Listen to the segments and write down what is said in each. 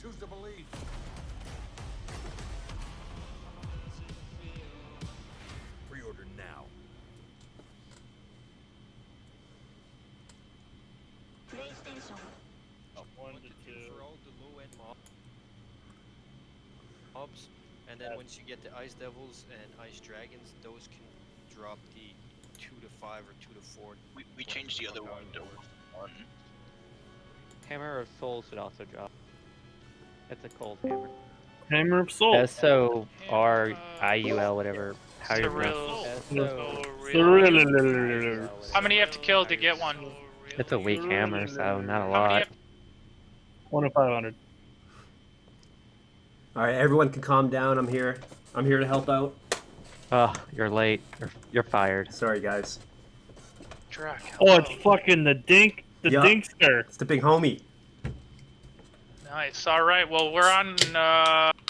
choose to believe. Pre-order now. PlayStation. One to two. For all the low-end mobs, and then once you get the Ice Devils and Ice Dragons, those can drop the 2 to 5 or 2 to 4. We changed the other one to 1. Hammer of Souls should also drop. It's a cold hammer. Hammer of Souls. S-O-R-I-U-L, whatever. How you pronounce it. How many you have to kill to get one? It's a weak hammer, so not a lot. 1 of 500. All right, everyone can calm down. I'm here. I'm here to help out. Oh, you're late. You're fired. Sorry, guys. Drac, Oh, it's fucking the Dinkster. It's the big homie. Nice. All right. Well, we're on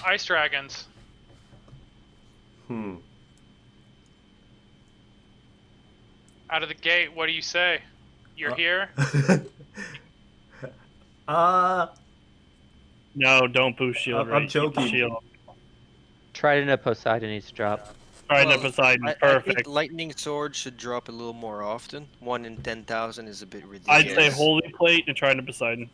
Ice Dragons. Out of the gate, what do you say? You're here? No, don't boost shield. I'm joking. Shield. Trident of Poseidon needs to drop. Trident of Poseidon, I perfect. think Lightning Sword should drop a little more often. 1 in 10,000 is a bit ridiculous. I'd say Holy Plate and Trident of Poseidon.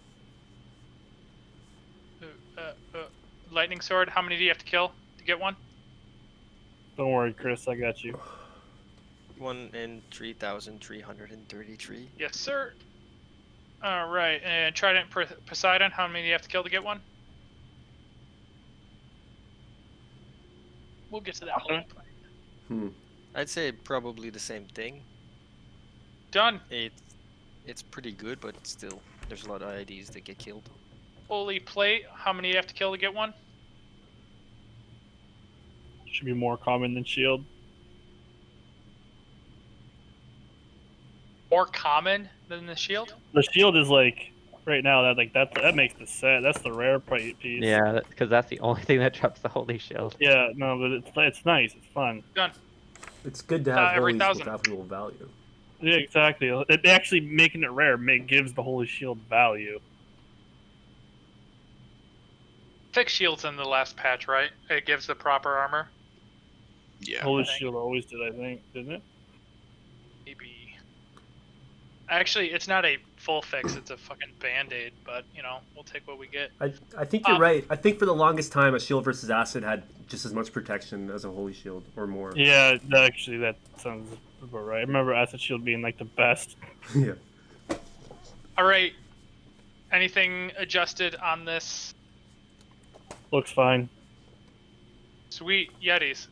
Lightning Sword, how many do you have to kill to get one? Don't worry, Chris, I got you. 1 in 3,333. Yes, sir. All right. And Trident Poseidon, how many do you have to kill to get one? We'll get to that one. I'd say probably the same thing. Done. It's pretty good, but still, there's a lot of IDs that get killed. Holy Plate, how many do you have to kill to get one? Should be more common than shield. More common than the shield? The shield is like right now that makes the set. That's the rare piece. Yeah, because that's the only thing that drops the Holy Shield. Yeah, no, but it's nice. It's fun. Done. It's good to have every holies 1,000. with actual value. Yeah, exactly. It actually making it rare gives the Holy Shield value. Fixed shields in the last patch, right? It gives the proper armor. Yeah. Holy Shield always did, I think, didn't it? Maybe. Actually, it's not a full fix. It's a fucking band-aid. But you know, we'll take what we get. I think you're right. I think for the longest time, a shield versus acid had just as much protection as a holy shield or more. Yeah, actually, that sounds about right. I remember acid shield being like the best. Yeah. All right. Anything adjusted on this? Looks fine. Sweet Yetis.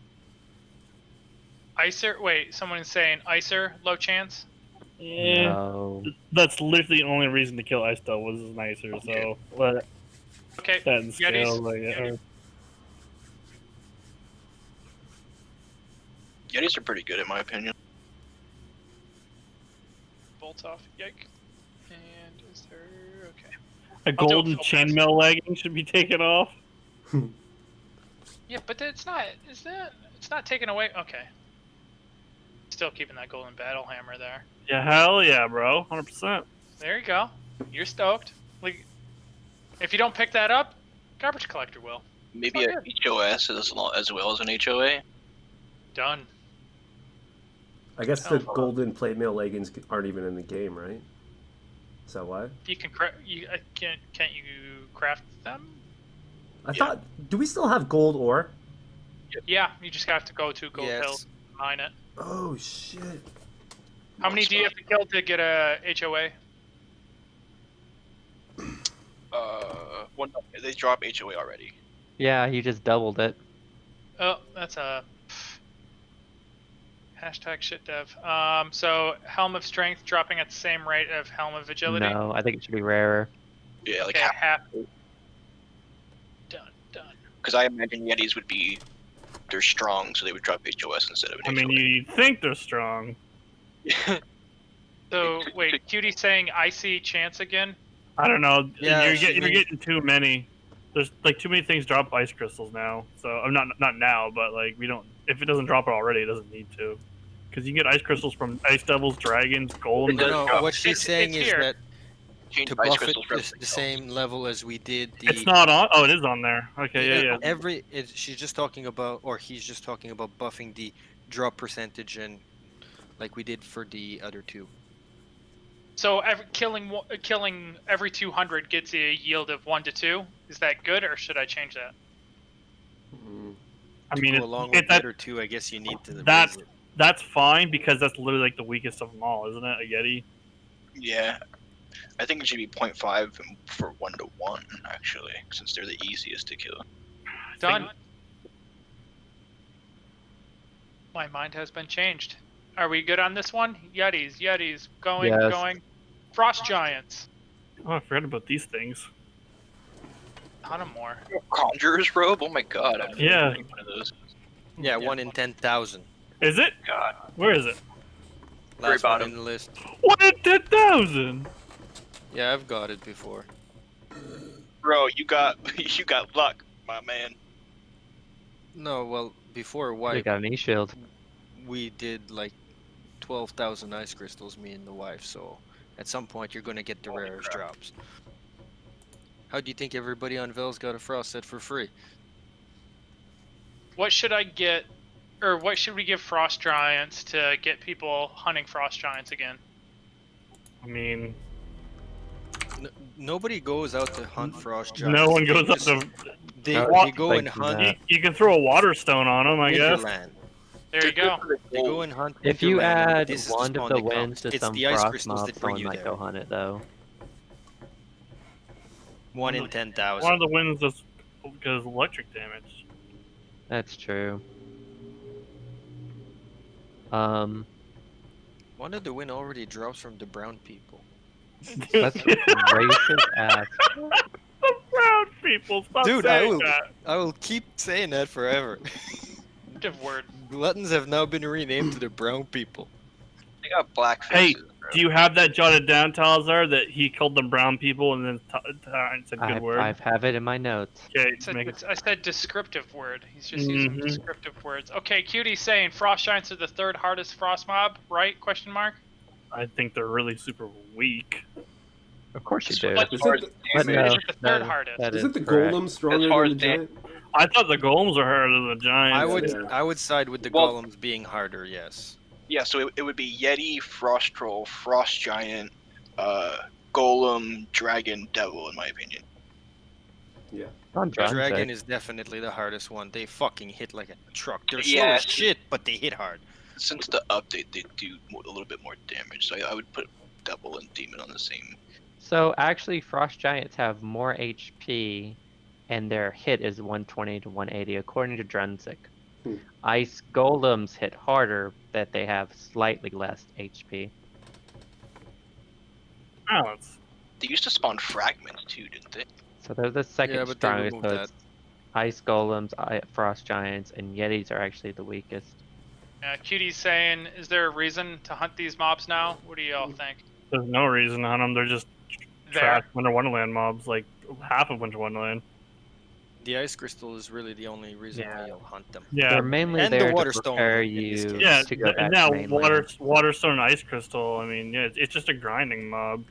Icer? Wait, someone's saying Icer, low chance? Yeah. No. That's literally the only reason to kill Ice Devil was nicer, so let Okay. that in scale. Yetis. Like, Yetis are pretty good in my opinion. Bolt off. Yike. And is there... Okay. a I'll do it golden real fast. chainmail legging should be taken off. Yeah, but it's not... Is that... It's not taken away... Okay. Still keeping that golden battle hammer there. Yeah, hell yeah, bro. 100%. There you go. You're stoked. Like, if you don't pick that up, garbage collector will. Maybe a HOS as well as an HOA. Done. I guess the golden plate mail leggings aren't even in the game, right? Is that why? You can can't you craft them? I thought. Do we still have gold ore? Yeah, you just have to go to Gold Yes. Hill, mine it. Oh shit! How many do you have to kill to get a HOA? They drop HOA already. Yeah, you just doubled it. Oh, that's a hashtag shit dev. So Helm of Strength dropping at the same rate of Helm of Agility. No, I think it should be rarer. Yeah, like Okay, half. half. Done. Because I imagine Yetis would be, they're strong, so they would drop HOS instead of an I mean, HOA. you think they're strong. So wait, Cutie saying icy chance again? I don't know. Yeah, you're should we- getting too many. There's like too many things drop ice crystals now. So I'm not now, but like we don't. If it doesn't drop it already, it doesn't need to. Because you can get ice crystals from ice devils, dragons, gold. No, what she's It's saying is here. that Change to ice buff it crystals for the everything same level as we did the. It's not on. Oh, it is on there. Okay, yeah. She's just talking about, or he's just talking about buffing the drop percentage and like we did for the other two. So killing every 200 gets a yield of 1 to 2. Is that good, or should I change that? I mean, Go along with the other two, I guess you need to that's raise it. that's fine because that's literally like the weakest of them all, isn't it? A Yeti. Yeah, I think it should be 0.5 for 1 to 1 actually, since they're the easiest to kill. Done. My mind has been changed. Are we good on this one? Yetis, going, Yes. going. Frost giants. Oh, I forgot about these things. Not a more. Conjurer's robe? Oh my god! I've Yeah. never seen one of those. Yeah, 1 in 10,000. Is it? God. Where is it? Very Last one bottom. in the list. 1 in 10,000. Yeah, I've got it before. Bro, you got luck, my man. No, well, before We wipe, got an E-shield. we did like 12,000 ice crystals, me and the wife, so at some point you're gonna get the Holy rarest crap. drops. How do you think everybody on Vel's got a frost set for free? What should I get, or what should we give frost giants to get people hunting frost giants again? I mean, Nobody goes out to hunt frost giants. no one They goes up just- to. They, Not they go and thinking hunt that. You can throw a water stone on them, I guess. Winterland. There you go. They go and hunt. If you Winterland, and add this is Wand of spawn the that Winds counts. to It's some the ice frost crystals mob, that bring someone you might there. go hunt it though. 1 in One 10,000. of the winds just goes electric damage. That's true. 1 of the wind already drops from the brown people. That's racist ass. The brown people. Stop Dude, I saying will- that. I will keep saying that forever. Good word. Gluttons have now been renamed to the brown people. They got black Hey, faces, bro. Do you have that jotted down, Talazar, that he called them brown people and then said good word? I have it in my notes. Okay, It's a- make it. I said descriptive word. He's just using Mhm. descriptive words. Okay, Cutie's saying frost giants are the 3rd hardest frost mob, right? Question mark. I think they're really super weak. Of course you do. But Is is it, But no, it the 3rd that- hardest? that isn't the correct. golem stronger As far than as the giant? I thought the golems were harder than the giants. I would side with the Well- golems being harder, yes. Yeah, so it would be Yeti, Frost Troll, Frost Giant, Golem, Dragon, Devil, in my opinion. On Dragon Drnsik. is definitely the hardest one. They fucking hit like a truck. They're slow Yeah. as shit, but they hit hard. Since the update, they do a little bit more damage, so I would put Devil and Demon on the same. So actually, frost giants have more HP, and their hit is 120 to 180, according to Drnsik. Hmm. Ice golems hit harder, but they have slightly less HP. Balance. They used to spawn fragments too, didn't they? So they're the second Yeah, but they strongest. removed So that. it's ice golems, frost giants, and yetis are actually the weakest. Cutie's saying, is there a reason to hunt these mobs now? What do y'all think? There's no reason on them. They're just trash Winter Wonderland mobs, like half of Winter Wonderland. The ice crystal is really the only reason Yeah. why you'll hunt them. Yeah. They're mainly And the there water to stone prepare in this you case. Yeah, to go back now to mainland. Waterstone and Ice Crystal. I mean, yeah, it's just a grinding mob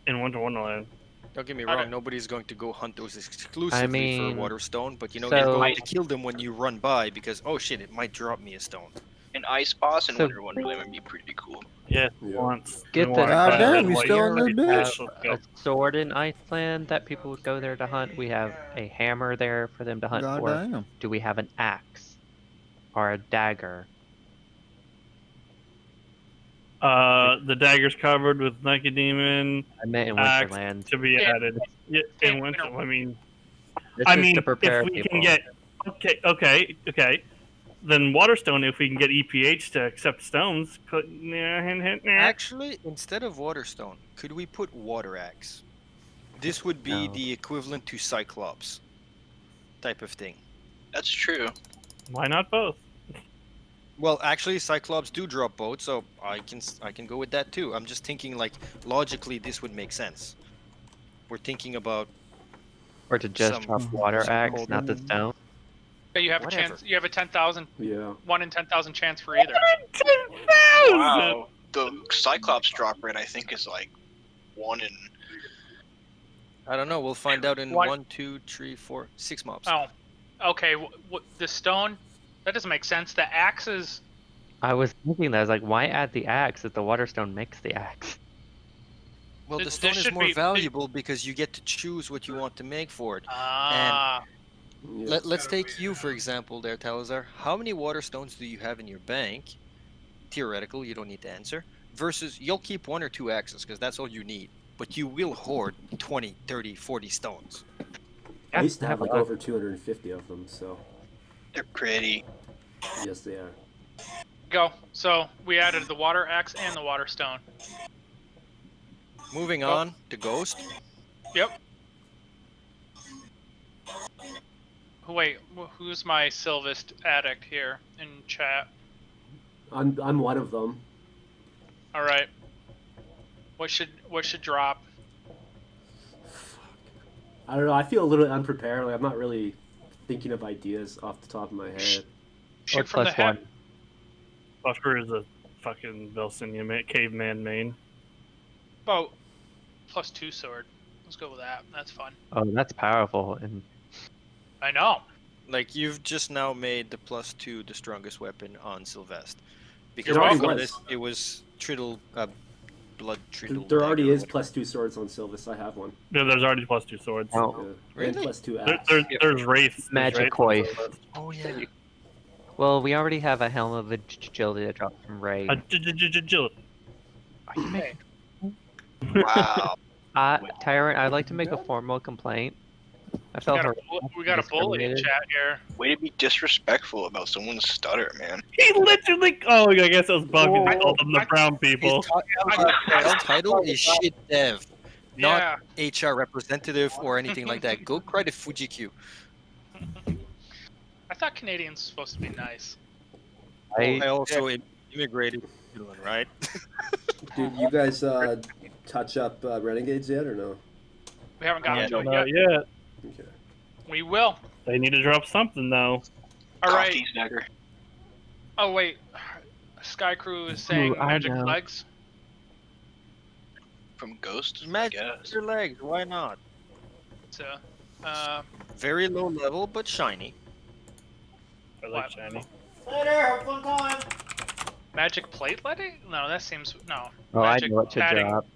in Winter Wonderland. Don't get me I wrong, don't- nobody's going to go hunt those exclusively mean, for water stone, but you know so- you're going to kill them when you run by because oh shit, it might drop me a stone. An Ice Boss in So- Winter Wonderland would be pretty cool. Yeah, Yeah. once. Get We the want God that, damn, you like, still on this right, bitch? let's go. A sword in Iceland that people would go there to hunt. We have a hammer there for them to hunt God for. damn. Do we have an axe or a dagger? The dagger's covered with Nike Demon I meant in Axe Winterland. to be Yeah. added. Yeah, in Winter. I mean, This I is mean, to prepare if we people. can get okay, then Waterstone. If we can get EPH to accept stones, Actually, instead of water stone, could we put water axe? This would be No. the equivalent to Cyclops type of thing. That's true. why not both? Well, actually, Cyclops do drop both, so I can go with that too. I'm just thinking like logically this would make sense. We're thinking about Or to just some- drop water some axe, cold- not the stone. Okay, you have Whatever. a chance. You have a 10,000, Yeah. 1 in 10,000 chance for either. 10,000. Wow. The Cyclops drop rate I think is like 1 in I don't know. We'll find out in What? 1, 2, 3, 4, 6 mobs. Oh, okay. The stone? That doesn't make sense. The axe is. I was thinking that. I was like, why add the axe if the Waterstone makes the axe? Well, the This stone is should more be- valuable because you get to choose what you want to make for it. Ah. Yeah. Let's take you, for example, there, Talazar. How many water stones do you have in your bank? Theoretical, you don't need to answer. Versus, you'll keep 1 or 2 axes because that's all you need. But you will hoard 20, 30, 40 stones. I used to I have a like lot. over 250 of them, so They're pretty. yes, they are. Go. So we added the water axe and the water stone. Moving on to Ghost. Yep. Wait, who's my Sylvist addict here in chat? I'm one of them. All right. What should drop? I don't know. I feel a little unprepared. Like I'm not really thinking of ideas off the top of my head. Shoot Or from the plus head. 1. Busker is a fucking Velsinia caveman main. About +2 sword. Let's go with that. That's fun. Oh, that's powerful. And I know. Like, you've just now made the +2 the strongest weapon on Sylvester. It Because already before was. this, it was blood Triddle. There already dagger or is whatever. +2 swords on Sylvis. I have one. Yeah, there's already +2 swords. Oh. Yeah. And Really? +2 There, axe. there's wraiths. there's Magic wraiths on coif. Sylvester. Oh, yeah. well, we already have a helm of agility that drops from Ray. Jill. Wow. Tyrant, I'd like to make a formal complaint. I We felt got, we got a bully in discriminated. chat here. Way to be disrespectful about someone's stutter, man. He literally. Oh, I guess it was Buffy that called them the brown His, people. his title is shit dev, not Yeah. HR representative or anything like that. Go cry to FujiQ. I thought Canadians were supposed to be nice. I also immigrated to Finland, right? Did you guys touch up Renegades yet or no? We haven't gotten to it Not yet. yet. Okay. We will. They need to drop something though. All right. Coffee's dagger. Oh wait. Sky Crew is saying Ooh, I magic know. legs. From Ghost, I Magic guess. your legs, why not? So, Very low level, but shiny. I like What? shiny. magic plate letting? No, that seems no. Oh, I magic know what to padding. drop.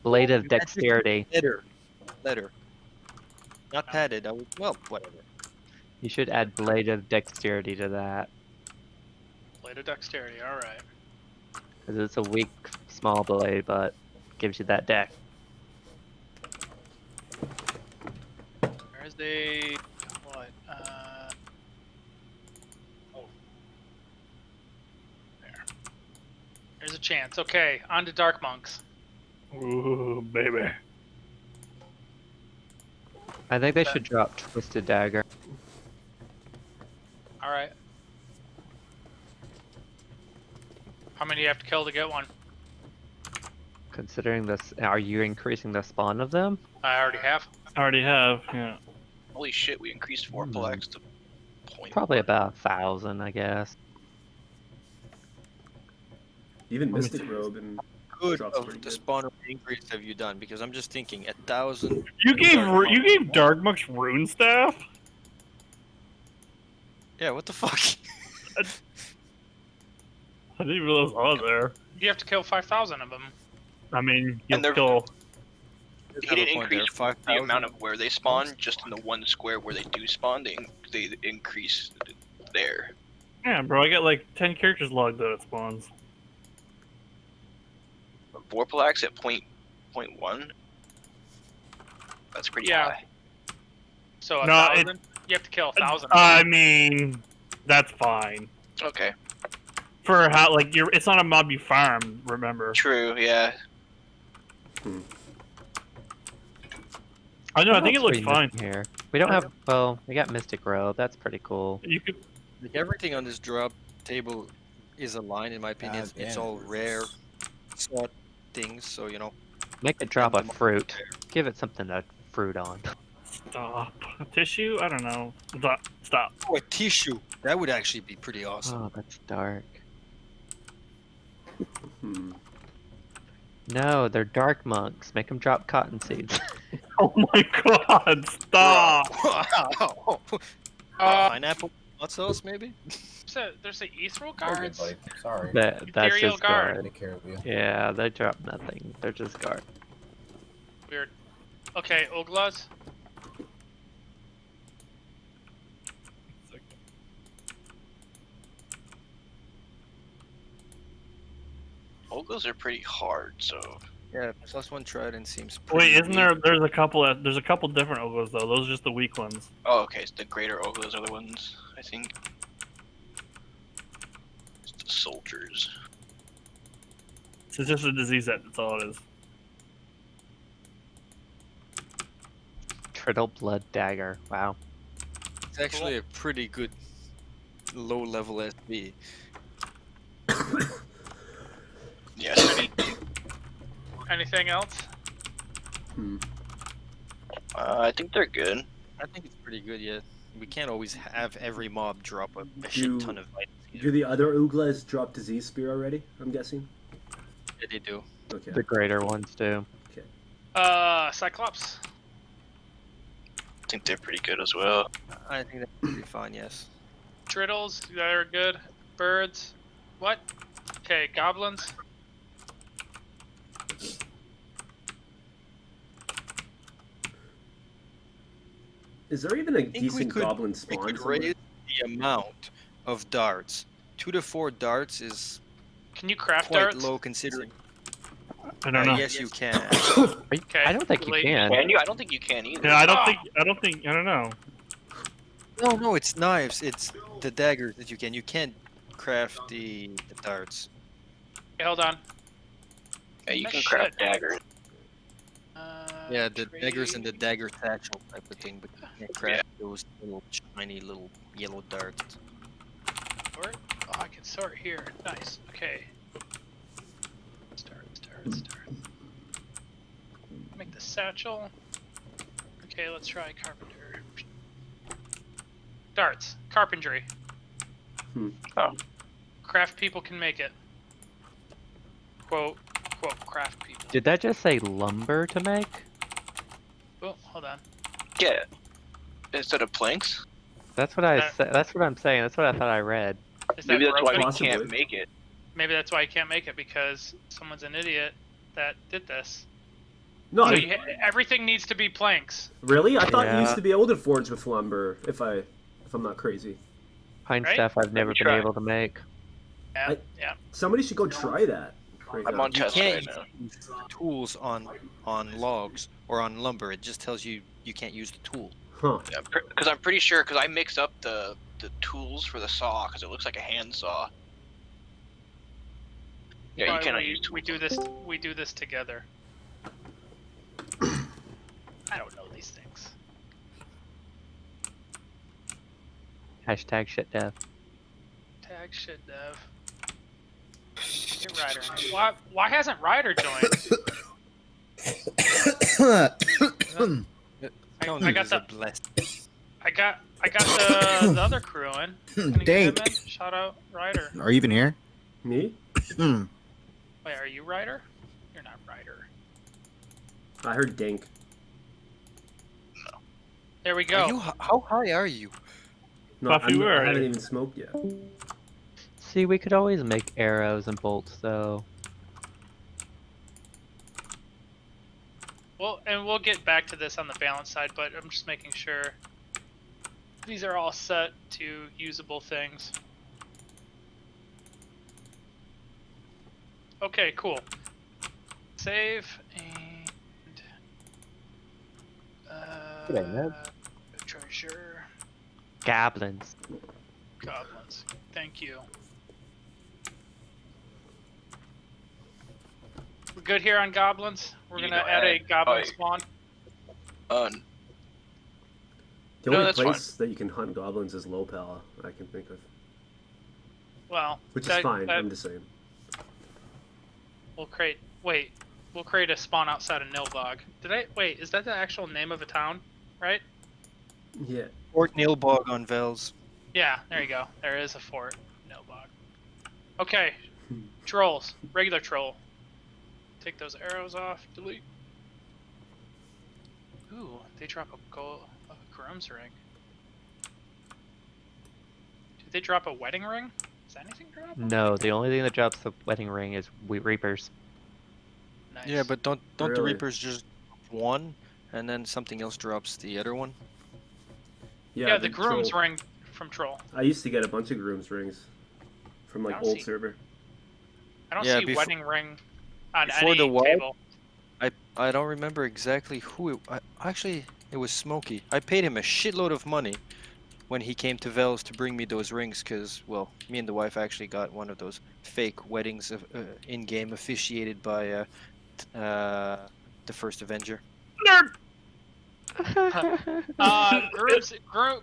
Blade of Dexterity. Letter. Not padded, well, whatever. You should add Blade of Dexterity to that. Blade of dexterity. All right. Because it's a weak, small blade, but gives you that deck. Where's the what? Oh. There. There's a chance. Okay, on to Dark Monks. Ooh, baby. I think they should drop Twisted Dagger. All right. How many do you have to kill to get one? Considering this, are you increasing the spawn of them? I already have. I already have. Yeah. Holy shit, we increased 4 plaques to point. Probably about 1,000, I guess. Even Mystic Robe and Good drops of pretty the good. spawner increase have you done? Because I'm just thinking, 1,000. You gave Dark Monk's rune staff. Yeah, what the fuck? I didn't even realize I was there. You have to kill 5,000 of them. I mean, you And they're- kill. He didn't Have a point there, increase the 5,000. amount of where they spawn, just in the one square where they do spawn, they increase there. Yeah, bro, I got like 10 characters logged out at spawns. 4 plaques at point one. That's pretty Yeah. high. So a No, 1,000. You have to kill 1,000. I mean, that's fine. Okay. For how, like, it's not a mob you farm, remember? True. Yeah. I know, I What think it else looks are we fine. missing here. We don't have. Well, we got Mystic Robe. That's pretty cool. You could. Like, everything on this drop table is aligned, in my opinion. God It's damn. all rare, sought things, so you know. Make it drop a fruit. Give it something to fruit on. Stop. Tissue? I don't know. Stop. Oh, a tissue. That would actually be pretty awesome. Oh, that's dark. Hmm. No, they're dark monks. Make them drop cotton seeds. Oh my god! Stop! Wow. Uh, Pineapple hot sauce, maybe? there's the ethereal Very good, guards. buddy. Sorry. That's Ethereal just guard. guard. Take care of you. Yeah, they drop nothing. They're just guard. Weird. Okay, Oglas. Ogles are pretty hard, so Yeah, +1 trident seems Wait, pretty isn't weak. there? There's a couple. There's a couple different ogres though. Those are just the weak ones. oh, okay. So the greater Ogles are the ones I think. It's the soldiers. It's just a disease set. That's all it is. Triddle blood dagger. Wow. It's actually a pretty good low-level SB. Yes. Anything else? I think they're good. I think it's pretty good, yeah. We can't always have every mob drop a Do- shit ton of items. Do the other Ooglas drop Disease Spear already? I'm guessing. Yeah, they do. Okay. The greater ones do. Cyclops. I think they're pretty good as well. I think that's pretty fine, yes. Triddles, they're good. Birds. What? Okay, goblins. Is there even a think we decent could- goblin We spawn could somewhere? raise the amount of darts. 2 to 4 darts is Can you craft quite darts? low considering. I don't know. Yes, you can. Okay. I don't think you late. can. Can you? I don't think you can either. Yeah, I don't think. I don't know. No, it's knives. It's the daggers that you can. You can't craft the darts. Okay, hold on. Yeah, you Oh, can shit. craft daggers. Yeah, the daggers and the Trade. dagger satchel type of thing, but you can't craft those little shiny little yellow darts. Sort? Oh, I can sort here. Nice. Okay. Start. Make the satchel. Okay, let's try carpenter. Darts. Carpentry. Oh. Craft people can make it. Quote, craft people. Did that just say lumber to make? Oh, hold on. Yeah. Instead of planks. That's what I That- said. That's what I'm saying. That's what I thought I read. Is that Maybe that's why broken? we Possibly. can't make it. Maybe that's why you can't make it, because someone's an idiot that did this. No, So I- everything needs to be planks. really? I thought you Yeah. used to be able to forge with lumber. If I'm not crazy. Pine Right? stuff I've never been try. able to make. Yeah, I- yeah. Somebody should go try that. Right I'm now. on You test can't right now. use the tools on logs or on lumber. It just tells you you can't use the tool. Huh. Because I'm pretty sure, because I mix up the tools for the saw, because it looks like a hand saw. Yeah, you Why cannot we, use tools. we do this together. I don't know these things. Hashtag shit dev. Tag shit dev. Get Ryder. Why hasn't Ryder joined? I got the I got the other crew in. Can you get him Dink. in? Shout out Ryder. Are you even here? Me? Wait, are you Ryder? You're not Ryder. I heard Dink. There we Are go. you, how high are you? No, Buffy, where I are haven't you? even smoked yet. See, we could always make arrows and bolts, though. Well, and we'll get back to this on the balance side, but I'm just making sure these are all set to usable things. Okay, cool. Save and G'day, Ned. treasure Goblins. goblins. Thank you. We're good here on goblins. We're You gonna know, add a goblin oh, spawn. The No, only that's place that you can hunt goblins is Lopala, I can think of. Well, Which is that- fine, that- I'm just saying. We'll create. Wait, we'll create a spawn outside of Nilbog. Wait? Is that the actual name of a town? Right? Yeah. Fort Nilbog on Vels. Yeah. There you go. There is a fort, Nilbog. Okay. Trolls. Regular troll. Take those arrows off. Delete. They drop a Groom's ring. Did they drop a wedding ring? Does anything drop? No, the only thing that drops the wedding ring is Reapers. Nice. Yeah, but don't the Really? Reapers just drop one, and then something else drops the other one? Yeah, the Groom's troll. ring from Troll. I used to get a bunch of Groom's rings from I like don't old see- server. I don't Yeah, see befo- wedding ring on before any the wall- table. I don't remember exactly who it. Actually, it was Smokey. I paid him a shitload of money when he came to Vels to bring me those rings, because, well, me and the wife actually got one of those fake weddings in game officiated by the first Avenger.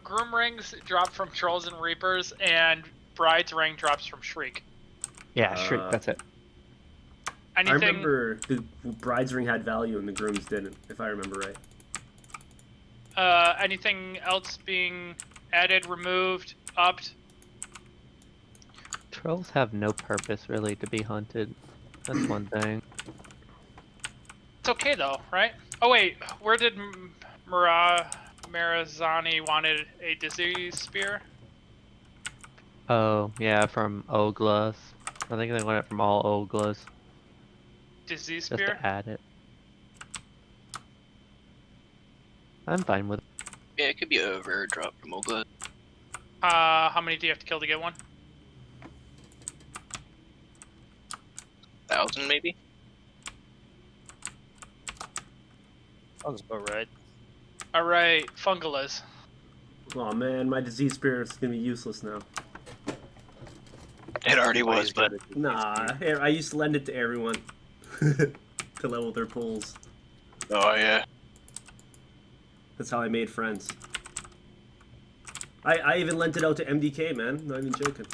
Groom rings drop from Trolls and Reapers, and Bride's ring drops from Shriek. Yeah, Shriek, that's it. I Anything? remember the bride's ring had value and the groom's didn't, if I remember right. Anything else being added, removed, upped? Trolls have no purpose really to be hunted. That's one thing. It's okay though, right? Oh wait, where did Marazani wanted a disease spear? Oh, yeah, from Oglas. I think they want it from all Oglas, Disease just spear? to add it. I'm fine with it. Yeah, it could be a rare drop from Ogla. How many do you have to kill to get one? 1,000 maybe. Sounds about right. Alright, Fungalas. Oh man, my disease spirit is gonna be useless now. It already was, but Nah, I used to lend it to everyone to level their pools. oh yeah. That's how I made friends. I even lent it out to MDK, man. Not even joking.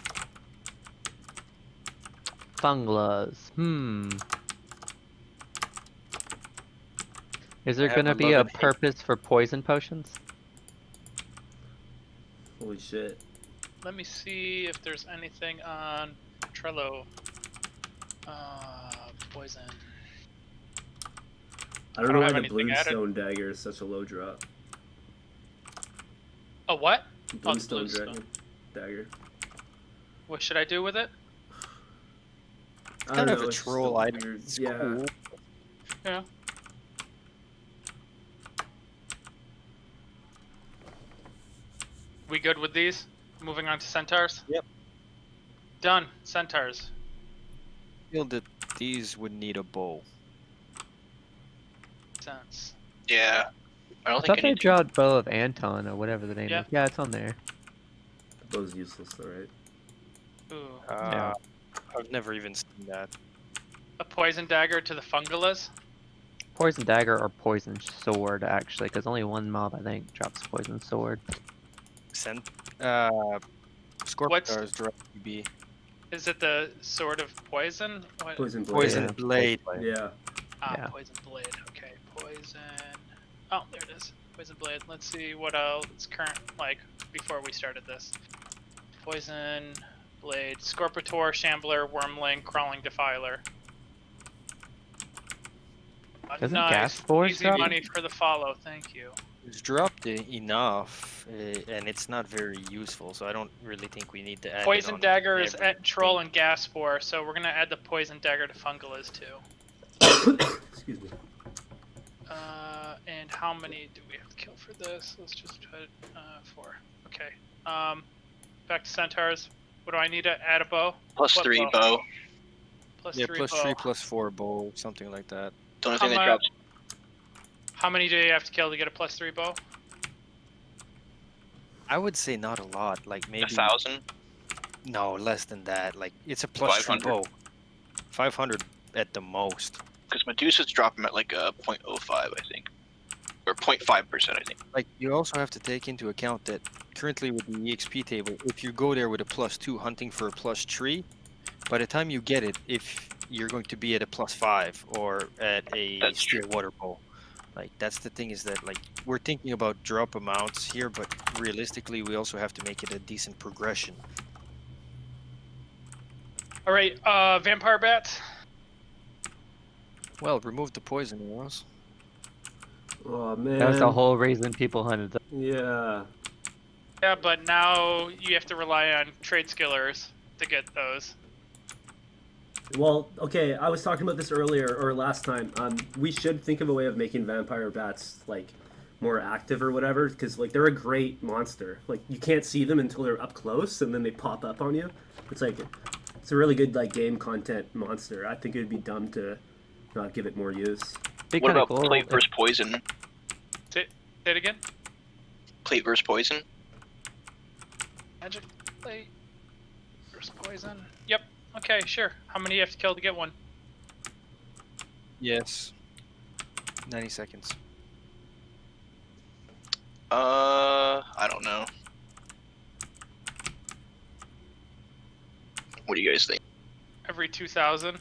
Funglas. Is there I have gonna a be love a and hate. purpose for poison potions? Holy shit. Let me see if there's anything on Trello. Poison. I don't I know don't why have the anything added. Bluestone dagger is such a low drop. A what? Bluestone Bluestone. dragon dagger. What should I do with it? I Kind don't of know, a it's just troll item. weird- It's Yeah. cool. Yeah. We good with these? Moving on to centaurs? Yep. Done. Centaurs. I feel that these would need a bow. Sense. Yeah. I don't I think thought I they need to. dropped Bow of Anton or whatever the name Yeah. is. Yeah, it's on there. The bow's useless though, right? Ooh. Yeah. I've never even seen that. A poison dagger to the Fungalas? Poison dagger or poison sword, actually, because only one mob, I think, drops poison sword. Sent. What's- Scorpions directly be Is it the sword of poison? What? Poison blade. poison Yeah. blade. Yeah. Yeah. Poison blade. Okay, poison. Oh, there it is. Poison blade. Let's see what else is current, like, before we started this. Poison blade. Scorpitor, Shambler, Wormling, Crawling Defiler. Doesn't Nice. gas spores Easy drop? money for the follow. Thank you. It's dropped enough, and it's not very useful, so I don't really think we need to add it Poison on dagger is at everything. Troll and Gas Spore, so we're gonna add the poison dagger to Fungalas too. Excuse me. And how many do we have to kill for this? Let's just put 4. Okay. Back to centaurs. What do I need to add a bow? Plus What 3 bow? bow. Plus Yeah, 3 plus bow. 3, plus 4 bow, something like that. The only How thing that mu- drops How many do you have to kill to get a plus 3 bow? I would say not a lot, like maybe 1,000. no less than that. Like it's a plus 3 500. bow, 500 at the most. Because Medusas drop them at like a 0.05, I think. Or 0.5%, I think. Like you also have to take into account that currently with the EXP table, if you go there with a plus 2 hunting for a plus 3, by the time you get it, if you're going to be at a plus 5 or at a That's steel true. water bow. Like that's the thing is that like we're thinking about drop amounts here, but realistically we also have to make it a decent progression. Alright, vampire bats. Well, remove the poison arrows. Oh man. That was the whole reason people hunted them. Yeah. Yeah, but now you have to rely on trade skillers to get those. Well, okay, I was talking about this earlier or last time. We should think of a way of making vampire bats like more active or whatever, because like they're a great monster. Like you can't see them until they're up close, and then they pop up on you. It's like it's a really good like game content monster. I think it'd be dumb to not give it more use. Be What kinda about cool plate if- versus poison? Say it again. Plate versus poison? Magic plate. There's poison. Yep. Okay, sure. How many do you have to kill to get one? Yes. 90 seconds. I don't know. What do you guys think? Every 2,000.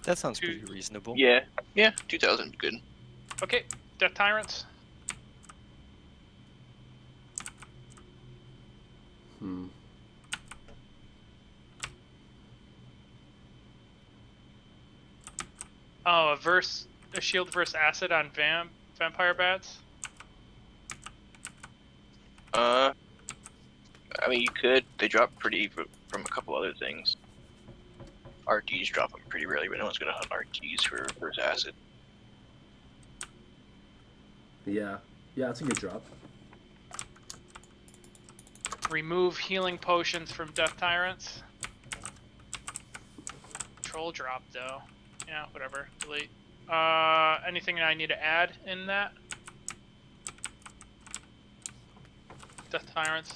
That sounds Two- pretty reasonable. Yeah, 2,000 good. Okay, Death Tyrants. Hmm. Oh, a shield versus acid on vampire bats. I mean, you could. They drop pretty from a couple other things. RTs drop them pretty rarely, but no one's gonna hunt RTs for reverse acid. Yeah. Yeah, it's a good drop. Remove healing potions from Death Tyrants. Control drop though. Yeah, whatever. Delete. Anything I need to add in that? Death Tyrants.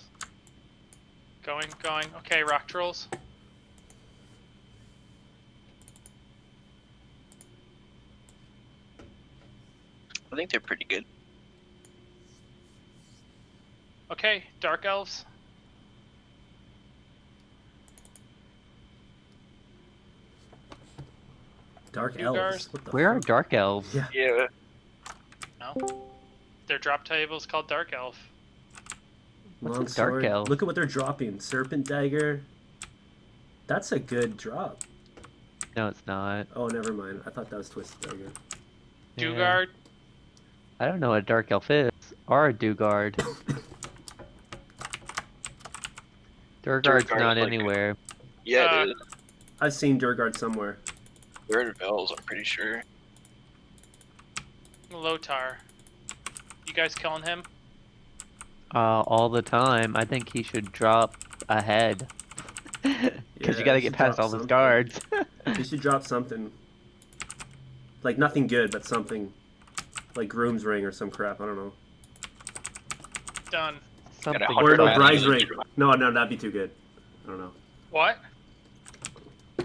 Going. Okay, Rock Trolls. I think they're pretty good. Okay, Dark Elves. Dark You elves. guys- What the Where are fuck? dark elves? Yeah. Yeah. No. Their drop table is called Dark Elf. What's a Long dark sword. elf? Look at what they're dropping. Serpent dagger. That's a good drop. No, it's not. Oh, never mind. I thought that was twisted dagger. Yeah. Dugard. I don't know what a dark elf is. Or a Dugard. Durgard's Durgard not is like- anywhere. Yeah, it is. I've seen Durgard somewhere. They're in Vels, I'm pretty sure. Lotar. You guys killing him? All the time. I think he should drop a head. Because Yeah, you gotta he get should past drop all his something. guards. You should drop something. Like nothing good, but something. Like Groom's Ring or some crap. I don't know. Done. Something. Got a Or hundred no, Right. Bride's Ring. No, that'd be too good. I don't know. What?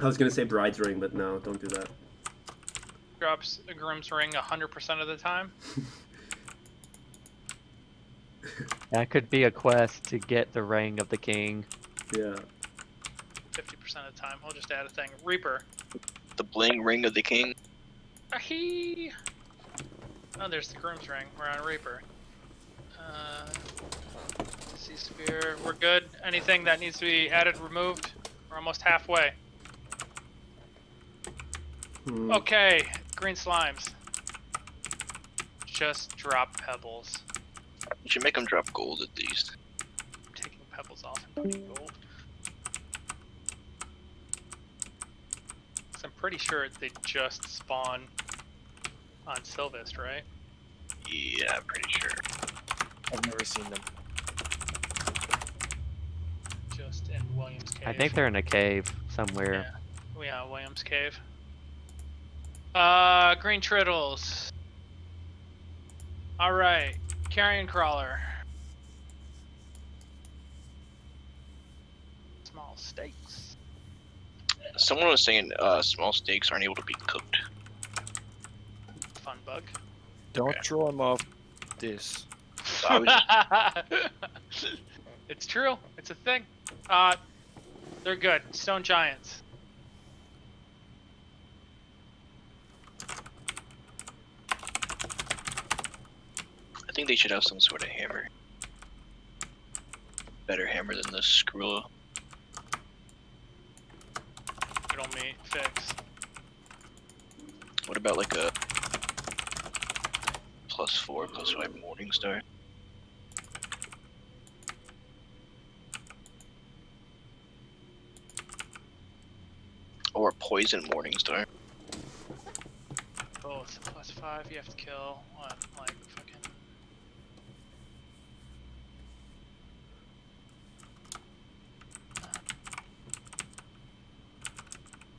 I was gonna say Bride's Ring, but no, don't do that. Drops a Groom's Ring 100% of the time? That could be a quest to get the ring of the king. Yeah. 50% of the time. We'll just add a thing. Reaper. The bling ring of the king. Ahee! Oh, there's the Groom's Ring. We're on Reaper. Sea Spear. We're good. Anything that needs to be added, removed? We're almost halfway. Hmm. Okay, green slimes. Just drop pebbles. You should make them drop gold at least. I'm taking pebbles off and putting gold. 'Cause I'm pretty sure they just spawn on Sylvest, right? Yeah, I'm pretty sure. I've never seen them. Just in Williams Cave. I think they're in a cave somewhere. Yeah, Williams Cave. Green Triddles. Alright, Carrion Crawler. Small steaks. Someone was saying small steaks aren't able to be cooked. Fun bug. Don't Okay. throw them off this. So I was just, It's true. It's a thing. They're good. Stone Giants. I think they should have some sort of hammer. Better hammer than the Skrilla. Riddle me. Fix. What about like a +4/+5 Morningstar. Or Poison Morningstar. Both. +5, you have to kill. What? Like, fucking.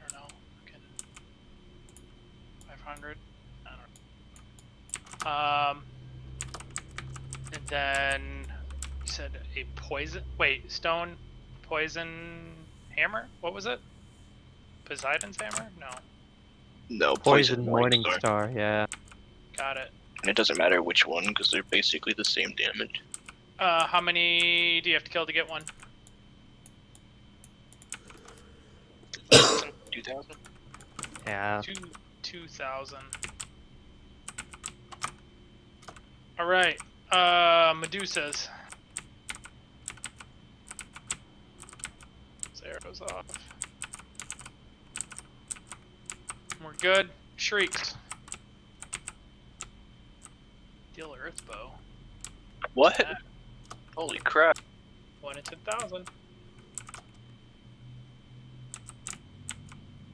I don't know. Fucking. 500? I don't know. And then. You said a poison. Wait, stone. Poison hammer? What was it? Poseidon's hammer? No. No, Poison Morningstar. Morningstar, yeah. Got it. And it doesn't matter which one, because they're basically the same damage. How many do you have to kill to get one? 2,000? Yeah. 2,000. Alright, Medusas. This arrow's off. We're good. Shrieks. Deal Earth Bow. What? Yeah. Holy crap. 1 in 10,000.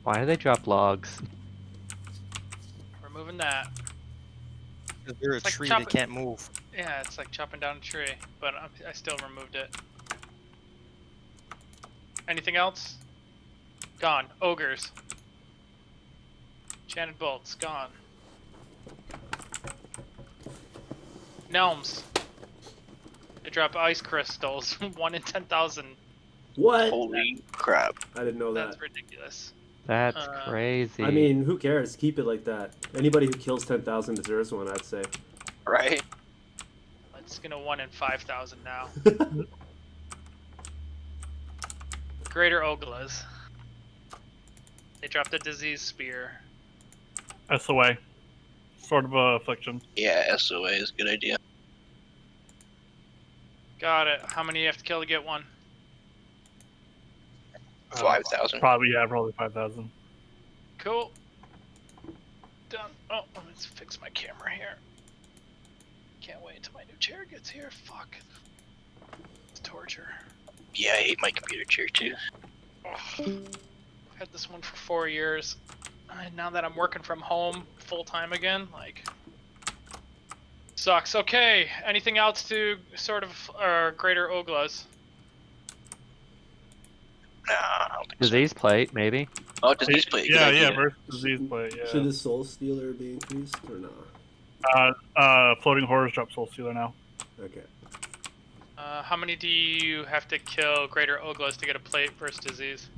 Why do they drop logs? Removing that. If they're a It's like tree, chopping- they can't move. Yeah, it's like chopping down a tree, but I still removed it. Anything else? Gone. Ogres. Enchanted bolts. Gone. Gnomes. They drop ice crystals. 1 in 10,000. What? Holy crap. I didn't know that. That's ridiculous. That's crazy. I mean, who cares? Keep it like that. Anybody who kills 10,000 deserves one, I'd say. Right? It's gonna 1 in 5,000 now. Greater Oglas. They dropped a disease spear. SOA. Sword of Affliction. Yeah, SOA is a good idea. Got it. How many you have to kill to get one? 5,000. Probably 5,000. Cool. Done. Oh, let's fix my camera here. Can't wait until my new chair gets here. Fuck. It's torture. Yeah, I hate my computer chair too. Ugh. I've had this one for 4 years. And now that I'm working from home full time again, like, sucks. Okay, anything else to sort of Greater Oglas? Nah, I don't think so. Disease plate, maybe. Oh, disease plate. Yeah, good yeah, idea. versus disease plate, yeah. Should the Soul Stealer be increased or not? Floating horrors drop Soul Stealer now. Okay. How many do you have to kill Greater Oglas to get a plate versus disease?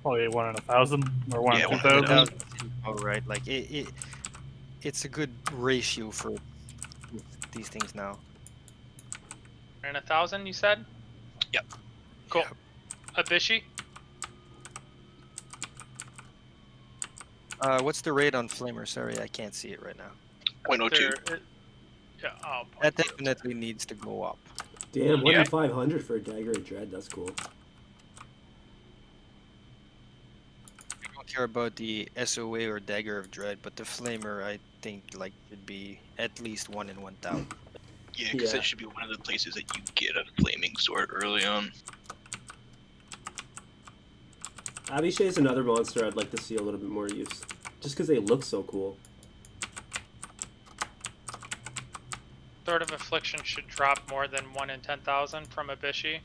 Probably 1 in 1,000 or 1 Yeah, in 1 in 2,000. 1,000. All right, like it's a good ratio for these things now. In 1,000, you said? Yep. Cool. Abishi? What's the rate on Flamer? Sorry, I can't see it right now. 0.02. Yeah, oh, That definitely needs to go up. Damn, 1 Yeah. in 500 for a Dagger of Dread. That's cool. I don't care about the SOA or Dagger of Dread, but the Flamer, I think, like, should be at least 1 in 1,000. Yeah, because Yeah. that should be one of the places that you get a flaming sword early on. Abishai is another monster I'd like to see a little bit more use. Just because they look so cool. Sword of Affliction should drop more than 1 in 10,000 from Abishi.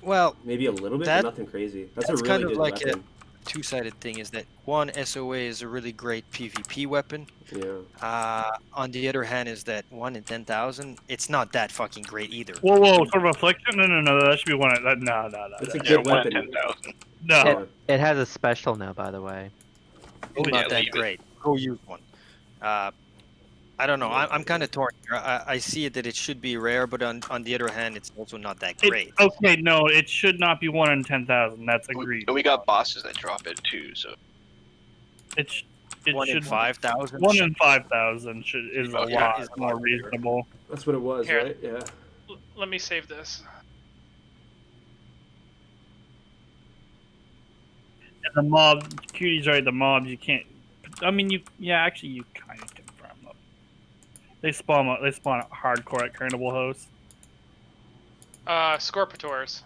Well, Maybe a little bit, That- but nothing crazy. That's a that's really kind of good like weapon. two-sided thing is that one, SOA is a really great PvP weapon. Yeah. On the other hand, is that 1 in 10,000, it's not that fucking great either. Whoa, Sword of Affliction? No, that should be 1 in... No. It's a Yeah, good 1 in weapon. 10,000. No. It has a special now, by the way. It's yeah, not that leave it. great. Go use one. I don't know. I'm kind of torn here. I see it that it should be rare, but on the other hand, it's also not that great. Okay, no, it should not be 1 in 10,000. That's agreed. And we got bosses that drop it too, so. It 1 in should 5,000. 1 in 5,000 is a Oh, yeah, lot is a more lot. reasonable. That's what it was, Here. right? Yeah. Let me save this. And the mob, Cutie's right. The mobs, you can't I mean, actually, you kind of confirm them. They spawn hardcore at Carnival Host. Scorpitors.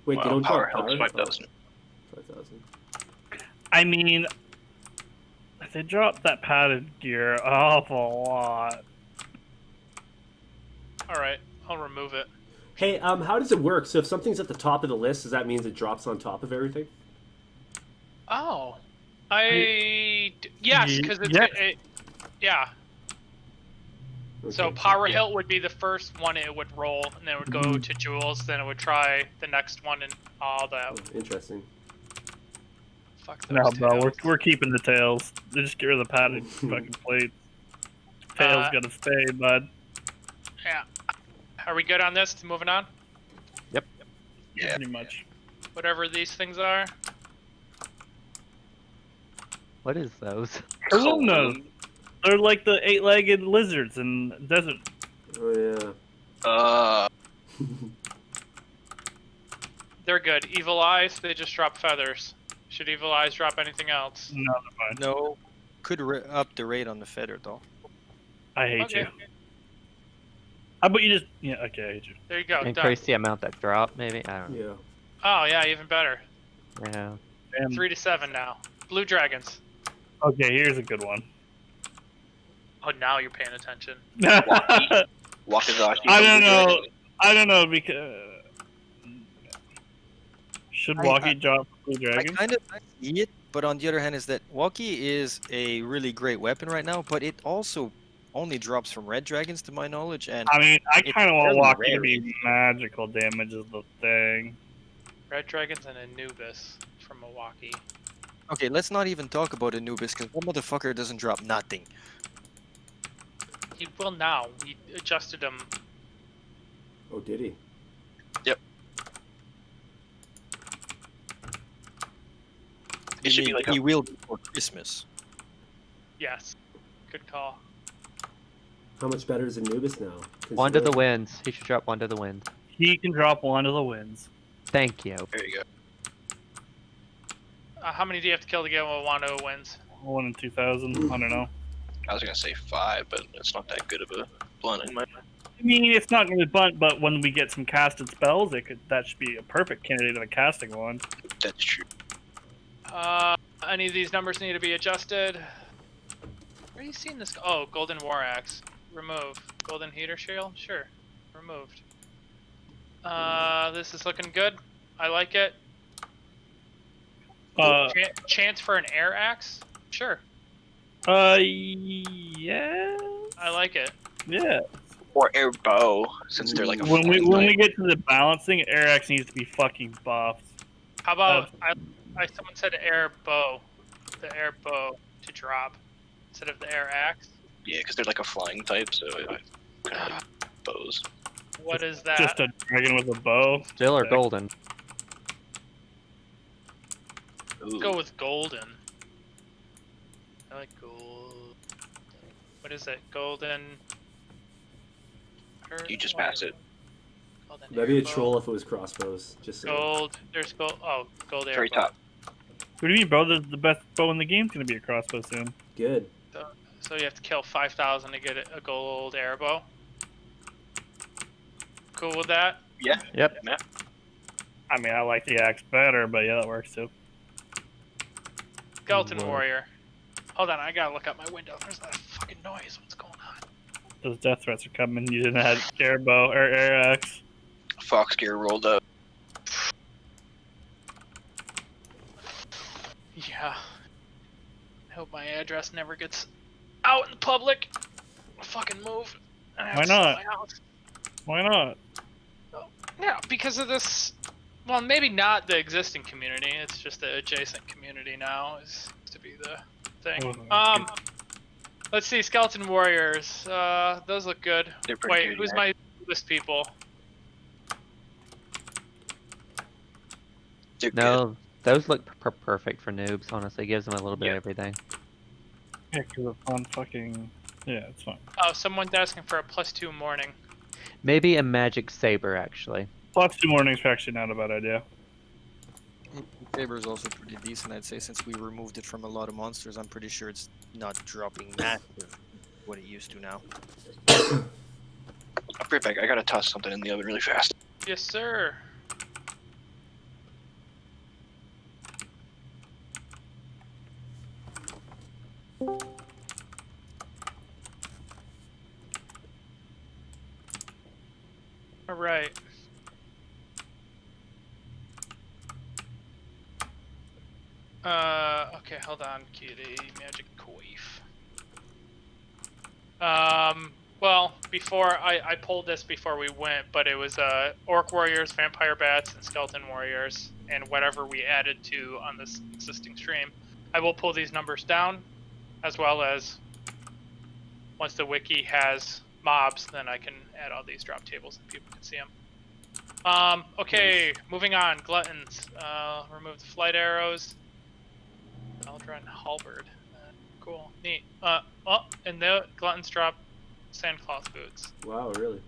Wait, they Wow, don't power drop helps power? 5,000. 5,000. I mean, they dropped that padded gear an awful lot. Alright, I'll remove it. Hey, how does it work? So if something's at the top of the list, does that mean it drops on top of everything? Oh. Yes, because it's... Yes. Yeah. So Okay. Power Hilt would be the first one it would roll, and then it would go to Jewels, then it would try the next one, and all that. Oh, interesting. Fuck those No, bro, tails. we're keeping the tails. They just get rid of the padded fucking plates. Tails gotta stay, bud. Yeah. Are we good on this? Moving on? Yeah. Pretty much. Whatever these things are. What is those? Columnas. They're like the 8-legged lizards in the desert. Oh, yeah. They're good. Evil Eyes, they just drop feathers. Should Evil Eyes drop anything else? No, they're fine. No. Could up the rate on the feather though. I hate Okay. you. How about you just... Yeah, okay, I hate you. There you go. Done. Increase the amount that drop, maybe? I don't know. Yeah. Oh, yeah, even better. Yeah. Damn. 3 to 7 now. Blue Dragons. Okay, here's a good one. Oh, now you're paying attention. Wakizashi. I don't know, because... Should Walkie drop Blue I Dragon? kind of see it, but on the other hand is that Walkie is a really great weapon right now, but it also only drops from red dragons to my knowledge, and I mean, I it's kind of want fairly Walkie to rare. be magical damage is the thing. Red Dragons and Anubis from Milwaukee. okay, let's not even talk about Anubis, because that motherfucker doesn't drop nothing. He will now. We adjusted him. Oh, did he? It should be mean like he a, will before Christmas. Yes. Good call. How much better is Anubis now? One to the winds. He should drop one to the wind. He can drop one to the winds. Thank you. there you go. How many do you have to kill to get Wano wins? 1 in 2,000. I don't know. I was gonna say 5, but it's not that good of a blunt in my. I mean, it's not going to be bunt, but when we get some casted spells, that should be a perfect candidate of a casting one. That's true. Any of these numbers need to be adjusted? Where are you seeing this? Oh, Golden War Axe. Remove. Golden Heater Shield? Sure. Removed. This is looking good. I like it. Chance for an air axe? Sure. Yeah. I like it. Yeah. Or air bow, since they're like a. When flying we type. get to the balancing, Air Axe needs to be fucking buffed. How about someone said air bow. The air bow to drop instead of the air axe. Yeah, because they're like a flying type, so I kind of like bows. What is that? Just a dragon with a bow. Still or Okay. golden? Ooh. Go with golden. I like gold. What is it? Golden. You just pass it. Golden That'd be a air bow. troll if it was crossbows. Just saying. Gold. There's gold. Oh, gold air Very bow. top. What do you mean, bro? The best bow in the game's gonna be a crossbow soon. Good. So you have to kill 5,000 to get a gold air bow. Cool with that? Yeah. Yep. Yeah. I mean, I like the axe better, but yeah, that works too. Skeleton Wow. warrior. Hold on, I gotta look out my window. There's that fucking noise. What's going on? Those death threats are coming. You didn't have air bow or air axe. Fox gear rolled up. Yeah. I hope my address never gets out in the public. Fucking move. I have Why to sell not? my house. Why not? Yeah, because of this. Well, maybe not the existing community. It's just the adjacent community now. Is to be the thing. Oh, Let's see, skeleton warriors. Those look good. They're pretty Wait, good, who's yeah. my list people? They're good. No, those look perfect for noobs. Honestly, gives them a little bit Yeah. of everything. Yeah, because of fun fucking. Yeah, it's fine. Oh, someone's asking for a +2 morning. Maybe a magic saber, actually. Plus 2 mornings are actually not a bad idea. Saber is also pretty decent, I'd say, since we removed it from a lot of monsters. I'm pretty sure it's not dropping massive what it used to now. I'll be right back. I gotta toss something in the oven really fast. Yes, sir. All right. Okay, hold on, kitty. Magic queef. Well, before I pulled this before we went, but it was orc warriors, vampire bats, and skeleton warriors, and whatever we added to on this existing stream. I will pull these numbers down, as well as once the wiki has mobs, then I can add all these drop tables and people can see them. Okay, moving on. Gluttons. Remove the flight arrows. Eldron halberd. Cool. Neat. And the gluttons drop sandcloth boots. Wow, really?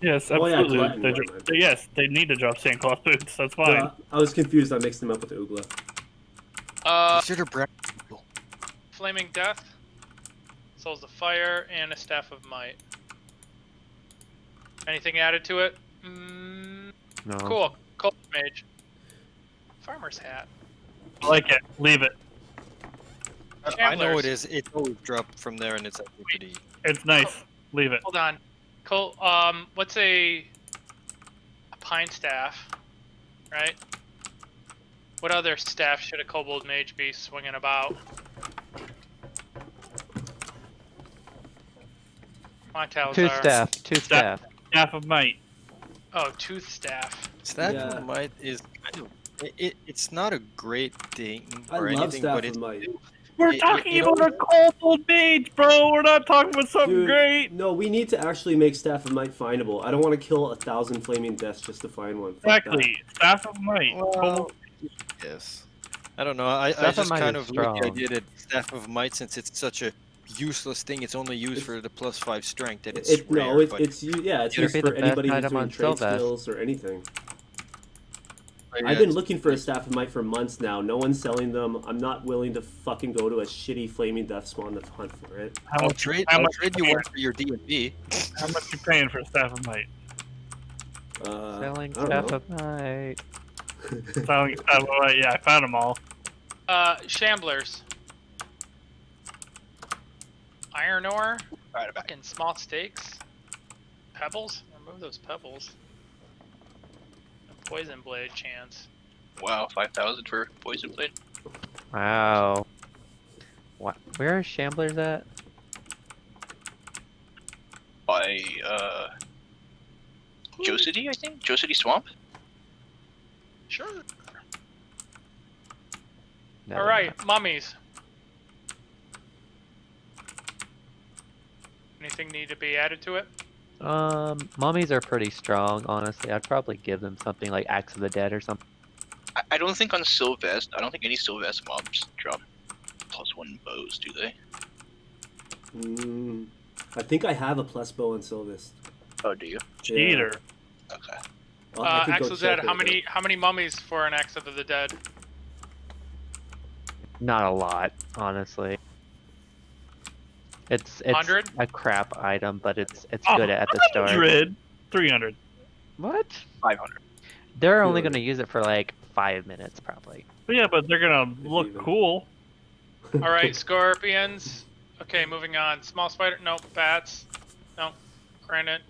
Yes, Oh, yeah, absolutely. glutton, They never dro- mind. yes, they need to drop sandcloth boots. That's fine. I was confused. I mixed them up with Oogla. Consider brown. Flaming death. Souls of fire and a staff of might. Anything added to it? No. Cool. Cold mage. Farmer's hat. I like it. Leave it. I know Chandlers. it is. It's always dropped from there, and it's actually pretty. It's nice. Leave it. Hold on. What's a pine staff, right? What other staff should a kobold mage be swinging about? Come on, Talazar. Two staff. Two staff. Staff of might. Oh, tooth staff. Staff Yeah. of Might is kind of. It's not a great thing I or love anything, Staff but of it's. Might. We're It- talking it about a kobold mage, bro. We're not talking about something Dude, great. no, we need to actually make Staff of Might findable. I don't want to kill 1,000 flaming deaths just to find one. Fuck that. Exactly. Staff of might. Well, yes. I don't know. I Staff of just Might kind is of like the strong. idea that Staff of Might, since it's such a useless thing, it's only used for the +5 strength. That it's rare, No, but it's used It'd used be for the best anybody who's item doing on trade Sylvest. skills or anything. yeah, I've been looking for a Staff of Might for months now. No one's selling them. I'm not willing to fucking go to a shitty flaming death spawn to hunt for it. How I'll much, trade. how I'll much trade you one for your D&D. How much you paying for a staff of might? Selling I don't staff know. of might. Selling staff of might. Yeah, I found them all. Shamblers. Iron ore. Alright, I'm back. Fucking small stakes. Pebbles. Remove those pebbles. A poison blade chance. Wow, 5,000 for poison blade. Wow. What? Where are shamblers at? By Josity, I think. Josity Swamp. Sure. No, All right, mummies. Anything need to be added to it? Mummies are pretty strong, honestly. I'd probably give them something like Axe of the Dead or something. I don't think on Sylvest. I don't think any Sylvest mobs drop +1 bows, do they? I think I have a plus bow on Sylvest. Oh, do you? Cheater. Okay. Well, I could Axe go of the Dead. check How it, many mummies for an Axe of the Dead? Not a lot, honestly. It's 100? a crap item, but it's good at the start. 100. 300. What? 500. They're only 200. gonna use it for like 5 minutes, probably. But yeah, but they're gonna look even. cool. but- All right, scorpions. Okay, moving on. Small spider. Nope. Bats. Nope. Granite.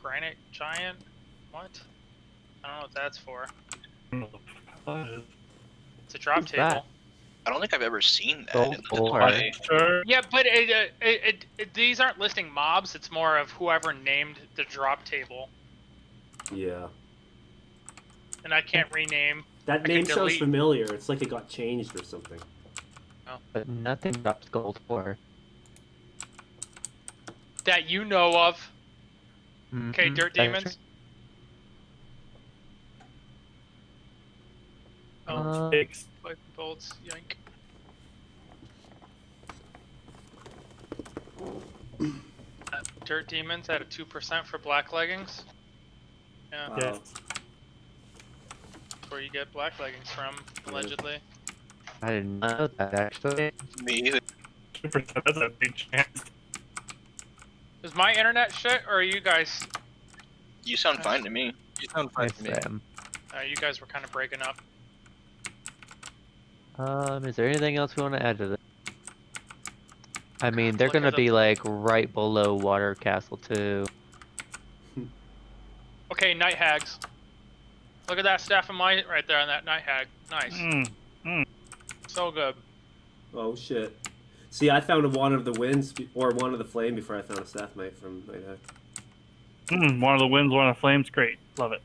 Granite giant. What? I don't know what that's for. It's a drop Who's table. that? I don't think I've ever seen that. Gold in the or- play. Sure. Yeah, but these aren't listing mobs. It's more of whoever named the drop table, Yeah. and I can't rename. That can name sounds delete. familiar. It's like it got changed or something. But nothing drops gold for. That you know of. Okay, Mhm, dirt that's demons. true. Oh, lightning bolts. Yank. dirt demons at a 2% for black leggings. Yeah, Wow. Yes. where you get black leggings from, allegedly. I didn't know that actually. Me either. 2%, that's a big chance. Is my internet shit, or are you guys? You sound fine to me. You sound fine Yes, to me. Sam. You guys were kind of breaking up. Is there anything else we want to add to this? I mean, they're Look gonna at the- be like right below Water Castle too. Okay, night hags. Look at that staff of might right there on that night hag. Nice. So good. Oh shit. See, I found a Wand of the Winds or Wand of the Flame before I found a Staff Knight from Night Hag. One of the winds, one of the flames. Great. Love it.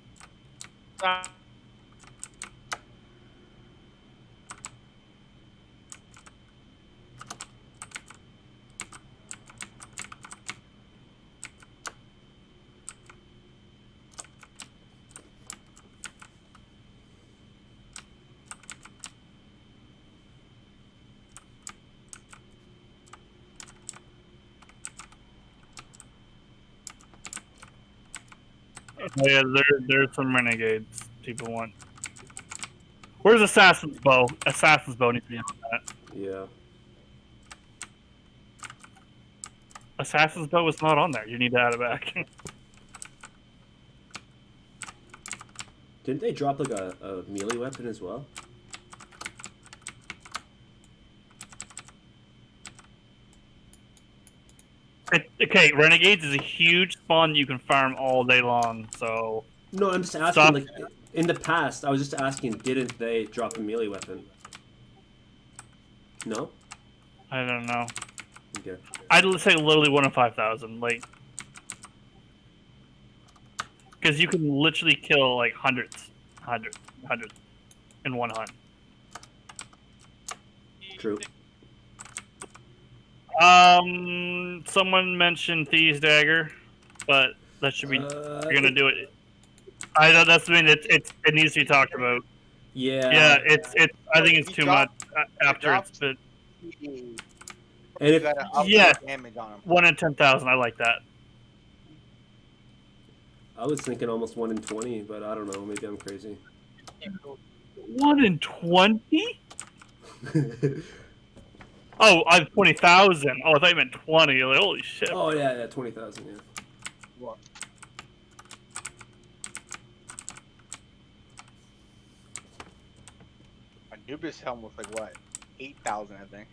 Oh, yeah, there's some renegades people want. Where's Assassin's Bow? Assassin's Bow needs to be on that. Yeah. Assassin's Bow was not on there. You need to add it back. Didn't they drop like a melee weapon as well? Okay, Renegades is a huge spawn you can farm all day long, so... No, I'm just asking, Stop. like, in the past, I was just asking, didn't they drop a melee weapon? No? I don't know. Okay. I'd say literally 1 in 5,000, like... Because you can literally kill, like, hundreds in one hunt. True. Someone mentioned Thieves Dagger, but that should be... you're gonna do it. I know that's the thing. It needs to be talked about. Yeah. Yeah, it's. I think it's You too drop- much after it's. But You And if gotta up Yeah. the damage on him. 1 in 10,000. I like that. I was thinking almost 1 in 20, but I don't know. Maybe I'm crazy. 1 in 20? Oh, I have 20,000. Oh, I thought you meant 20. Like, holy shit. Oh yeah, 20,000. Yeah. What? Anubis helm was like what? 8,000, I think.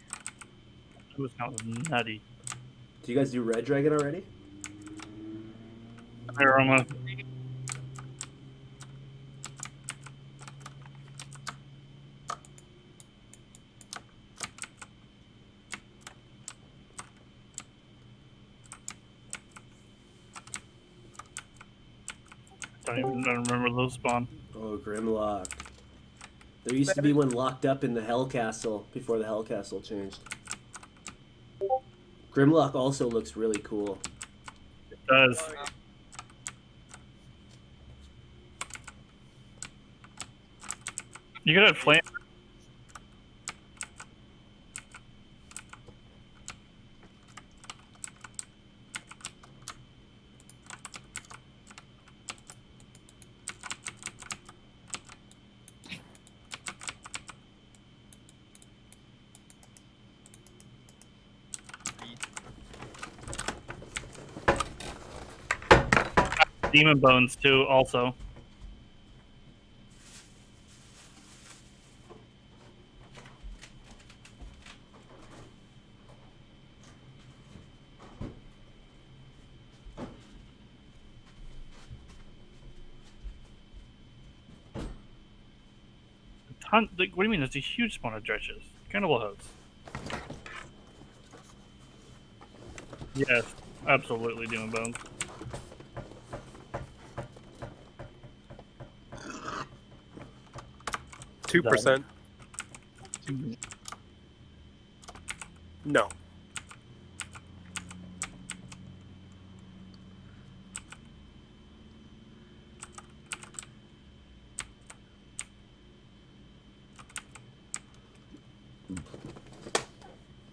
It was kind of nutty. Do you guys do Red Dragon already? Aroma. Don't remember those spawn. Oh, Grimlock. There used to be one locked up in the Hell Castle before the Hell Castle changed. Grimlock also looks really cool. It does. You could have flame. Demon bones too, also. Like, what do you mean? There's a huge spawn of dredges. Cannibal hosts. Yes, absolutely demon bones. Two percent. No.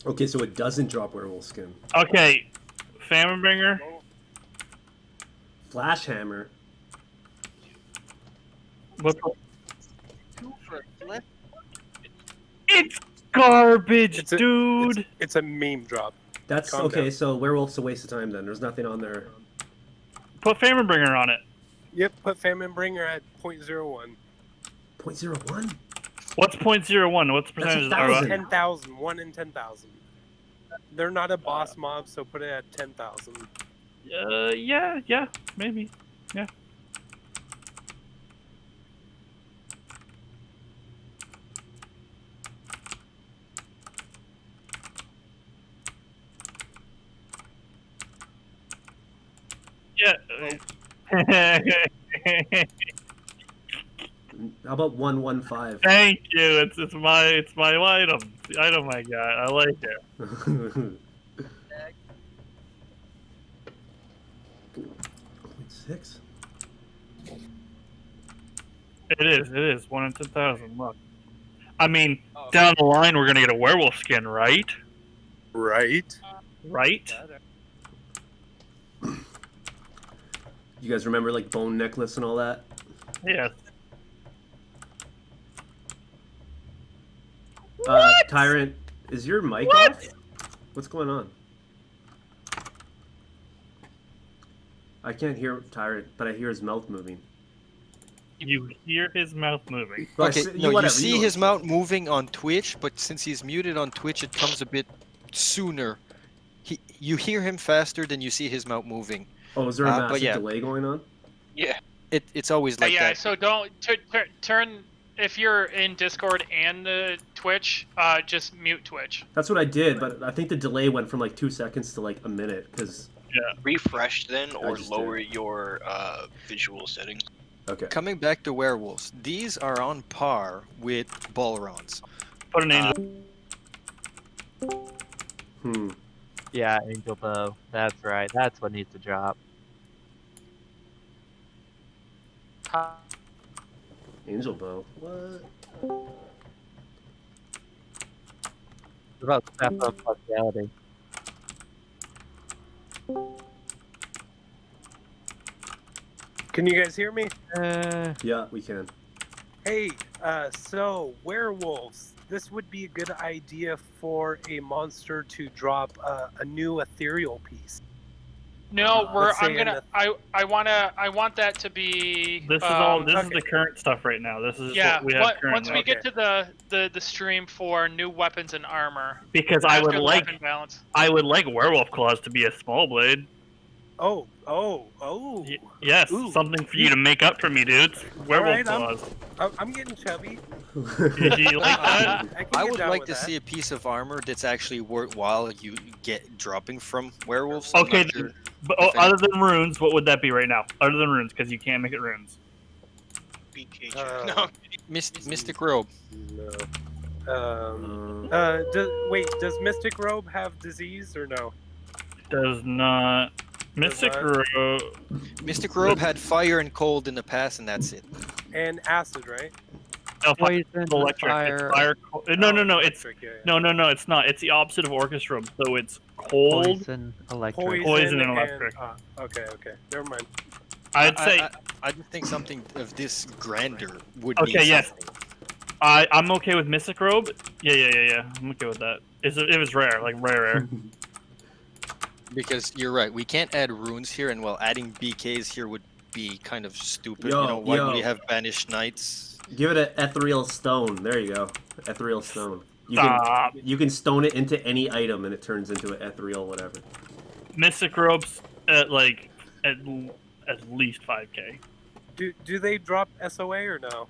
Okay, so it doesn't drop werewolf skin. Okay, Famine Bringer, Flash hammer. What? It's garbage, It's a, dude. It's a meme drop. That's Calm okay. down. So werewolf's a waste of time then. There's nothing on there. Put Famine Bringer on it. Yep, put Famine Bringer at 0.01. 0.01. What's 0.01? What's the That's percentage? 1,000. 10,000. 1 in 10,000. They're not a boss mob, so put it at 10,000. Yeah, maybe. Yeah. Yeah. How about 115? Thank you. It's my item. The item I got. I like it. 0.6. It is 1 in 10,000. Look. I mean, down the line we're gonna get a werewolf skin, right? Right? Right? You guys remember like bone necklace and all that? Yeah. Tyrant, is your mic What? off? What's going on? I can't hear Tyrant, but I hear his mouth moving. You hear his mouth moving. Well, Okay, you no, you whatever, see know his what- mount moving on Twitch, but since he's muted on Twitch, it comes a bit sooner. You hear him faster than you see his mount moving. Oh, is there a but massive yeah. delay going on? Yeah. It's always like yeah, that. so don't turn if you're in Discord and the Twitch, just mute Twitch. That's what I did, but I think the delay went from like 2 seconds to like a minute because. Refresh then, or just lower did. your visual settings. Okay. Coming back to werewolves, these are on par with Balrons. Put an angel. Yeah, Angel Bow. That's right. That's what needs to drop. Angel bow. What? What about step up partiality? Can you guys hear me? Yeah, we can. Hey, so werewolves. This would be a good idea for a monster to drop a new ethereal piece. No, let's say I'm gonna. I want that to be. This is all. This is okay. the current stuff right now. This is Yeah, what we have once currently. we get to the stream for new weapons and armor. Because I after would the like weapon balance. werewolf claws to be a small blade. Oh. Yes, Ooh. something for you to make up for me, dudes. Werewolf Alright, claws. I'm getting chubby. Did you like that? I would like to see a piece of armor that's actually worthwhile you get dropping from werewolves. I'm Okay, not sure but if any- other than runes, what would that be right now? Other than runes, because you can't make it runes. BK Uh, no. Mystic robe. No. Does Mystic Robe have disease or no? Does not. Mystic not. robe. Mystic robe had fire and cold in the past, and that's it. And acid, right? No, Poison, electric. fire. It's fire. No, it's Electric, yeah. no, it's not. It's the opposite of Orcus robe. So it's cold. Poison, electric. Poison and electric. Okay. Never mind. I'd say. I just think something of this grandeur would Okay, be yes. something. I'm okay with Mystic robe. Yeah. I'm okay with that. It was rare, like rare. Because you're right, we can't add runes here, and while adding BKs here would be kind of stupid. Yo, you know, why yo. would we have banished knights? Give it an ethereal stone. There you go. Ethereal stone. Stop. You can stone it into any item and it turns into an ethereal whatever. Mystic robes at like at least 5k. Do they drop SOA or no?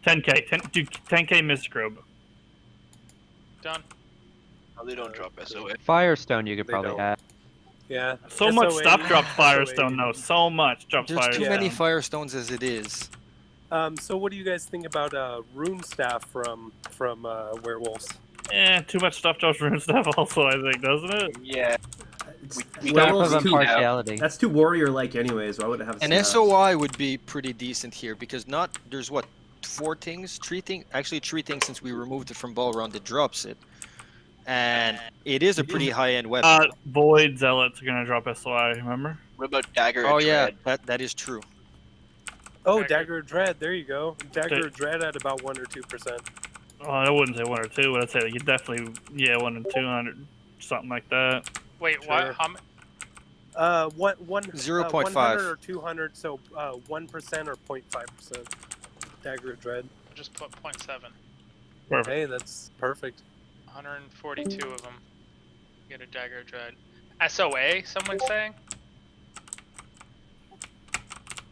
10k. 10k Mystic robe. Done. No, they don't drop SOA. Firestone you could They probably don't. add. Yeah. So much SOA stuff drops SOA. Firestone though. So much drops There's Firestone. too many firestones as it is. So what do you guys think about rune staff from werewolves? Too much stuff drops rune stuff also, I think, doesn't it? Yeah. We Werewolves Staff of too- impartiality. That's too warrior-like anyways. Why would it have An staffs? SOI would be pretty decent here because there's what, 4 things, 3 things, actually 3 things since we removed it from Balron that drops it. and it is a pretty high-end weapon. Void Zealots are gonna drop SOI. Remember? What about Dagger? Oh of yeah, Dread? that is true. Oh, Dagger. Dagger of Dread. There you go. Dagger of Dread at about 1 or 2%. Oh, I wouldn't say 1 or 2, but I'd say you definitely 1 and 200, something like that. Wait, Sure. what? How many? 0.5. 100 or 200, so 1% or 0.5%. Dagger of Dread. Just put 0.7. Perfect. Hey, that's perfect. 142 of them. Get a Dagger of Dread. SOA, someone's saying?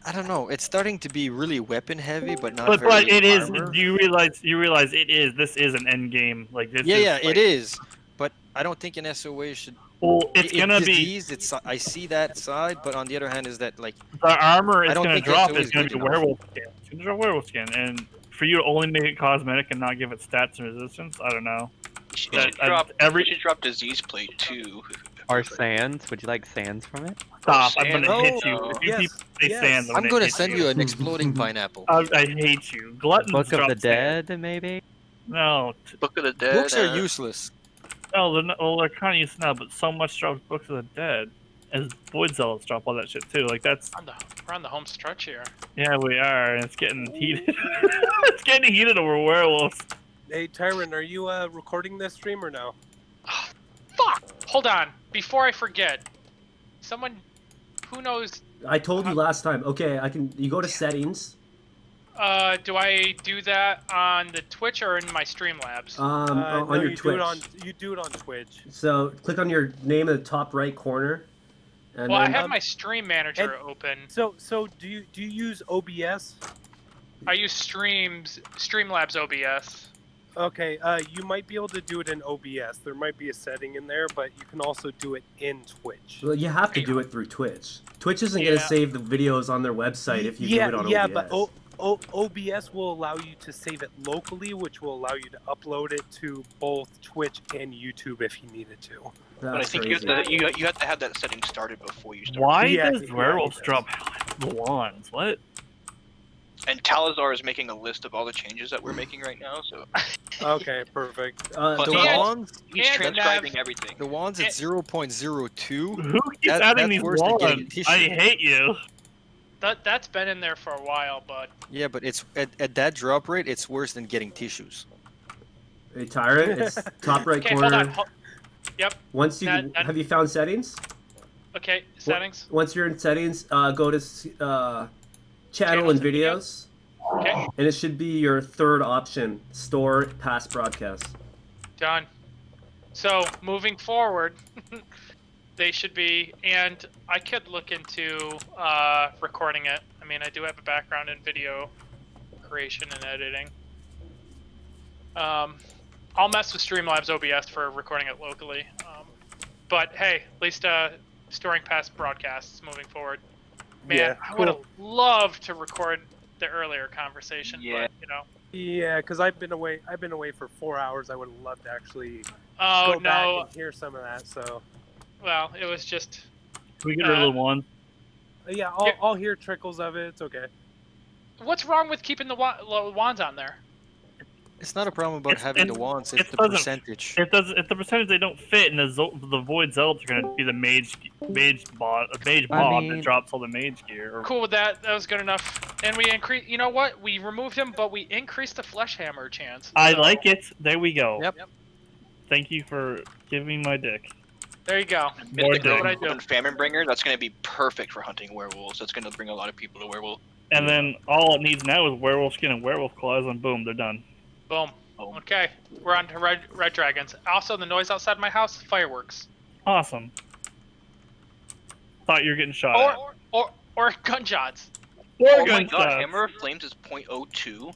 I don't know. It's starting to be really weapon heavy, but not But very it is. armor. Do you realize it is? This is an end game. Like this. Yeah, is, yeah, like, it is. But I don't think an SOA should. Well, it's gonna be disease, It's I see that side, but on the other hand, is that like the armor I is don't gonna think drop. SOA Is is gonna good be enough. werewolf skin. It's gonna drop werewolf skin, and for you to only make it cosmetic and not give it stats and resistance, I don't know. You should, That- you should drop Disease Plate too. Or sands? Would you like sands from it? Stop! I'm gonna Sand. hit you. Oh, If you yes, keep say yes. sands, I'm gonna hit send you an exploding pineapple. I hate you. Gluttons Book of drop the sand. Dead, maybe? No, Book of the Dead. Books are useless. no, they're kind of used now, but so much drops Books of the Dead. As Void Zealots drop all that shit too. Like that's We're on the home stretch here. yeah, we are, and it's getting heated. It's getting heated over werewolves. Hey, Tyron, are you recording this stream or no? Fuck! Hold on. Before I forget. Someone... Who knows... I told you last time. Okay, I can. You go to settings. do I do that on the Twitch or in my Streamlabs? On No, your you Twitch. you do it on Twitch. So click on your name in the top right corner. And Well, I then, have my Stream Manager open. So do you use OBS? I use Streamlabs OBS. Okay, you might be able to do it in OBS. There might be a setting in there, but you can also do it in Twitch. well, you have to do it through Twitch. Twitch isn't going to Yeah. save the videos on their website if you do it on yeah, OBS. but OBS will allow you to save it locally, which will allow you to upload it to both Twitch and YouTube if you needed to. But I think you have to have that setting started before you start. Why Yeah, does yeah, werewolves he drop wands? What? And Talazar is making a list of all the changes that we're making right now, so Okay, perfect. But the And- wands, he's and transcribing everything. the wands at 0.02. Who keeps That- adding that's these worse than getting wands? tissue. I hate you. That's been in there for a while, but... Yeah, but it's at that drop rate, it's worse than getting tissues. Hey, Tyron, it's top right Okay, hold corner. on. Yep. Once you That- have you found settings? Okay, settings. Once you're in settings, go to channel Channels and and videos. videos, Okay, and it should be your third option: store past broadcast. done. So, moving forward, they should be... And I could look into recording it. I mean, I do have a background in video creation and editing. I'll mess with Streamlabs OBS for recording it locally. But hey, at least storing past broadcasts moving forward. Man, Yeah, I would have cool. loved to record the earlier conversation, Yeah. but you know. Yeah, because I've been away for 4 hours. I would have loved to actually Oh go back no! and hear some of that. So Well, it was just. Can we get rid of the wands? yeah, Yeah. I'll hear trickles of it. It's okay. What's wrong with keeping the wands on there? It's not a problem about It's- having it- the wands, it it's the doesn't- percentage. It does. It's the percentage they don't fit, and the void zealots are going to be the mage bob that mean- drops all the mage gear. Or, Cool with that. That was good enough. And we increase. You know what? We removed him, but we increased the flesh hammer chance. I so- like it. There we go. Yep. Thank you for giving my dick. There you go. More Mythic dick. what I do. Golden Famine Bringer, that's going to be perfect for hunting werewolves. That's going to bring a lot of people to werewolf. And then all it needs now is werewolf skin and werewolf claws, and boom, they're done. Boom. Okay, we're on to red dragons. Also, the noise outside my house, fireworks. Awesome. Thought you were getting shot at. Or gunshots. Or Oh my gunshots. god, Hammer of Flames is 0.02.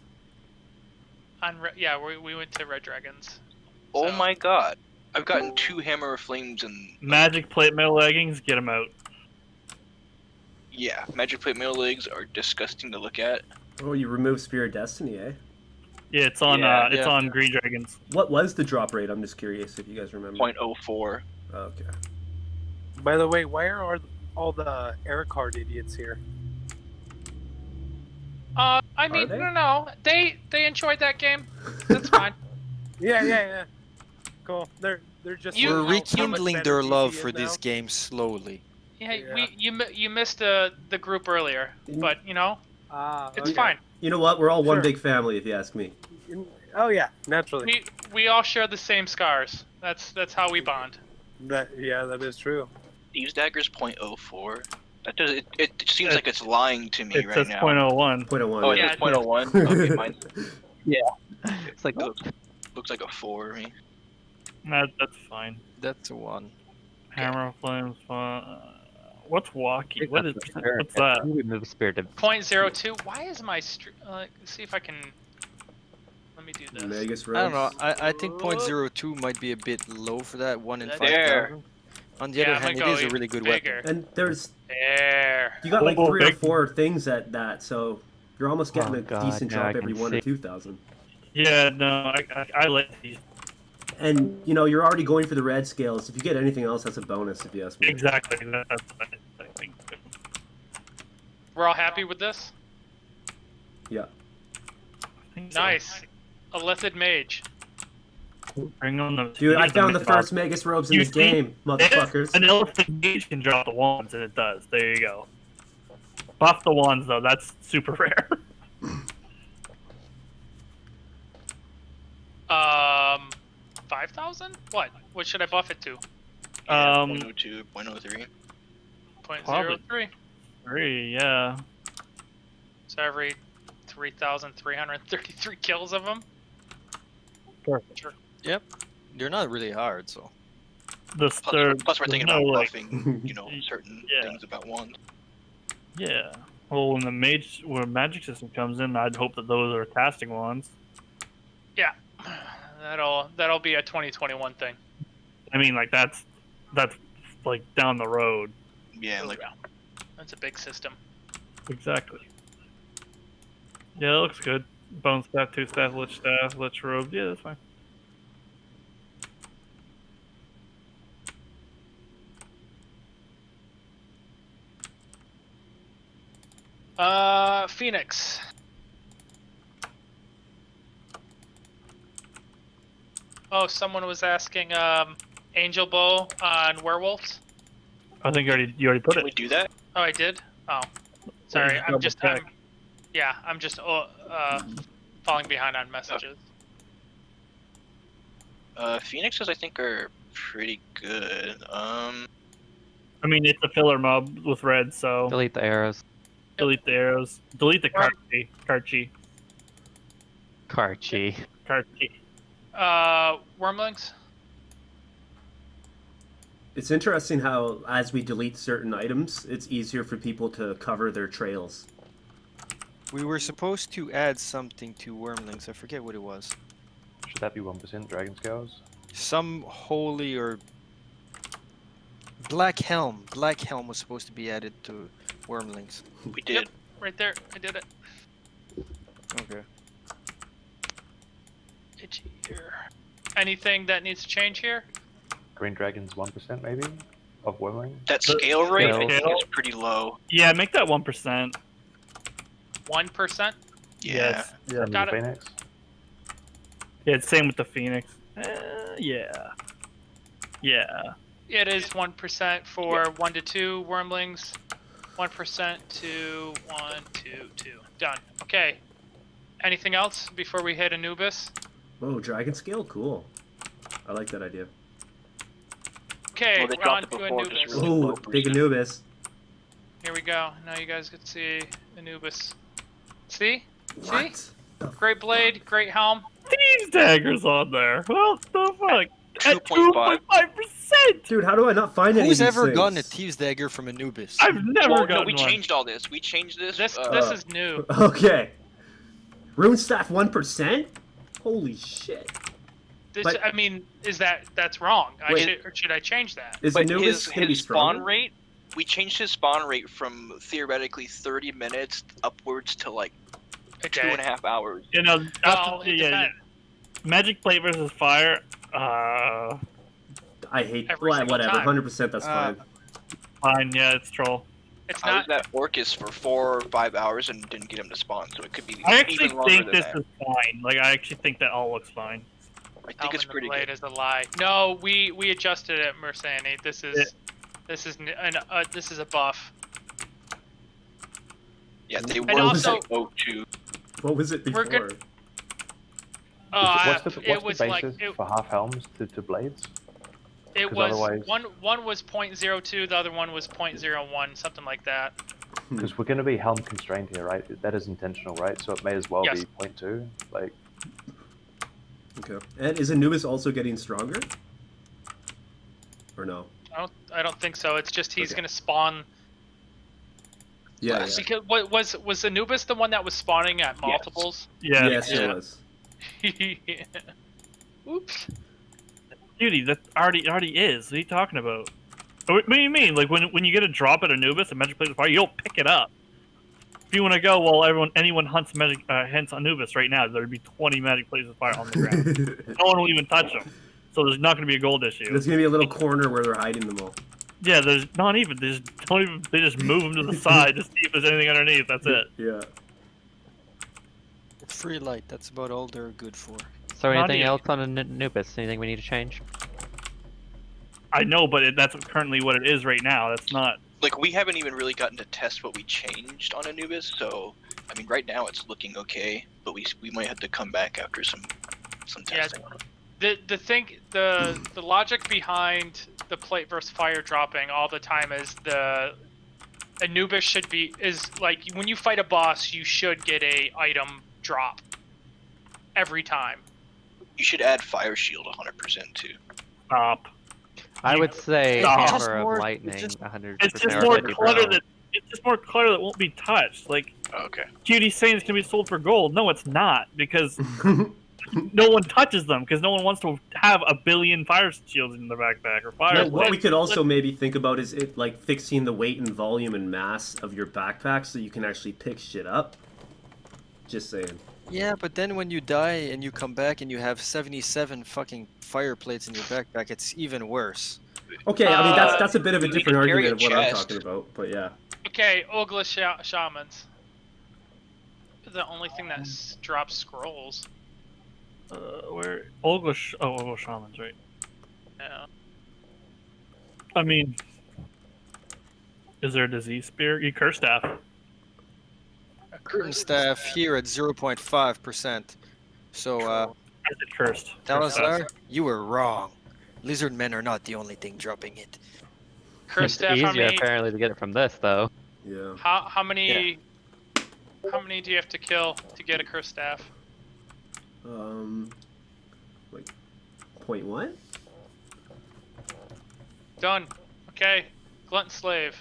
Yeah, we went to red dragons. Oh So- my god. I've gotten 2 Hammer of Flames and... Magic plate mail leggings, get them out. Yeah, Magic Plate Mail Legs are disgusting to look at. Oh, you remove Spear of Destiny, eh? Yeah, it's on. Yeah, it's yeah. on green dragons. What was the drop rate? I'm just curious if you guys remember. 0.04. Oh, okay. By the way, why are all the air card idiots here? I mean, they? no, they enjoyed that game. That's fine. Yeah. cool. They're just You- We're how much rekindling better their love PC for is this now. game slowly. Yeah, Yeah. you missed the group earlier, but you know it's Okay. fine. You know what? We're all one Sure. big family, if you ask me. Oh yeah, naturally. We all share the same scars. That's how we bond. That is true. Thieves Dagger's .04. That does it seems like it's lying to me It right says now. 0.01. 0.01. Oh, it Yeah, says .01. Okay, mine It's like, oh, looks like a 4 to me. That's fine. That's a 1. Hammer of Flames. What's walkie? What is? that's the spirit. What's that? We move spirit to .02. Why is my see if I can. Let me do this. Magus I don't know. Rose. I think .02 might be a bit low for that 1 in There. 5,000. On the Yeah, other I'm hand, gonna it is go a really good bigger. weapon. And there's There. you got like Oh, 3 or big. 4 things at that, so you're almost getting Oh, a God, decent yeah, I drop every can 1 or see. 2,000. Yeah, no, I like these. And you know you're already going for the red scales. If you get anything else, that's a bonus. If you ask me. Exactly. That's what I think. We're all happy with this. Yeah. I think so. Nice. A Lithid Mage. Bring on the. Dude, I here's found the mid first Magus robes in You this see? game, motherfuckers. An elephant mage can drop the wands, and it does. There you go. Buff the wands, though. That's super rare. 5,000? What? What should I buff it to? Yeah, Um, 0.02, 0.03. Probably. 0.03. 3, yeah. So every 3,333 kills of them. Perfect. Sure. Yep. They're not really hard, so. Plus, there, Plus we're there's thinking no, about like, buffing, certain Yeah. things about wands. Yeah. Well, when the magic system comes in, I'd hope that those are casting wands. Yeah. That'll be a 2021 thing. I mean, like that's like down the road. Yeah, like That's a big system. Exactly. Yeah, it looks good. Bone staff, 2 staff, lich robe. Yeah, that's fine. Phoenix. Oh, someone was asking Angel Bow on werewolves. I think you already put Can it. we do that? Oh, I did. Oh, sorry. Yeah, I'm just double check. I'm just falling behind on messages. Phoenixes I think are pretty good. I mean, it's a filler mob with red, so delete the arrows. delete the arrows. Delete the Karchi. Karchi. Wormlings. It's interesting how, as we delete certain items, it's easier for people to cover their trails. We were supposed to add something to Wormlings. I forget what it was. Should that be 1% Dragon Scales? Some holy or Black Helm. Black Helm was supposed to be added to Wormlings. We did. Yep, right there. I did it. Okay. Itchy ear. Anything that needs to change here? Green Dragon's 1% maybe? Of Wormling? That scale rate I think Scale? is pretty low. Yeah, make that 1%. 1%. Yeah. Yes. Yeah. Got it. Phoenix? Yeah, it's same with the Phoenix. Yeah. Yeah. It is 1% for 1 to 2 wormlings. 1% to 1 to 2. Done. Okay. Anything else before we hit Anubis? Oh, dragon scale, cool. I like that idea. Okay, Well, they we're on dropped it to before, Anubis. just really Oh, low big percent. Anubis. Here we go. Now you guys get to see Anubis. See? See? What? Great blade, great helm. These daggers on there. What the fuck? At 2.5. 2.5%. Dude, how do I not find any Who's of these ever things? gotten a Thieves Dagger from Anubis? I've never Well, gotten no, we one. changed all this. We changed this. This is new. Okay. Rune staff 1%? Holy shit. This, But- I mean, that's wrong? Wait. Should I change that? Is But Anubis gonna be his spawn strong? rate, we changed his spawn rate from theoretically 30 minutes upwards to like Okay. 2.5 hours. You know, Well, after, it yeah, depends. Magic plate versus fire. I hate Every single whatever. time. 100% that's fine. Fine. Yeah, it's troll. It's I not. was at Orcus for 4 or 5 hours and didn't get him to spawn, so it could be I actually even longer think than this that. is fine. Like, I actually think that all looks fine. I think Helm it's in the pretty blade good. is a lie. No, we adjusted it, Mersani. This is this is a buff. Yeah, they And were also- oh two. What was it before? We're good- What's the it was basis like for half helms to blades? it 'Cause was otherwise- one was 0.02, the other one was 0.01, something like that. Because we're going to be helm constrained here, right? That is intentional, right? So it may as well Yes. be 0.2. Like, Okay. And is Anubis also getting stronger? Or no? I don't think so. It's just he's Okay. gonna spawn. Yeah. Less. Because what was Anubis the one that was spawning at multiples? Yeah. Yes, it was. Yeah. Oops. Cutie, that already is. What are you talking about? What do you mean? Like when you get a drop at Anubis, a magic plate of fire, you'll pick it up. If you want to go, well, anyone hunts hence Anubis right now, there'd be 20 magic plates of fire on the ground. No one will even touch them. So there's not going to be a gold issue. There's gonna be a little corner where they're hiding them all. Yeah, there's not even. They just don't even. They just move them to the side to see if there's anything underneath. That's it. Yeah. Free light, that's about all they're good for. So Not anything even- else on Anubis? Anything we need to change? I know, but that's currently what it is right now. That's not. Like, we haven't even really gotten to test what we changed on Anubis, so I mean, right now it's looking okay, but we might have to come back after some Yeah. testing. The logic behind the plate versus fire dropping all the time is the Anubis is like when you fight a boss, you should get a item drop every time. You should add Fire Shield 100% too. Stop. I would say Stop. Hammer More- of Lightning, it's just- 100%. It's just or more 50 clutter pro. that. It's just more clutter that won't be touched. Like Okay. Cutie's saying, it's gonna be sold for gold. No, it's not because no one touches them because no one wants to have a billion fire shields in their backpack or fire. Now, what we could also maybe think about is it like fixing the weight and volume and mass of your backpack so you can actually pick shit up. Just saying. Yeah, but then when you die and you come back and you have 77 fucking fire plates in your backpack, it's even worse. Okay, I mean that's a bit of a you need different to carry argument of a what I'm chest. talking about, but yeah. Okay, Ogla Shamans. The only thing that drops scrolls. Where Olga Shamans, right? Yeah. I mean, is there a disease spear? You curse staff. Curtain staff here at 0.5%. So, I said cursed. Talazar, you were wrong. Lizard men are not the only thing dropping it. Curse It's staff. How easier many? apparently to get it from this though. Yeah. How many? How many do you have to kill to get a curse staff? Like 0.1? Done. Okay. Glutton slave.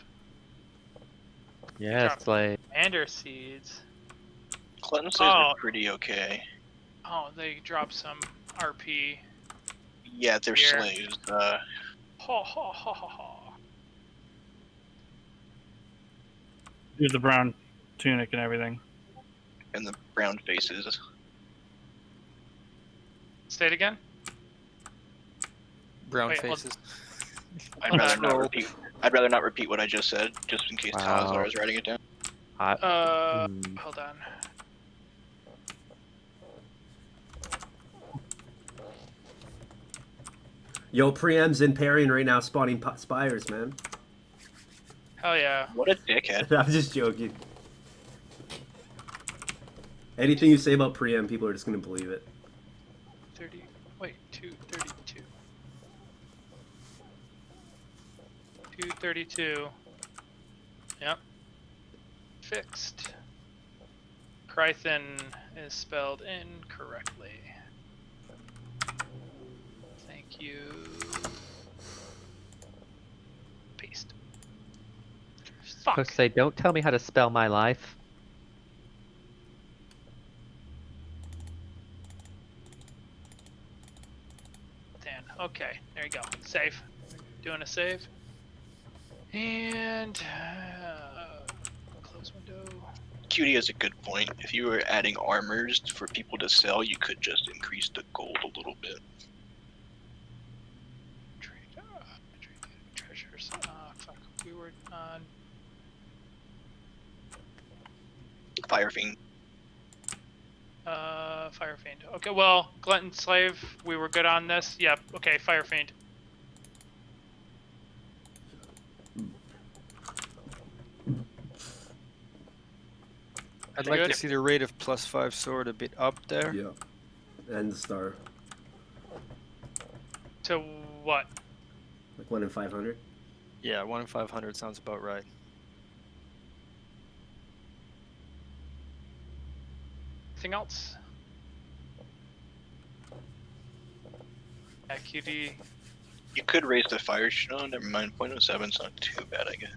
Yeah, Drop. it's like Ander seeds. Clinton says Oh. they're pretty okay. Oh, they drop some RP. Yeah, they're Here. slaves. Ha ha ha ha ha. Do the brown tunic and everything. And the brown faces. Say it again. Brown Wait, hold- faces. I'd Hold rather on. not repeat. I'd rather not repeat what I just said, just in case Wow. Talazar is writing it down. Hold on. Yo, preem's in parrying right now, spawning spires, man. Hell yeah. What a dickhead. I'm just joking. Anything you say about preem, people are just gonna believe it. 30. Wait, 232. 232. Yep. Fixed. Krythan is spelled incorrectly. Thank you. Paste. Fuck. supposed to say, don't tell me how to spell my life. Dan. Okay, there you go. Save. Doing a save. And close window. Cutie has a good point. If you were adding armors for people to sell, you could just increase the gold a little bit. Treasures. Fuck. We were on. Fire Fiend. Fire Fiend. Okay, well, Glutton Slave, we were good on this. Yep. Okay, Fire Fiend. I'd like Good. to see the rate of +5 sword a bit up there. Yeah. And the star. To what? Like 1 in 500. Yeah, 1 in 500 sounds about right. Anything else? Yeah, QD. You could raise the fire shield. Oh, never mind. 0.07's not too bad, I guess.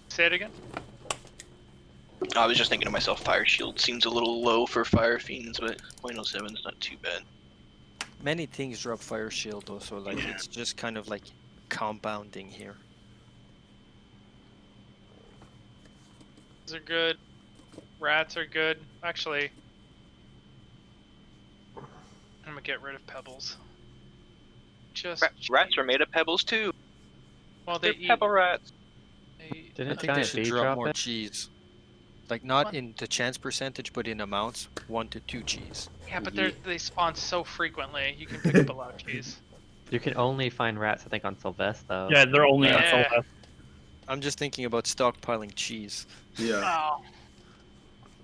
Say it again. I was just thinking to myself, fire shield seems a little low for fire fiends, but 0.07's not too bad. Many things drop fire shield though, so like it's just kind of like compounding here. These are good. Rats are good. Actually, I'm gonna get rid of pebbles. Just Rats are made of pebbles too. well, they They're eat. pebble rats. They, Didn't I think they Giant should Bee drop drop more it? cheese. Like not What? in the chance percentage, but in amounts. 1 to 2 cheese. yeah, but they spawn so frequently. You can pick up a lot of cheese. You can only find rats, I think, on Sylvester, though. Yeah, they're only on Yeah. Solvest. I'm just thinking about stockpiling cheese. Yeah.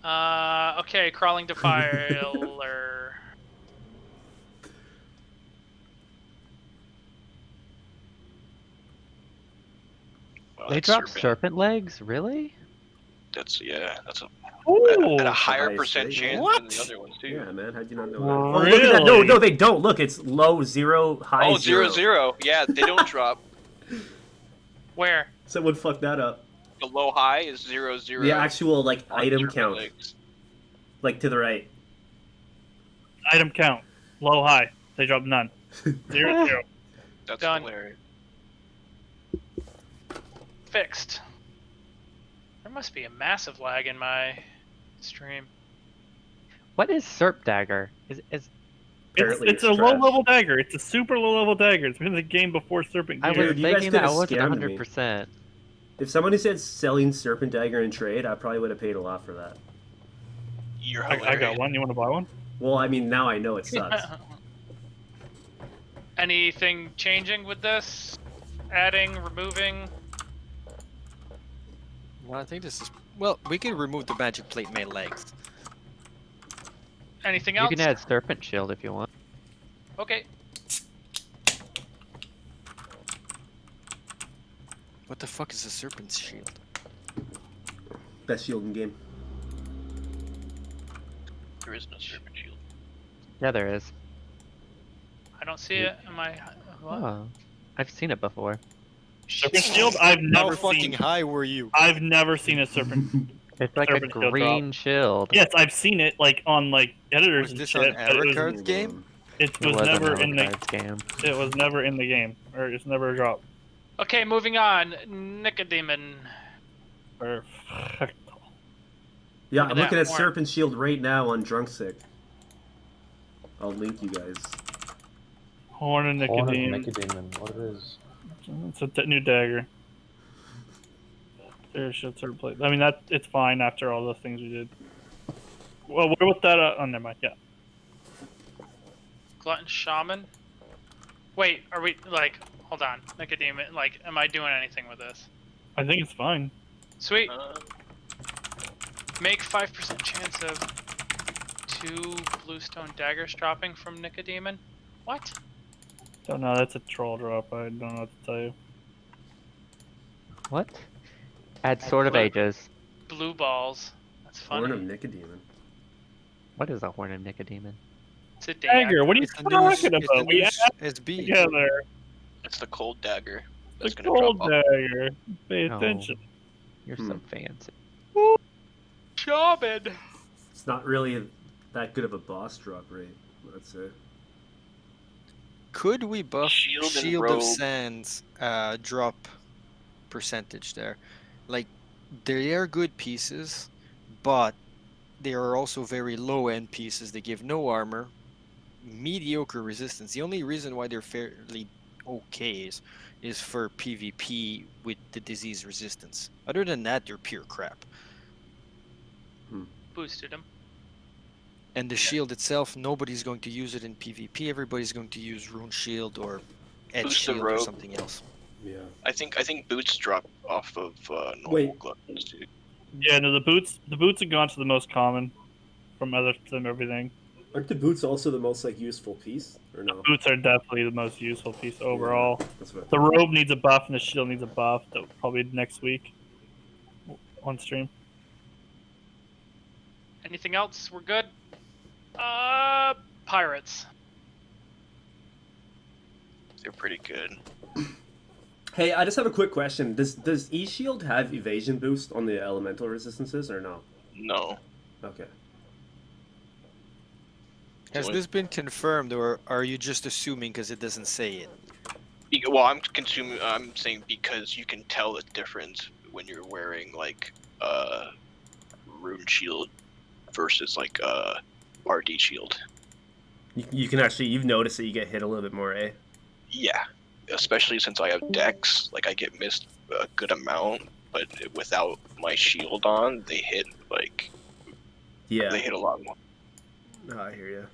Oh. Okay, crawling defiler. Well, They that's drop serpent legs? Really? That's that's a Ooh, at a higher highest percent rate. chance What? than the other ones too. Yeah, man. How'd you not know that? Really? Oh, look at that. No, no, they don't. Look, it's low, 0, high, Oh, 0. 0, 0. Yeah, they don't drop. Where? Someone fucked that up. The low high is 0, 0. The actual, like, on item serpent count. legs. Like, to the right. item count. Low, high. They drop none. 0, 0. That's Done. hilarious. Fixed. There must be a massive lag in my stream. What is Serp Dagger? Apparently It's a trash. low-level dagger. It's a super low-level dagger. It's been in the game before Serpent I Gear. was Dude, you guys thinking that I could've wasn't scammed me. 100%. If somebody said selling Serpent Dagger in trade, I probably would have paid a lot for that. You're I hilarious. got one. You want to buy one? Well, I mean, now I know it sucks. Anything changing with this? Adding, removing? Well, I think this is... Well, we can remove the magic plate main legs. Anything You else? can add Serpent Shield if you want. Okay. What the fuck is a serpent's shield? Best shield in game. There is no serpent shield. Yeah, there is. I don't see it. Am I? What? Oh, I've seen it before. Serpent Shield? I've How never fucking seen. high were you? I've never seen a serpent. It's like Serpent a Shield green shield. Yes, I've seen it like on like editors Was and this shit. on but it was, Abercard's game? it It was wasn't never on in the. Alucard's game. It was never in the game, or it's never a drop. Okay, moving on. Nicodemon. Perfect. Yeah, Look I'm at looking that at horn. Serpent Shield right now on Drnsik. I'll link you guys. Horn and Horn of Nicodeme. Nicodemon, what it is. It's a new dagger. There should sort of play. I mean, it's fine after all those things we did. Well, where was that? Oh, never mind. Yeah. Glutton Shaman. Wait, are we like? Hold on, Nicodemon. Like, am I doing anything with this? I think it's fine. Sweet. Make 5% chance of 2 bluestone daggers dropping from Nicodemon. What? Don't know. That's a troll drop. I don't know what to tell you. What? Add Sword of Blue- Ages. Blue balls. That's funny. Horn of Nicodemon. What is a Horn of Nicodemon? It's a Dagger. What are you It's the new, talking it's the about? We new asked SB. together. It's the cold dagger. The That's gonna cold drop off. dagger. Pay No. attention. You're so fancy. Shaman. It's not really that good of a boss drop rate, let's say. Could we buff Shield and Shield of Robe. Sands drop percentage there? Like, they are good pieces, but they are also very low end pieces. They give no armor, mediocre resistance. The only reason why they're fairly okay is for PvP with the disease resistance. Other than that, they're pure crap. Boosted him. And the shield itself, nobody's going to use it in PvP. Everybody's going to use Rune Shield or Edge Boost the Shield or rogue. something else. Yeah. I think boots drop off of normal Wait. gloves too. Yeah, no, the boots have gone to the most common from everything. Aren't the boots also the most like useful piece, or no? Boots are definitely the most useful piece overall. That's what I The robe needs a buff and the shield needs a buff. That probably next week on stream. Anything else? We're good. Pirates. They're pretty good. Hey, I just have a quick question. Does E-Shield have evasion boost on the elemental resistances or no? No. Okay. Has this been confirmed, or are you just assuming because it doesn't say it? Well, I'm saying because you can tell the difference when you're wearing like rune shield versus like RD shield. You can actually, you've noticed that you get hit a little bit more, eh? Yeah, especially since I have dex, like I get missed a good amount, but without my shield on, they hit like Yeah. they hit a lot more. Oh, I hear you.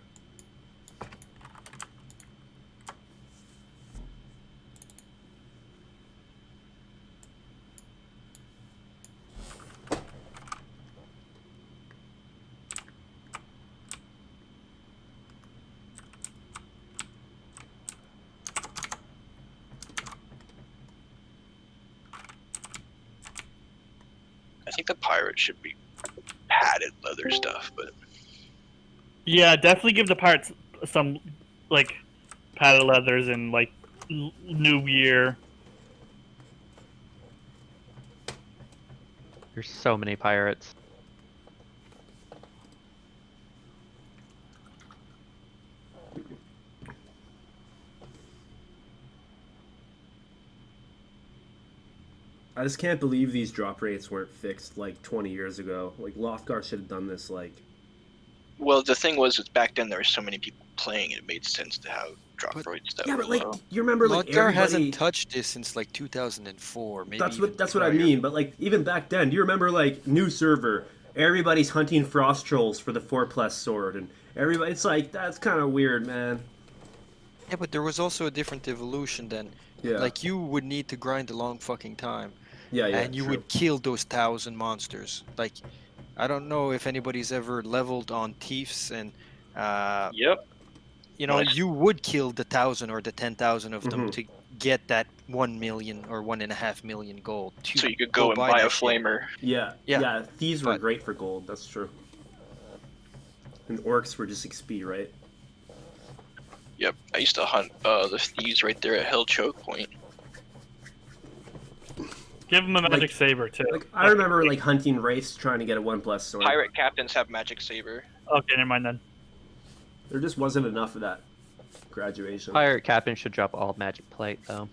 I think the pirate should be padded leather stuff, but Yeah, definitely give the pirates some like padded leathers and like new gear. There's so many pirates. I just can't believe these drop rates weren't fixed like 20 years ago. Like Lothgar should have done this like. well, the thing was, is back then there were so many people playing, it made sense to have drop rates that Yeah, were but like low. you remember like Lothgar everybody. hasn't touched this since like 2004. Maybe That's even what I prior. mean. But like even back then, do you remember like new server? Everybody's hunting frost trolls for the 4+ sword, and everybody. It's like that's kind of weird, man. Yeah, but there was also a different evolution then. Yeah. Like you would need to grind a long fucking time. Yeah, And you true. would kill those 1,000 monsters. Like, I don't know if anybody's ever leveled on thieves and, Yep. you know, Nice. you would kill the 1,000 or the 10,000 of them Mhm. to get that 1 million or 1.5 million gold. To So you could go and buy a that shit. flamer. Yeah, Yeah, yeah. Thieves were but- great for gold. That's true. And orcs were just XP, right? Yep. I used to hunt the thieves right there at Hell Choke Point. Give them a magic saber too. Like I remember like hunting wraiths trying to get a 1+ sword. Pirate captains have magic saber. Okay, never mind then. There just wasn't enough of that graduation. Pirate captain should drop all magic plate though.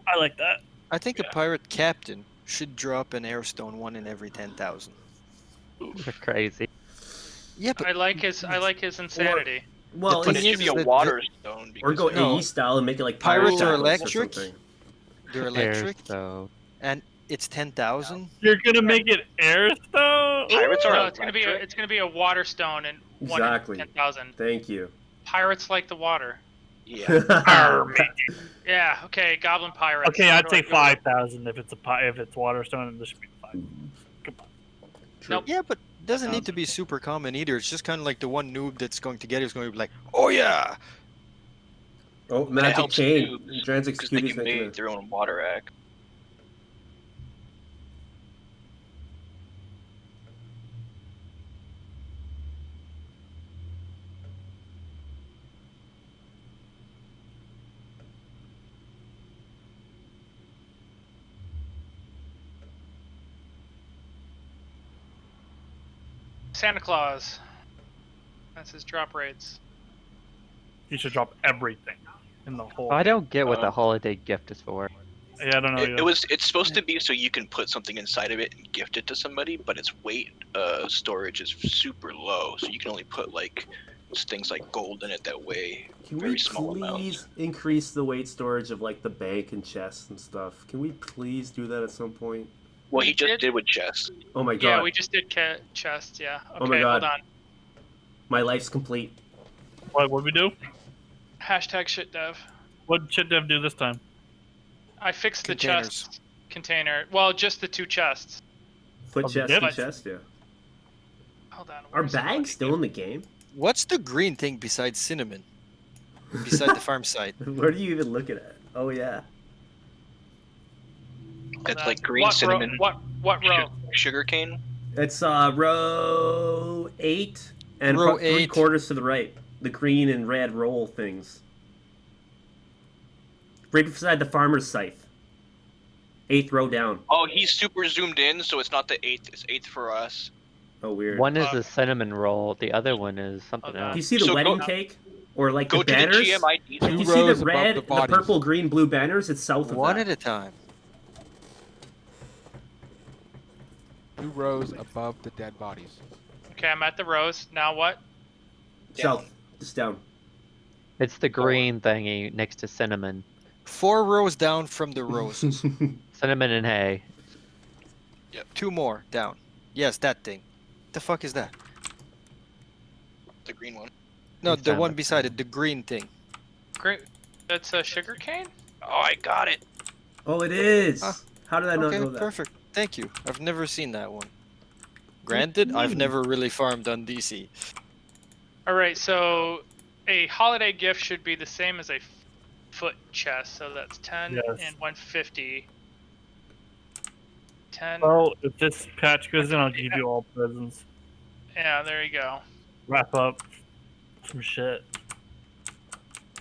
I like that. I think a pirate captain should drop an airstone 1 in every 10,000. They're crazy. Yeah, but I like his insanity. Well, The But thing it is should be a that water stone. or go No. AE style and make it like Pirates are shackles or electric. something. they're electric, So and it's 10,000. You're gonna make it airstone? Pirates are No, it's gonna electric. be a water stone and Exactly. 10,000. Thank you. Pirates like the water. Yeah. Yeah. Okay. Goblin pirates. Okay, I'd say Go- 5,000 if it's water stone, and this should be 5. Come on. Nope. Yeah, but it doesn't need to be super common either. It's just kind of like the one noob that's going to get it is going to be like, oh yeah. Oh, It magic helps chain. too, Drnsik because they Cubies can making make their own water axe. Santa Claus. That's his drop rates. You should drop everything in the whole. I don't get what the Uh, holiday gift is for. Yeah, I don't know. either. It's supposed to be so you can put something inside of it and gift it to somebody, but its weight storage is super low, so you can only put like things like gold in it that weigh Can very we small please amounts. increase the weight storage of like the bank and chests and stuff? Can we please do that at some point? Well, he We just did- did with chess. Oh my Yeah, god. we just did chest. Yeah. Okay, Oh my hold God. on. My life's complete. What we do? Hashtag shit dev. What did Shit Dev do this time? I fixed the Containers. chest container. Well, just the 2 chests. Foot Oh, chest yep. and chest, yeah. Hold on. Are where's the bags fucking- still in the game? What's the green thing besides cinnamon? Beside the farm site. What are you even looking at? Oh yeah. Hold It's on. like green what cinnamon. What row? Sugarcane. It's row 8 and Row about 3 8. quarters to the right. The green and red roll things. Right beside the farmer's scythe. 8th row down. Oh, he's super zoomed in, so it's not the 8th. It's 8th for us. Oh weird. One is a cinnamon roll. The other one is something Okay. Do you else. see the So wedding go- cake? Or like Go the to banners? the GMID. Like, you see the rows above red, the the bodies. purple, green, blue banners? It's south of One that. at a time. 2 rows above the dead bodies. Okay, I'm at the rows. Now what? South. Just down. It's the green thingy next to cinnamon. 4 rows down from the roses. Cinnamon and hay. 2 more down. Yes, that thing. The fuck is that? The green one. No, It's the down one the- beside it, the green thing. Great. That's a sugar cane. Oh, I got it. Oh, it is. Ah, How did I not Okay, know that? perfect. Thank you. I've never seen that one. Granted, I've never really farmed on DC. All right. So a holiday gift should be the same as a foot chest. So that's 10 Yes. and 150. 10. Well, if this patch goes in, I'll give you all presents. Yeah, there you go. Wrap up some shit.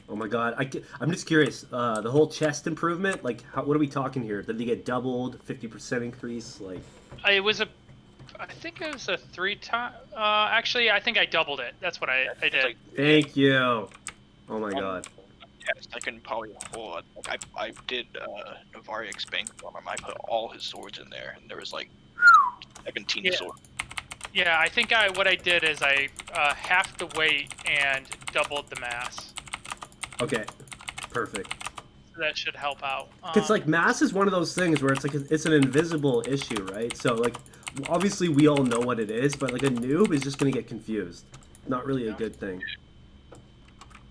Oh my god, I'm just curious. The whole chest improvement, like, what are we talking here? Did they get doubled? 50% increase? Like, It was a. I think it was a 3 time. Actually, I think I doubled it. That's what I did. Like, thank you. Oh my god. test, I can probably hold. Like, I did Navariak's bank form. I put all his swords in there, and there was like 17 Yeah. swords. Yeah, I think what I did is I halved the weight and doubled the mass. Okay, perfect. So that should help out. It's like mass is one of those things where it's like it's an invisible issue, right? So like, obviously we all know what it is, but like a noob is just gonna get confused. Not really a good thing.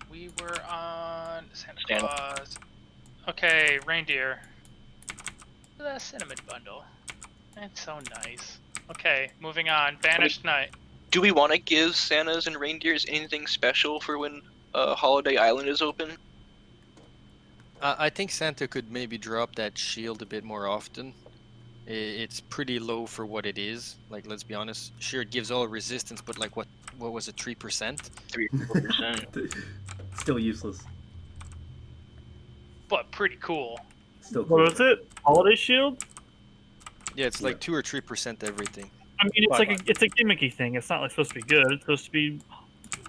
We were on Santa Santa. Claus. Okay, reindeer. The cinnamon bundle. It's so nice. Okay, moving on. Banished Night. Do we want to give Santas and reindeers anything special for when Holiday Island is open? I think Santa could maybe drop that shield a bit more often. It's pretty low for what it is. Like, let's be honest. Sure, it gives all resistance, but like, what was it, 3%? 3 or 4%. Still useless. But pretty cool. Still cool. What was it? Holiday Shield? Yeah, it's like 2 or 3% everything. I mean, it's like it's a gimmicky thing. It's not like supposed to be good. It's supposed to be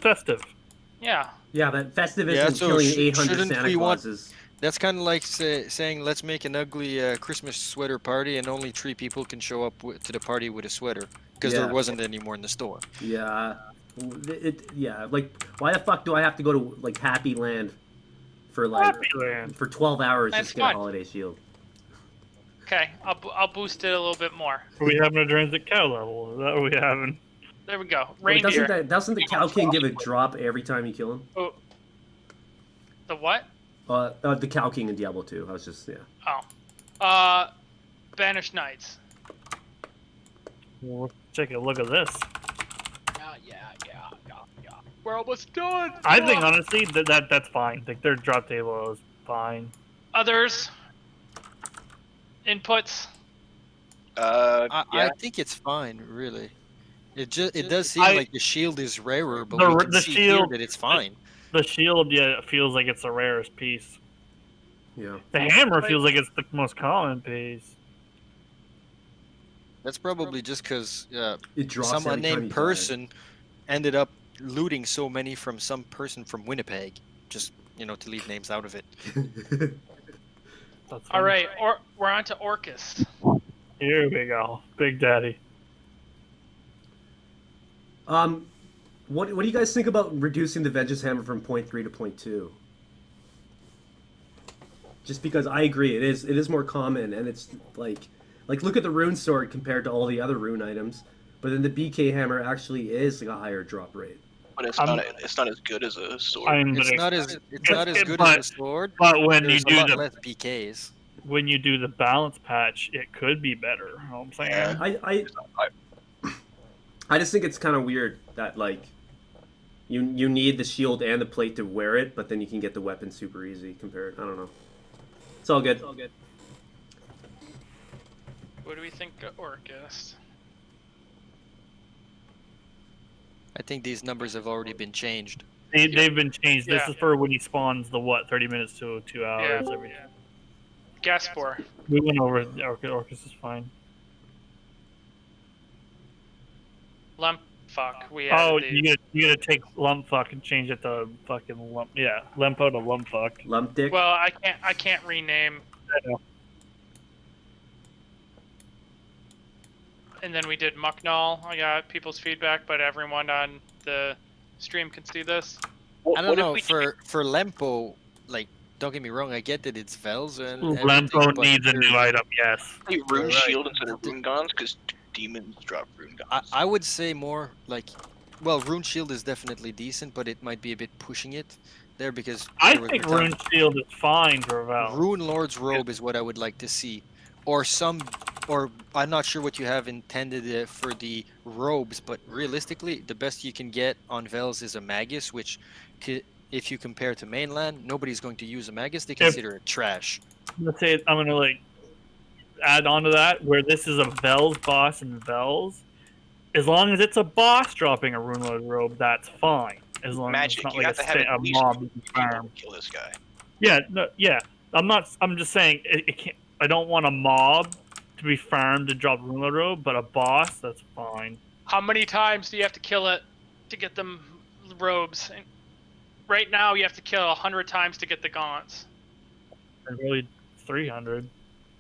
festive. Yeah. Yeah, but festive Yeah, isn't so killing sh- 800 shouldn't Santa we want- Clauses. That's kind of like saying, let's make an ugly Christmas sweater party, and only 3 people can show up to the party with a sweater because Yeah. there wasn't any more in the store. Yeah. Yeah, like, why the fuck do I have to go to, like, Happy Land for, like, Happy Land. for 12 hours That's just to get a fun. holiday shield? Okay, I'll boost it a little bit more. Are we having a Drnsik cow level? Is that what we having? There we go. Wait, Reindeer. doesn't the Cow King give a drop every time you kill him? Oh. The what? The Cow King in Diablo 2. I was just, yeah. Oh. Banished Knights. Well, let's take a look at this. Yeah. We're almost done. I think honestly that's fine. Like their drop table is fine. Others. Inputs. I Yeah. think it's fine, really. It does seem I- like the shield is rarer, but The- we can the see shield- here that it's fine. The shield, yeah, it feels like it's the rarest piece. Yeah. The hammer feels like it's the most common piece. That's probably just because It drops some every time you unnamed die. person ended up looting so many from some person from Winnipeg. Just, to leave names out of it. That's All fine. right, we're on to Orcus. Here we go, Big Daddy. What do you guys think about reducing the Vengeance Hammer from 0.3 to 0.2? Just because I agree, it is more common, and it's like Like, look at the rune sword compared to all the other rune items. But then the BK hammer actually is like a higher drop rate. But it's not as good as a sword. I mean, but It's not as good but- as a sword. But when There's you do a lot the less BKs. when you do the balance patch, it could be better. You know what I'm saying? Yeah. I just think it's kind of weird that like you need the shield and the plate to wear it, but then you can get the weapon super easy compared. I don't know. It's all good. It's all good. What do we think of Orcust? I think these numbers have already been changed. They've been changed. This Yeah. is for when he spawns the 30 minutes to 2 hours every. Gaspor. We went over Orcus is fine. Lump fuck. We Oh, added these. you gotta take lump fuck and change it to fucking lump. Yeah, lempo to lump fuck. Lump dick. Well, I can't rename. I know. And then we did Mucknull. I got people's feedback, but everyone on the stream can see this. I don't know, for Lempo, like, don't get me wrong, I get that it's Vels and Lempo everything, but needs a new item, yes. Hey, rune shield instead of rune guns because demons drop rune guns. I would say more like, well, Rune Shield is definitely decent, but it might be a bit pushing it there because I there was think the time- Rune Shield is fine for Val. Rune Lord's Robe is what I would like to see, or I'm not sure what you have intended for the robes, but realistically, the best you can get on Vels is a Magus, which, if you compare to mainland, nobody's going to use a Magus. They consider it trash. Let's say I'm gonna like add on to that where this is a Vels boss in Vels. As long as it's a boss dropping a Rune Lord robe, that's fine. As long Magic, as it's not you like have to have at a least mob you can farm. kill this guy. Yeah, no, yeah. I'm just saying it can't. I don't want a mob to be farmed to drop Rune Lord robe, but a boss, that's fine. How many times do you have to kill it to get them robes? And right now, you have to kill 100 times to get the gaunts. And really 300,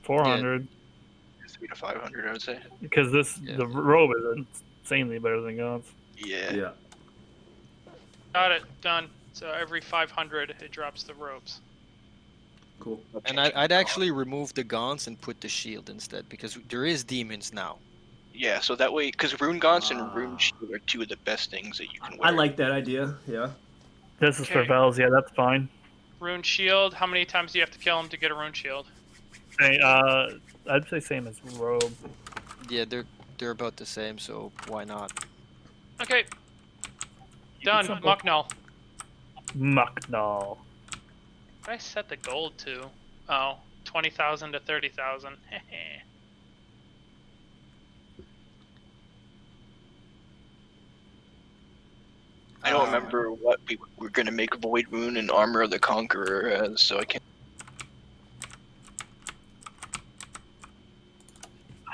400. 300 to 500, I would say. Because the robe is insanely better than guns. Yeah. Yeah. Got it. Done. So every 500, it drops the robes. Cool. And I'd actually remove the gaunts and put the shield instead, because there is demons now. Yeah, so that way, because rune gaunts and rune shield are two of the best things that you can wear. I like that idea. Yeah. This is for Okay. Vels, yeah, that's fine. Rune shield. How many times do you have to kill him to get a rune shield? Hey, I'd say same as robe. Yeah, they're about the same, so why not? Okay. Done. simple. Mucknull. Mucknull. What did I set the gold to? Oh, 20,000 to 30,000. I don't remember what we were going to make Void Rune and Armor of the Conqueror as, so I can't.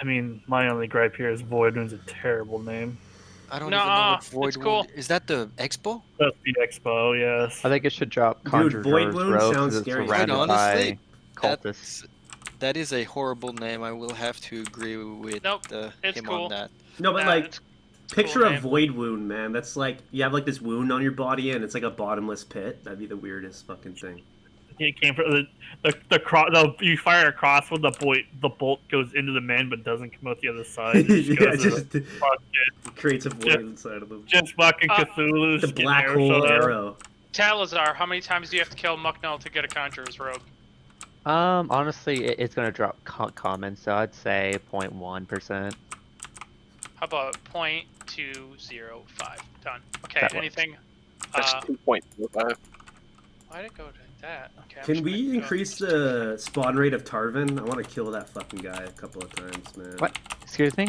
I mean, my only gripe here is Void Rune's a terrible name. I don't even know Nuh-uh, what Void it's cool. Wound is. That the Expo? That's the Expo, yes. I think it should drop Conjurer's Void Wound Robe sounds because it's scary. surrounded Honestly, by cultists. that is a horrible name. I will have to agree with Nope, it's him cool. on that. No, but Nah, like, it's picture cool a name. void wound, man. That's like you have like this wound on your body and it's like a bottomless pit. That'd be the weirdest fucking thing. It came from you fire a crossbow, the bolt goes into the man but doesn't come out the other side. It just Yeah, goes just to the- fuck it. creates a void Yeah. inside of them. Just fucking Cthulhu's The getting black arrow hole shot out. arrow. Talazar, how many times do you have to kill Mucknull to get a Conjurer's Robe? Honestly, it's gonna drop common, so I'd say 0.1%. How about 0.205? Done. Okay, That works. anything? That's 2.45. Why'd it go to that? Okay, I'm Can just we gonna go- increase the spawn rate of Tarvin? I want to kill that fucking guy a couple of times, man. What? Excuse me?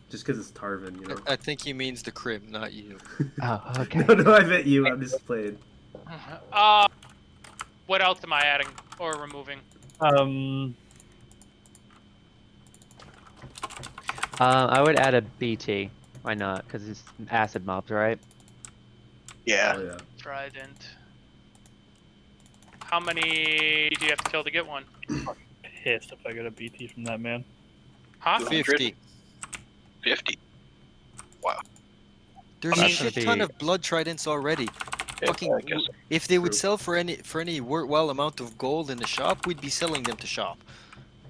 Just because it's Tarvin, you know. I think he means the crib, not you. Oh, okay. No, I bet you. I'm just playing. What else am I adding or removing? I would add a BT. Why not? Because it's acid mobs, right? Yeah. Oh, yeah. Trident. How many do you have to kill to get one? Pissed if I got a BT from that man. Huh? 50. 50. Wow. There's That a should shit ton be- of blood tridents already. Yeah, Fucking, I guess. if they would True. sell for any worthwhile amount of gold in the shop, we'd be selling them to shop.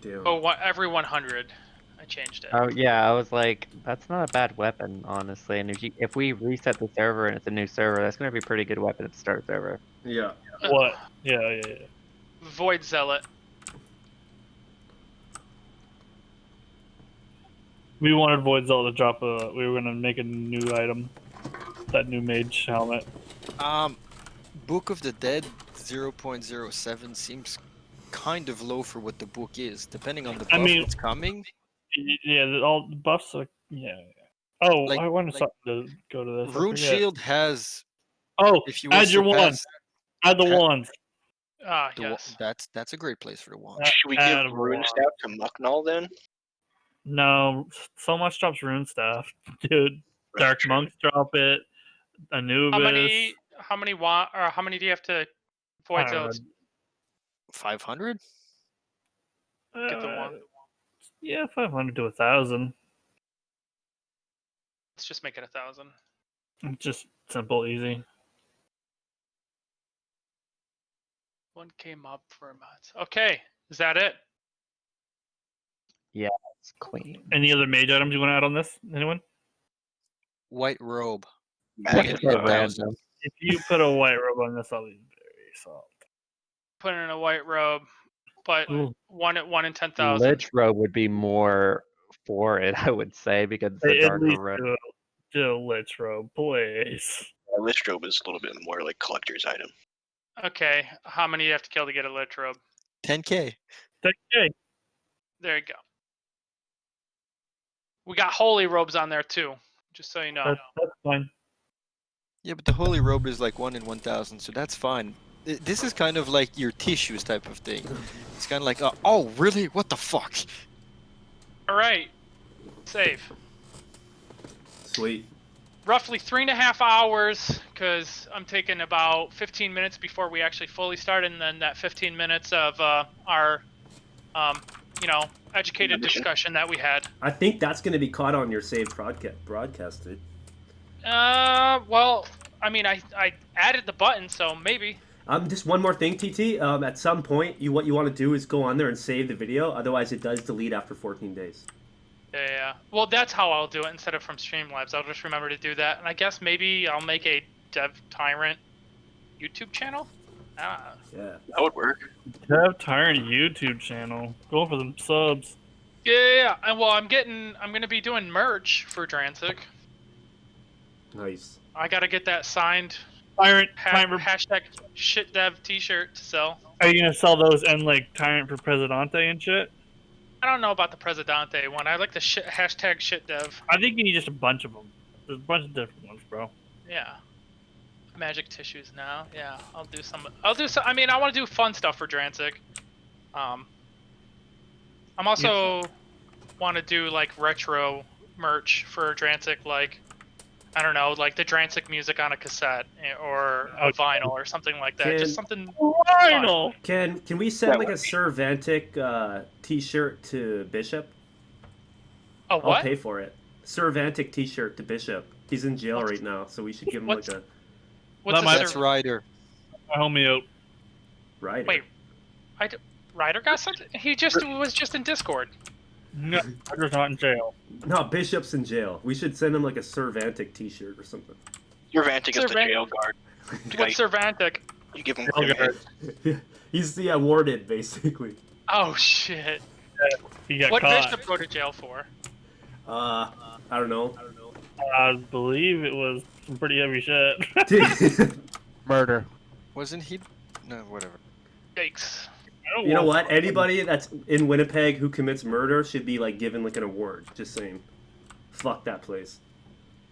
Damn. Oh, every 100. I changed it. Oh yeah, I was like, that's not a bad weapon, honestly. And if we reset the server and it's a new server, that's gonna be a pretty good weapon to start server. Yeah. What? Yeah. Void Zealot. We wanted Void Zealot to drop we were gonna make a new item. That new mage helmet. Book of the Dead 0.07 seems kind of low for what the book is, depending on the buff that's coming. Yeah, all the buffs are. Yeah. Oh, Like- I wanted like- something to go to this. I Rune forget. Shield has. Oh, If you will add your surpass- wands. Add the ha- wands. Yes. That's a great place for the wand. Should we Add give a Rune wand. Staff to Mucknull then? No, so much drops rune stuff, dude. Dark monks drop it. Anubis. How many or how many do you have to Void I don't know. Zealots 500. get the one? Yeah, 500 to 1,000. Let's just make it 1,000. Just simple, easy. 1K mob for a month. Okay, is that it? Yeah, it's clean. Any other mage items you want to add on this? Anyone? White robe. That's so random. If you put a white robe on this, I'll be very salty. Put in a white robe, but Ooh. one in 10,000. Lich robe would be more for it, I would say, because it's a At darker least robe. do a lich robe, please. Lich Robe is a little bit more like collector's item. Okay, how many do you have to kill to get a lich robe? 10k. Okay. There you go. We got holy robes on there too, just so you know. That's fine. Yeah, but the holy robe is like 1 in 1,000, so that's fine. This is kind of like your tissues type of thing. It's kind of like, oh, really? What the fuck? All right, save. Sweet. Roughly 3.5 hours, because I'm taking about 15 minutes before we actually fully start, and then that 15 minutes of our, educated discussion that we had. I think that's going to be caught on your saved broadcast, dude. Well, I mean, I added the button, so maybe. Just one more thing, TT. At some point, what you want to do is go on there and save the video. Otherwise, it does delete after 14 days. Yeah. Well, that's how I'll do it instead of from Streamlabs. I'll just remember to do that, and I guess maybe I'll make a Dev Tyrant YouTube channel. Yeah. That would work. Dev Tyrant YouTube channel. Go for them subs. Yeah. And well, I'm gonna be doing merch for Drnsik. Nice. I gotta get that signed. Tyrant. Hashtag shitdev T-shirt to sell. Are you gonna sell those and like Tyrant for Presidente and shit? I don't know about the Presidente one. I like the hashtag shitdev. I think you need just a bunch of them. There's a bunch of different ones, bro. Yeah. Magic tissues now. Yeah, I'll do some. I mean, I want to do fun stuff for Drnsik. I'm also want to do like retro merch for Drnsik, like I don't know, like the Drnsik music on a cassette or a vinyl or something like that. Just something vinyl. Can we send like a Cervantic T-shirt to Bishop? Oh, what? I'll pay for it. Cervantic T-shirt to Bishop. He's in jail right now, so we should give him like a. That's Ryder. My homie out. Ryder. Wait, Ryder got something? He was just in Discord. No, Ryder's not in jail. No, Bishop's in jail. We should send him like a Cervantic T-shirt or something. Cervantic is the jail guard. What's Cervantic? You give him He's the awarded, basically. Oh shit! He got what caught. Bishop go to jail for? I don't know. I believe it was some pretty heavy shit. Murder. Wasn't he? No, whatever. Yikes. You know what? Anybody that's in Winnipeg who commits murder should be like given like an award. Just saying. Fuck that place.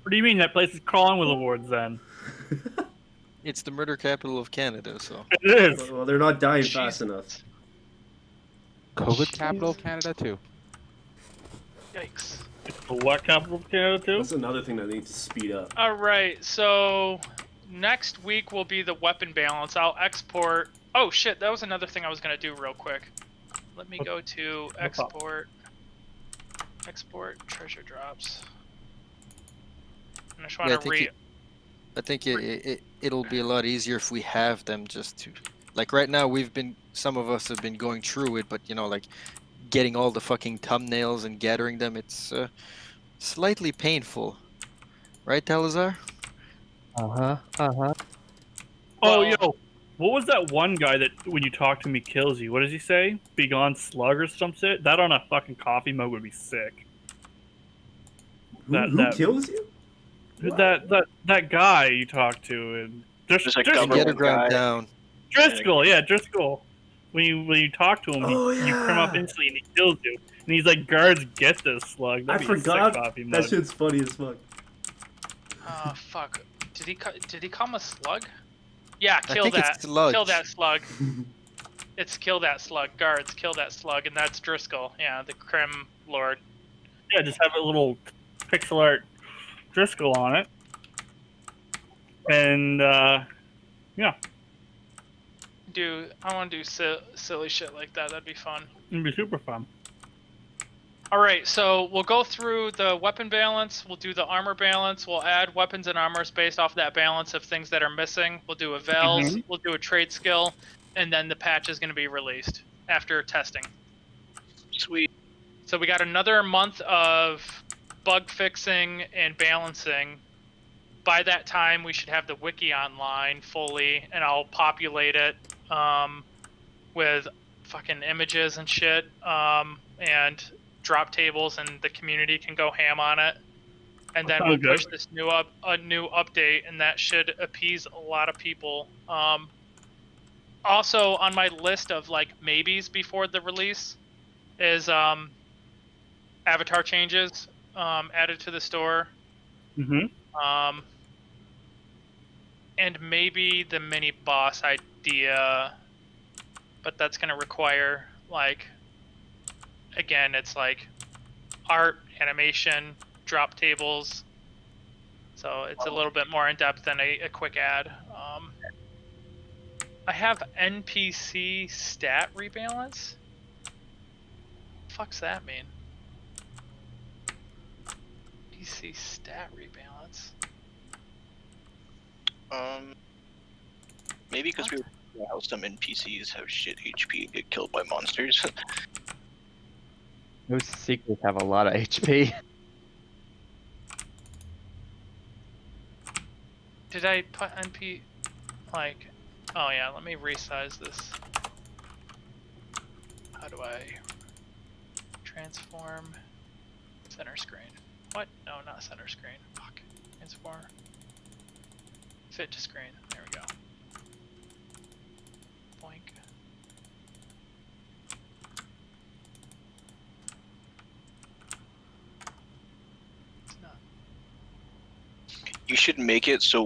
What do you mean that place is crawling with awards then? It's the murder capital of Canada, so. It is. Well, they're not dying fast enough. COVID capital of Canada too. Yikes. The what capital of Canada too? That's another thing that needs to speed up. All right, so next week will be the weapon balance. I'll export. Oh shit, that was another thing I was gonna do real quick. Let me go to export. Export treasure drops. I just want to I think it'll be a lot easier if we have them just to, like right now some of us have been going through it, but like getting all the fucking thumbnails and gathering them. It's slightly painful, right, Talazar? Uh huh. Oh, Well- yo, what was that one guy that when you talk to him he kills you? What does he say? Begone slug or some shit? That on a fucking coffee mug would be sick. Who kills you? That guy you talk to and There's a Get her government ground guy. down. Driscoll, yeah, Driscoll. When you talk to him, you come up instantly and he kills you. And he's like, guards, get this slug. I That'd be a sick forgot. coffee That mug. shit's funny as fuck. Oh fuck! Did he call him a slug? Yeah, kill think it's that. sludge. Kill that slug. It's kill that slug. Guards, kill that slug, and that's Driscoll. Yeah, the Crim Lord. Yeah, just have a little pixel art Driscoll on it. And, yeah, I want to do silly shit like that. That'd be fun. it'd be super fun. All right, so we'll go through the weapon balance. We'll do the armor balance. We'll add weapons and armors based off that balance of things that are missing. We'll do a Vels. We'll do a trade skill, and then the patch is going to be released after testing. Sweet. So we got another month of bug fixing and balancing. By that time, we should have the wiki online fully, and I'll populate it with fucking images and shit, and drop tables, and the community can go ham on it. And then we'll push this new update, and that should appease a lot of people. Also, on my list of like maybes before the release is avatar changes added to the store. And maybe the mini boss idea, but that's going to require, like, again, it's like art, animation, drop tables. So it's a little bit more in depth than a quick ad. I have NPC stat rebalance. What the fuck's that mean? NPC stat rebalance. Maybe because we were how some NPCs have shit HP and get killed by monsters. Those secrets have a lot of HP. Did I put NP like? Oh yeah, let me resize this. How do I transform center screen? What? No, not center screen. Fuck. Transform. Fit to screen. There we go. Boink. It's not. You should make it so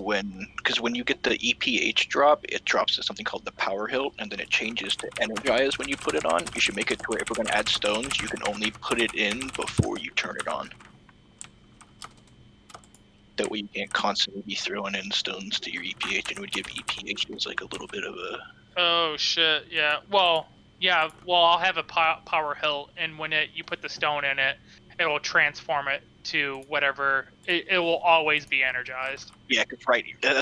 because when you get the EPH drop, it drops to something called the power hilt, and then it changes to energize when you put it on. You should make it to where if we're going to add stones, you can only put it in before you turn it on. That way you can't constantly be throwing in stones to your EPH, and it would give EPH as like a little bit of a... Oh shit! Yeah. Well, yeah. Well, I'll have a power hilt, and when you put the stone in it, it will transform it to whatever. It will always be energized. Yeah, because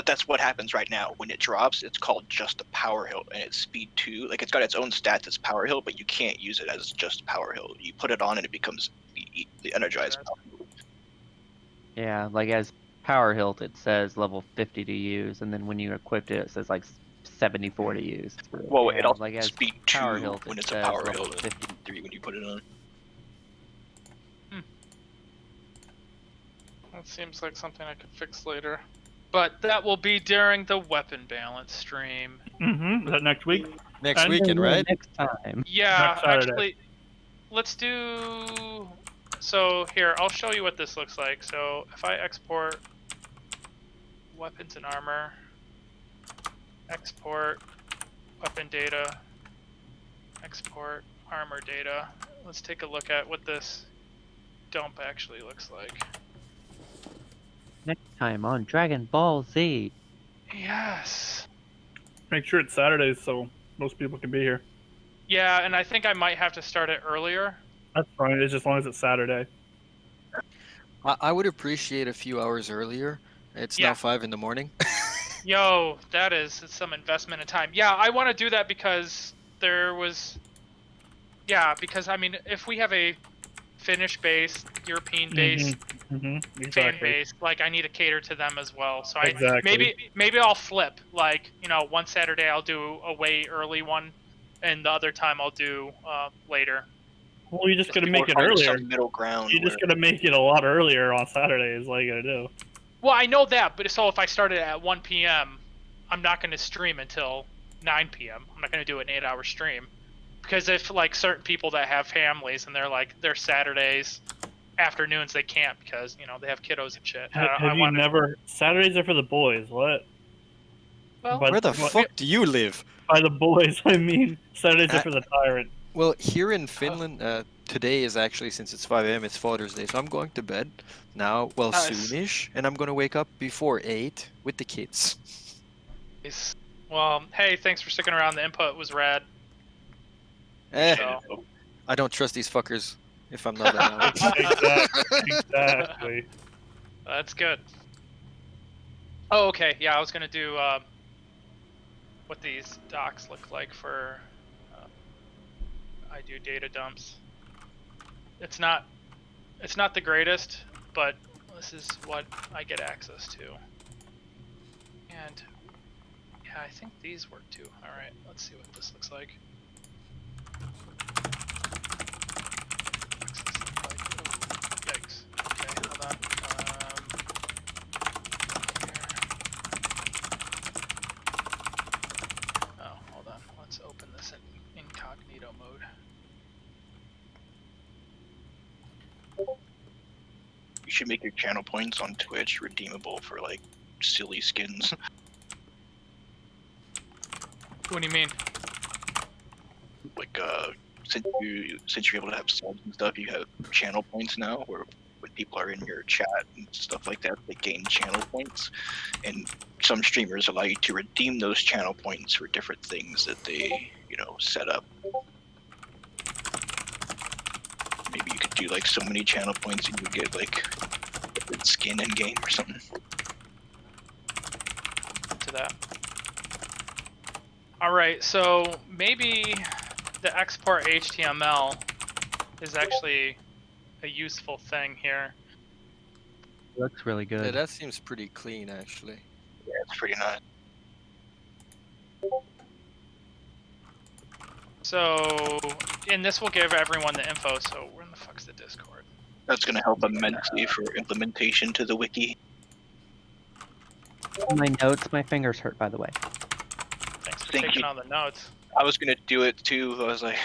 that's what happens right now. When it drops, it's called just a power hilt, and it's speed 2. Like, it's got its own stats as power hilt, but you can't use it as just power hilt. You put it on, and it becomes the energized power hilt. Yeah, like as power hilt, it says level 50 to use, and then when you equipped it, it says like 74 to use. Well, yeah, it also like as speed 2 power hilt, when it it's a says power level hilt, 53 when you put it on. That seems like something I could fix later. But that will be during the weapon balance stream. Is that next week? Next weekend, right? Next time. Yeah, Next Saturday. actually, let's do... So here, I'll show you what this looks like. So if I export weapons and armor, export weapon data, export armor data. Let's take a look at what this dump actually looks like. Next time on Dragon Ball Z. Yes. Make sure it's Saturdays so most people can be here. Yeah, and I think I might have to start it earlier. That's fine, it's just as long as it's Saturday. I would appreciate a few hours earlier. It's now 5 in the morning. Yo, it's some investment in time. Yeah, I want to do that because there was Yeah, because I mean, if we have a Finnish-based, European-based fan Exactly. base, like I need to cater to them as well. So Exactly. maybe I'll flip. Like, you know, one Saturday I'll do a way early one, and the other time I'll do later. Well, you just gotta Or make it find earlier. some middle ground. You where... just gotta make it a lot earlier on Saturday. Is all you gotta do. Well, I know that, but so if I started at 1 p.m., I'm not going to stream until 9 p.m. I'm not going to do an 8-hour stream. Because if, like, certain people that have families and they're, like, their Saturdays, afternoons, they can't because, you know, they have kiddos and shit. Have you never... Saturdays are for the boys, what? Well, Where the fuck do you live? By the boys, I mean. Saturdays are for the tyrant. Well, here in Finland, today is actually, since it's 5 a.m., it's Father's Day, so I'm going to bed now, well, Nice. soonish, and I'm going to wake up before 8 with the kids. Well, hey, thanks for sticking around. The input was rad. I don't trust these fuckers if I'm not around. Exactly. That's good. Oh, okay. Yeah, I was gonna do what these docs look like for I do data dumps. It's not the greatest, but this is what I get access to. And yeah, I think these work too. All right, let's see what this looks like. Yikes. Okay, hold on. Oh, hold on. Let's open this in incognito mode. You should make your channel points on Twitch redeemable for like silly skins. What do you mean? Like since you're able to have subs and stuff, you have channel points now where when people are in your chat and stuff like that, they gain channel points, and some streamers allow you to redeem those channel points for different things that they, you know, set up. Maybe you could do like so many channel points and you get like a skin in game or something. To that. All right, so maybe the export HTML is actually a useful thing here. Looks really good. Yeah, that seems pretty clean, actually. Yeah, it's pretty nice. So, and this will give everyone the info. So, where in the fuck's the Discord? That's going to help immensely for implementation to the wiki. My notes, my fingers hurt, by the way. Thanks for Thank taking you. all the notes. I was going to do it too. I was like,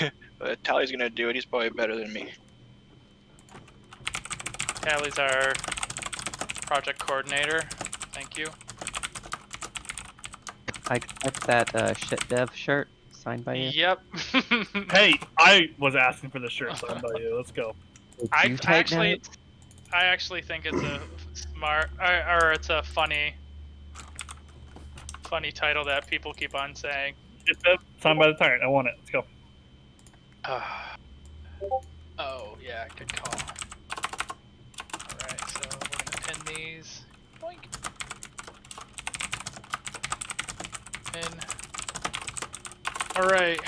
Tally's going to do it. He's probably better than me. Tally's our project coordinator. Thank you. I expect that shit dev shirt signed by you. Yep. Hey, I was asking for the shirt signed by you. Let's go. You take notes? I actually think it's a smart, or it's a funny title that people keep on saying. Signed by the tyrant. I want it. Let's go. Oh yeah, good call. Alright, so we're gonna pin these. Boink. Pin. Alright,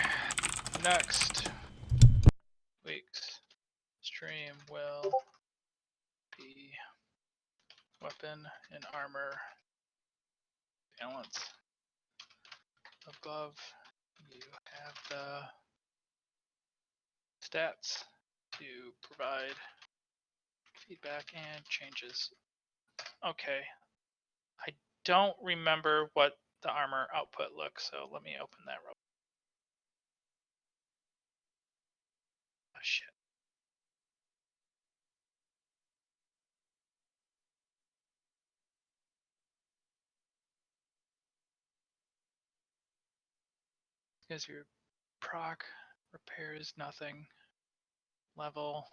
next week's stream will be weapon and armor balance. Above, you have the stats to provide feedback and changes. Okay. I don't remember what the armor output looks, so let me open that real. Oh shit. Because your proc repairs nothing. Level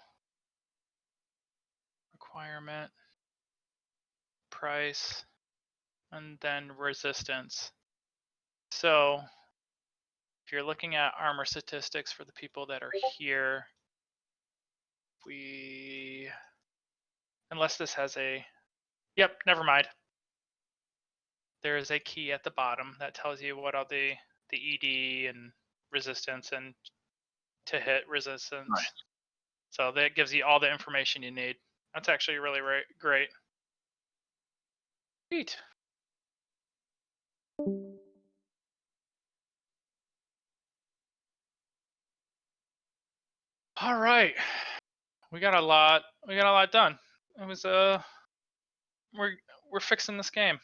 requirement, price, and then resistance. So if you're looking at armor statistics for the people that are here, unless this has a, yep, never mind. There is a key at the bottom that tells you what all the ED and resistance and to hit resistance. Nice. So that gives you all the information you need. That's actually really great. Sweet. All right, we got a lot done. It was we're fixing this game.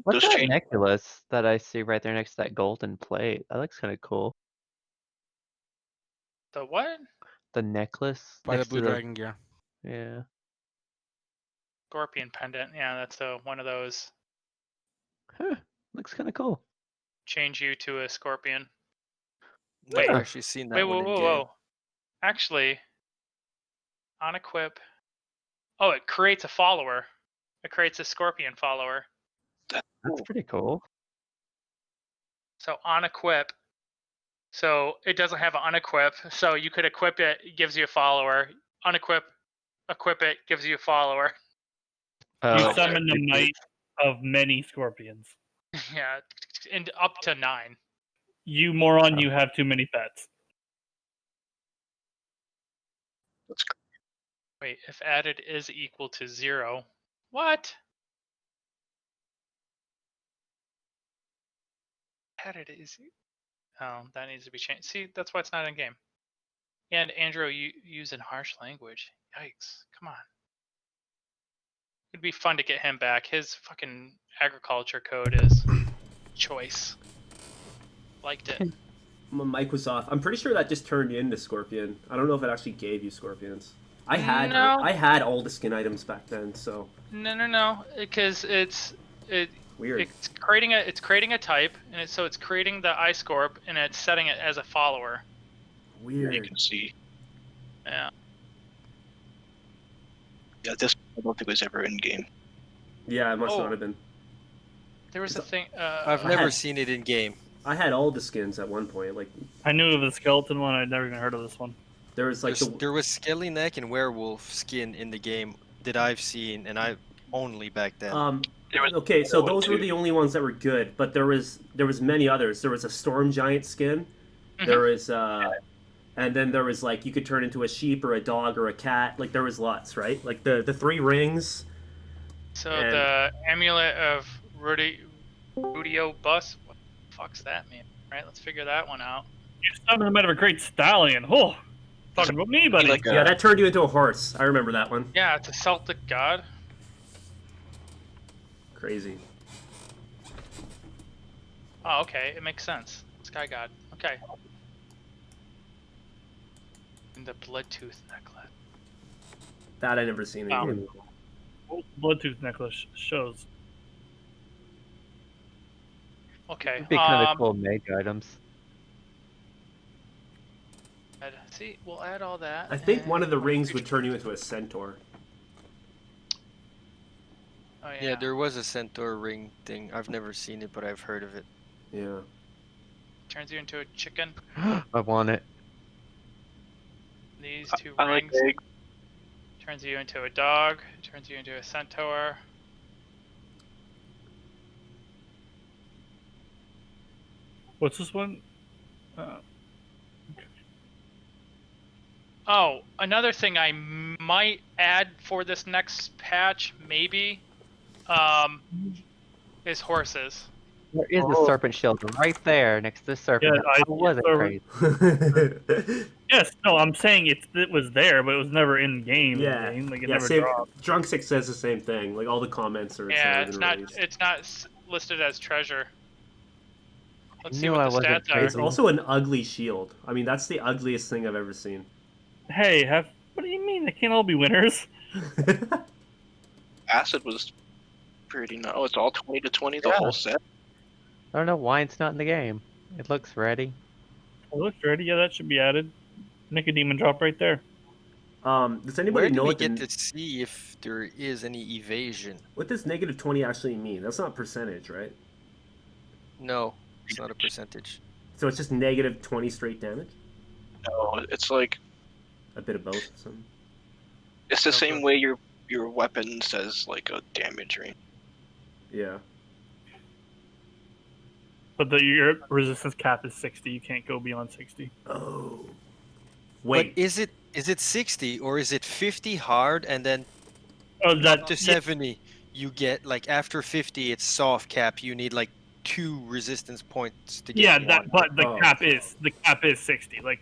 What's Those that change. necklace that I see right there next to that golden plate? That looks kind of cool. The what? The necklace By the next Blue to the Dragon gear. yeah. Scorpion pendant. Yeah, that's one of those. Huh, looks kind of cool. Change you to a scorpion. Never Wait. actually seen that Wait, one in game. whoa. Actually, on equip. Oh, it creates a follower. It creates a scorpion follower. That's pretty cool. So on equip. So it doesn't have an unequip. So you could equip it, it gives you a follower. Unequip, equip it, gives you a follower. You summon the might of many scorpions. Yeah, and up to 9. You moron, you have too many pets. Wait, if added is equal to 0. What? Added is... Oh, that needs to be changed. See, that's why it's not in game. And Andrew, you using harsh language. Yikes. Come on. It'd be fun to get him back. His fucking agriculture code is choice. Liked it. My mic was off. I'm pretty sure that just turned you into Scorpion. I don't know if it actually gave you Scorpions. I had all the skin items back then, so. No. Because Weird. It's creating a type, and so it's creating the iScorp, and it's setting it as a follower. Weird. You can see. Yeah. Yeah, this I don't think was ever in game. Yeah, it must not have been. There was a thing. I've never seen it in game. I had all the skins at one point. Like I knew of the skeleton one. I'd never even heard of this one. there was like There was Skelly Neck and Werewolf skin in the game that I've seen, and I only back then. Okay, so those were the only ones that were good, but there was many others. There was a Storm Giant skin. There was and then there was like you could turn into a sheep or a dog or a cat. Like there was lots, right? Like the 3 rings. So the amulet of Rudio Bus. What the fuck's that mean? Right, let's figure that one out. You summoned him out of a great stallion. Oh, talking about me, buddy. Yeah, that turned you into a horse. I remember that one. Yeah, it's a Celtic god. Crazy. Oh, okay, it makes sense. Sky god. Okay. And the Bloodtooth necklace. That I never seen in game. Bluetooth necklace shows. Okay. It'd be kind of cool mage items. See, we'll add all that. I think one of the rings would turn you into a centaur. Oh, Yeah, there was a centaur ring thing. I've never seen it, but I've heard of it. Yeah. Turns you into a chicken. I want it. These 2 rings. Turns you into a dog. Turns you into a centaur. What's this one? Oh, another thing I might add for this next patch, maybe, is horses. There is the serpent shield right there next to the serpent. Yeah, How was it crazy? Yes, no, I'm saying it was there, but it was never in game. Yeah, Like it yeah. never dropped. Drnsik says the same thing. Like all the comments are. Yeah, it's not listed as treasure. Let's see Knew what I the wasn't stats are. It's also an ugly shield. I mean, that's the ugliest thing I've ever seen. Hey, what do you mean? They can't all be winners. Acid was pretty. No, it's all 20 to 20. The whole set. I don't know why it's not in the game. It looks ready. It looks ready. Yeah, that should be added. Make a demon drop right there. Does anybody Where do know we what get to see if there is any evasion? what does negative 20 actually mean? That's not percentage, right? No, it's not a percentage. So it's just negative 20 straight damage? No, it's like A bit of both or something? it's the same way your weapon says like a damage range. Yeah. But your resistance cap is 60. You can't go beyond 60. Oh. Wait. But is it 60 or is it 50 hard and then Oh, that up to 70 you get like after 50 it's soft cap. You need like 2 resistance points to get yeah. one. That but the Oh. cap is 60. Like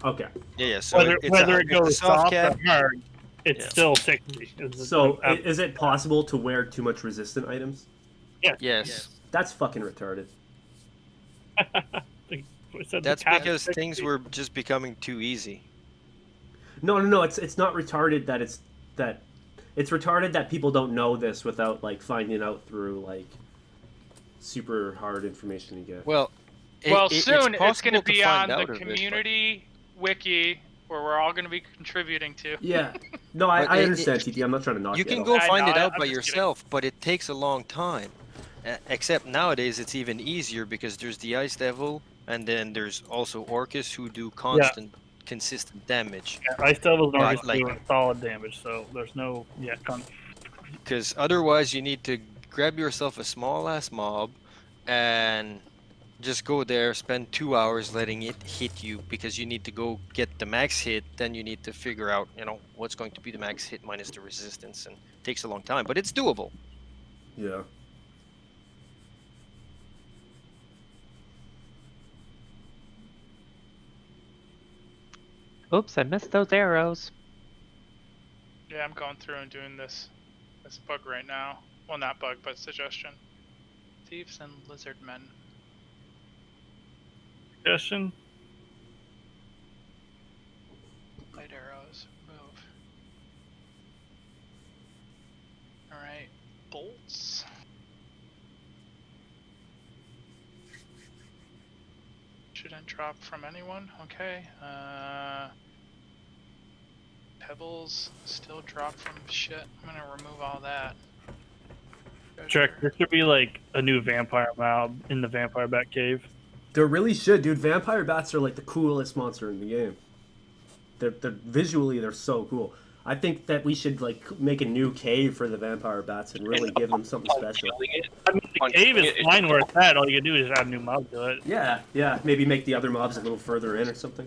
Okay. Yeah. So whether it's whether a, it it's a goes soft soft cap. or hard, it's Yeah. still 60. Is So the- is it possible to wear too much resistant items? Yes. That's fucking retarded. we said the That's cap is because 60. things were just becoming too easy. No. It's not retarded that it's retarded that people don't know this without like finding out through like super hard information you get. Well, Soon it's going to be on the out of it, but- community wiki where we're all going to be contributing to. Yeah. No, But I it- understand, TT. I'm not trying to knock You you can at go all. I find know, it out I'm by just kidding. yourself, but it takes a long time. Except nowadays it's even easier because there's the Ice Devil, and then there's also Orcus who do consistent damage. Yeah, Ice Devils But, are just like- doing solid damage, so there's no Because otherwise you need to grab yourself a small ass mob and just go there, spend 2 hours letting it hit you because you need to go get the max hit. Then you need to figure out, what's going to be the max hit minus the resistance, and it takes a long time, but it's doable. Yeah. Oops, I missed those arrows. Yeah, I'm going through and doing this bug right now. Well, not bug, but suggestion. Thieves and lizard men. suggestion. Light arrows. Move. Alright. Bolts. Shouldn't drop from anyone. Okay. Pebbles still drop from shit. I'm gonna remove all that. Check. There should be like a new vampire mob in the vampire bat cave. There really should, dude. Vampire bats are like the coolest monster in the game. They're visually they're so cool. I think that we should like make a new cave for the vampire bats and really give them something special. I mean, the cave is fine where it's at. All you can do is add new mobs to it. Yeah. Maybe make the other mobs a little further in or something.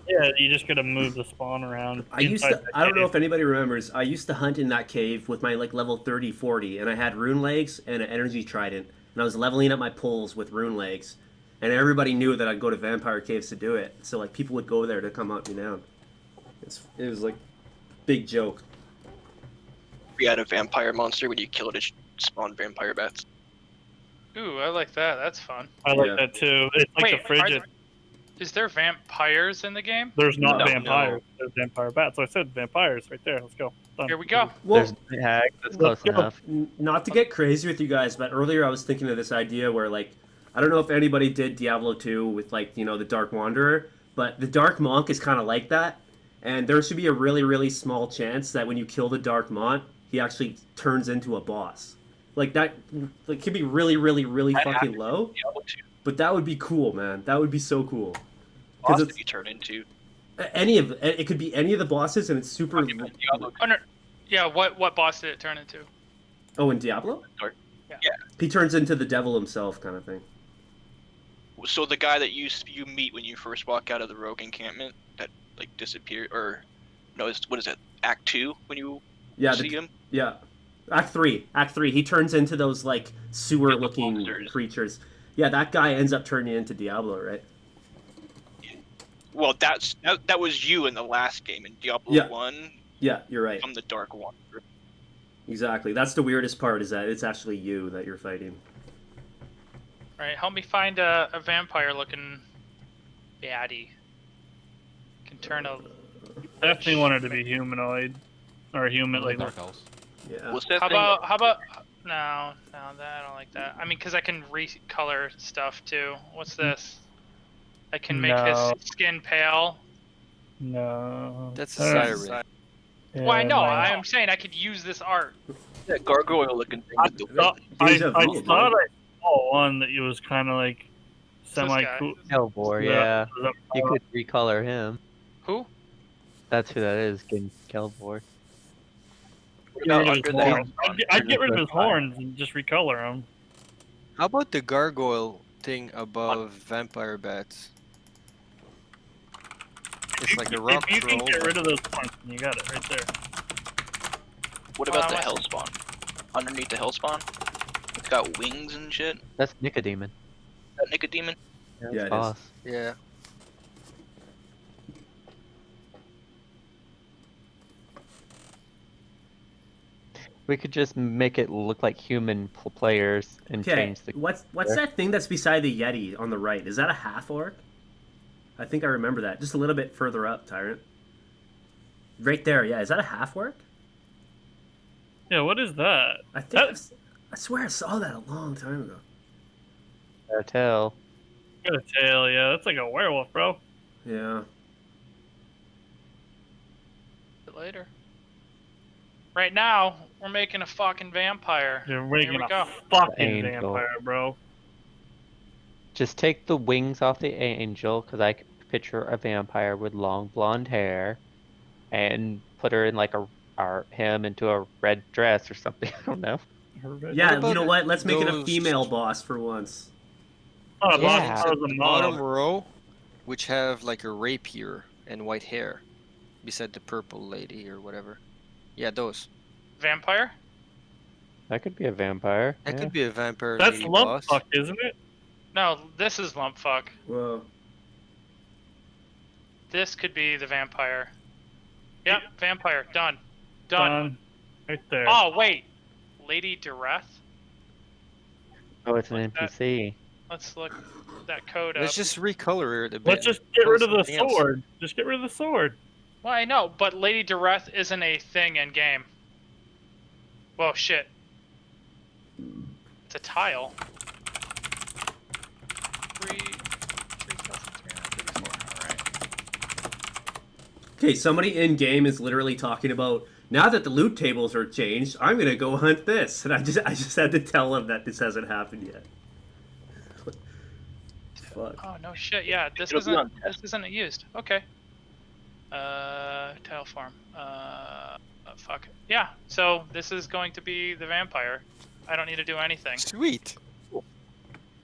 Yeah, you just gotta move the spawn around. I don't know if anybody remembers, I used to hunt in that cave with my like level 30, 40, and I had rune legs and an energy trident, and I was leveling up my pulls with rune legs, and everybody knew that I'd go to vampire caves to do it, so like people would go there to come hunt me down. It was like big joke. We had a vampire monster when you kill it, it spawned vampire bats. Ooh, I like that. That's fun. I like that too. It's like the frigid. Is there vampires in the game? There's not No. vampires. There's vampire bats. So I said vampires right there. Let's go. Done. Here we go. Well, There's hag. That's close enough. Not to get crazy with you guys, but earlier I was thinking of this idea where, like, I don't know if anybody did Diablo 2 with, like, the Dark Wanderer, but the Dark Monk is kind of like that, and there should be a really, really small chance that when you kill the Dark Monk, he actually turns into a boss. Like, that could be really, really, really fucking low, Diablo 2. but that would be cool, man. That would be so cool. Boss Because did you turn into? it could be any of the bosses, and it's super... Diablo Oh, no. Yeah, what boss did it turn into? Oh, in Diablo? Yeah. He turns into the devil himself, kind of thing. So the guy that you meet when you first walk out of the rogue encampment that like disappeared, or no, what is it? Act 2 when you see him? Yeah. Act 3. He turns into those, like, sewer-looking monsters. creatures. Yeah, that guy ends up turning into Diablo, right? Well, that was you in the last game in Diablo Yeah. 1 Yeah, you're right. from the Dark Wanderer. Exactly. That's the weirdest part, is that it's actually you that you're fighting. Alright, help me find a vampire-looking baddie. Can turn a... Definitely wanted to be humanoid or human, like Dark Elves. Yeah. What's that How thing? about... No, that I don't like that. I mean, because I can recolor stuff, too. What's this? I can make No. his skin pale. No. That's a siren. Well, I know. no. I'm saying I could use this art. That gargoyle looking thing. I with the thought I Deja vu, thought I saw one that was kind of like semi cool. Kelvor, yeah. You could recolor him. Who? That's who that is, King Kelvor. I'd get rid of his horns and just recolor them. How about the gargoyle thing above vampire bats? It's like a rock If you can troll, get but- rid of those points, then you got it right there. What about the Well, hell spawn? Underneath the hell spawn? It's got wings and shit. Is That's Nicodemon. that Nicodemon? Yeah, That's it is. boss. Yeah. We could just make it look like human players and Okay, change the. what's there. that thing that's beside the Yeti on the right? Is that a half orc? I think I remember that. Just a little bit further up, Tyrant. Right there, yeah. Is that a half orc? Yeah, what is that? I think I swear I saw that a long time ago. Tail. Got a tail, yeah. That's like a werewolf, bro. Yeah. Later. Right now, we're making a fucking vampire. You're Here making we a go. fucking Angel. vampire, bro. Just take the wings off the angel, because I can picture a vampire with long blonde hair, and put her in like him into a red dress or something. I don't know. Yeah, about you know what? Let's make it a those- female boss for once. Oh, Yeah. boss At was a the mob. bottom row, which have like a rapier and white hair, beside the purple lady or whatever. Yeah, those. Vampire? That could be a vampire. That yeah. could be a vampire That's lady lump boss. fuck, isn't it? No, this is Lumpfuck. Whoa. This could be the vampire. Yep, vampire. Done. Done. Right there. Oh, wait. Lady Dureth? Oh, it's an What's that? NPC. Let's look that code up. Let's just recolor it a bit. Let's just and get call rid of the something else. sword. Just get rid of the sword. Well, I know, but Lady Dureth isn't a thing in game. Whoa, shit. It's a tile. 3,334. Alright. Okay, somebody in game is literally talking about, now that the loot tables are changed, I'm gonna go hunt this, and I just had to tell him that this hasn't happened yet. Fuck. Oh, no shit, yeah, this It'll be on isn't used. Okay. Tile farm. Fuck. Yeah, so this is going to be the vampire. I don't need to do anything. Sweet.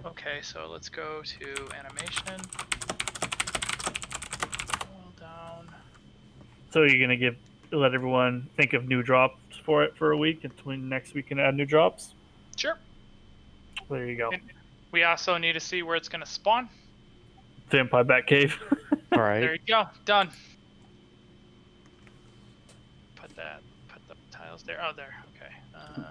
Okay, so let's go to animation. Scroll down. So you're gonna let everyone think of new drops for it for a week, and between next week and add new drops. Sure. There you go. And we also need to see where it's going to spawn. Vampire Batcave. All right. There you go. Done. Put the tiles there. Oh, there. Okay.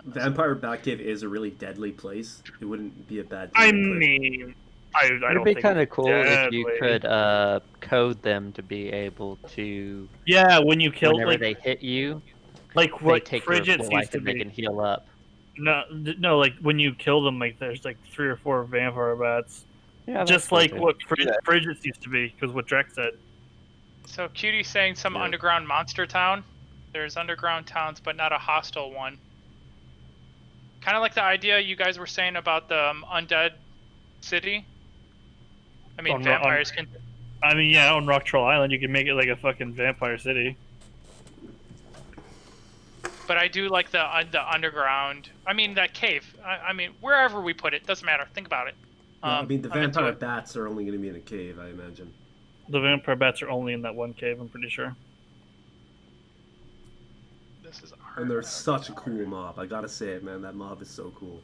Vampire Batcave is a really deadly place. It wouldn't be a bad I thing to put. mean, I don't It'd be think kind of it's cool if you deadly. could code them to be able to, Yeah, when you kill whenever like they hit you, like they what take your Frigid's life used to and they be. can heal up. No, like when you kill them, like there's like 3 or 4 vampire bats. Yeah, that's Just cool like too. what Frigid's used to be, because what Drex said. So Cutie's saying some Yeah. underground monster town. There's underground towns, but not a hostile one. Kind of like the idea you guys were saying about the undead city. I mean, On- vampires can. I mean, yeah, on Rock Troll Island, you can make it like a fucking vampire city. But I do like the underground. I mean, that cave. I mean, wherever we put it, doesn't matter. Think about it. I mean, the I'm into vampire it. bats are only gonna be in a cave, I imagine. The vampire bats are only in that one cave, I'm pretty sure. This is And they're such a cool mob. I gotta say it, man. That mob is so cool.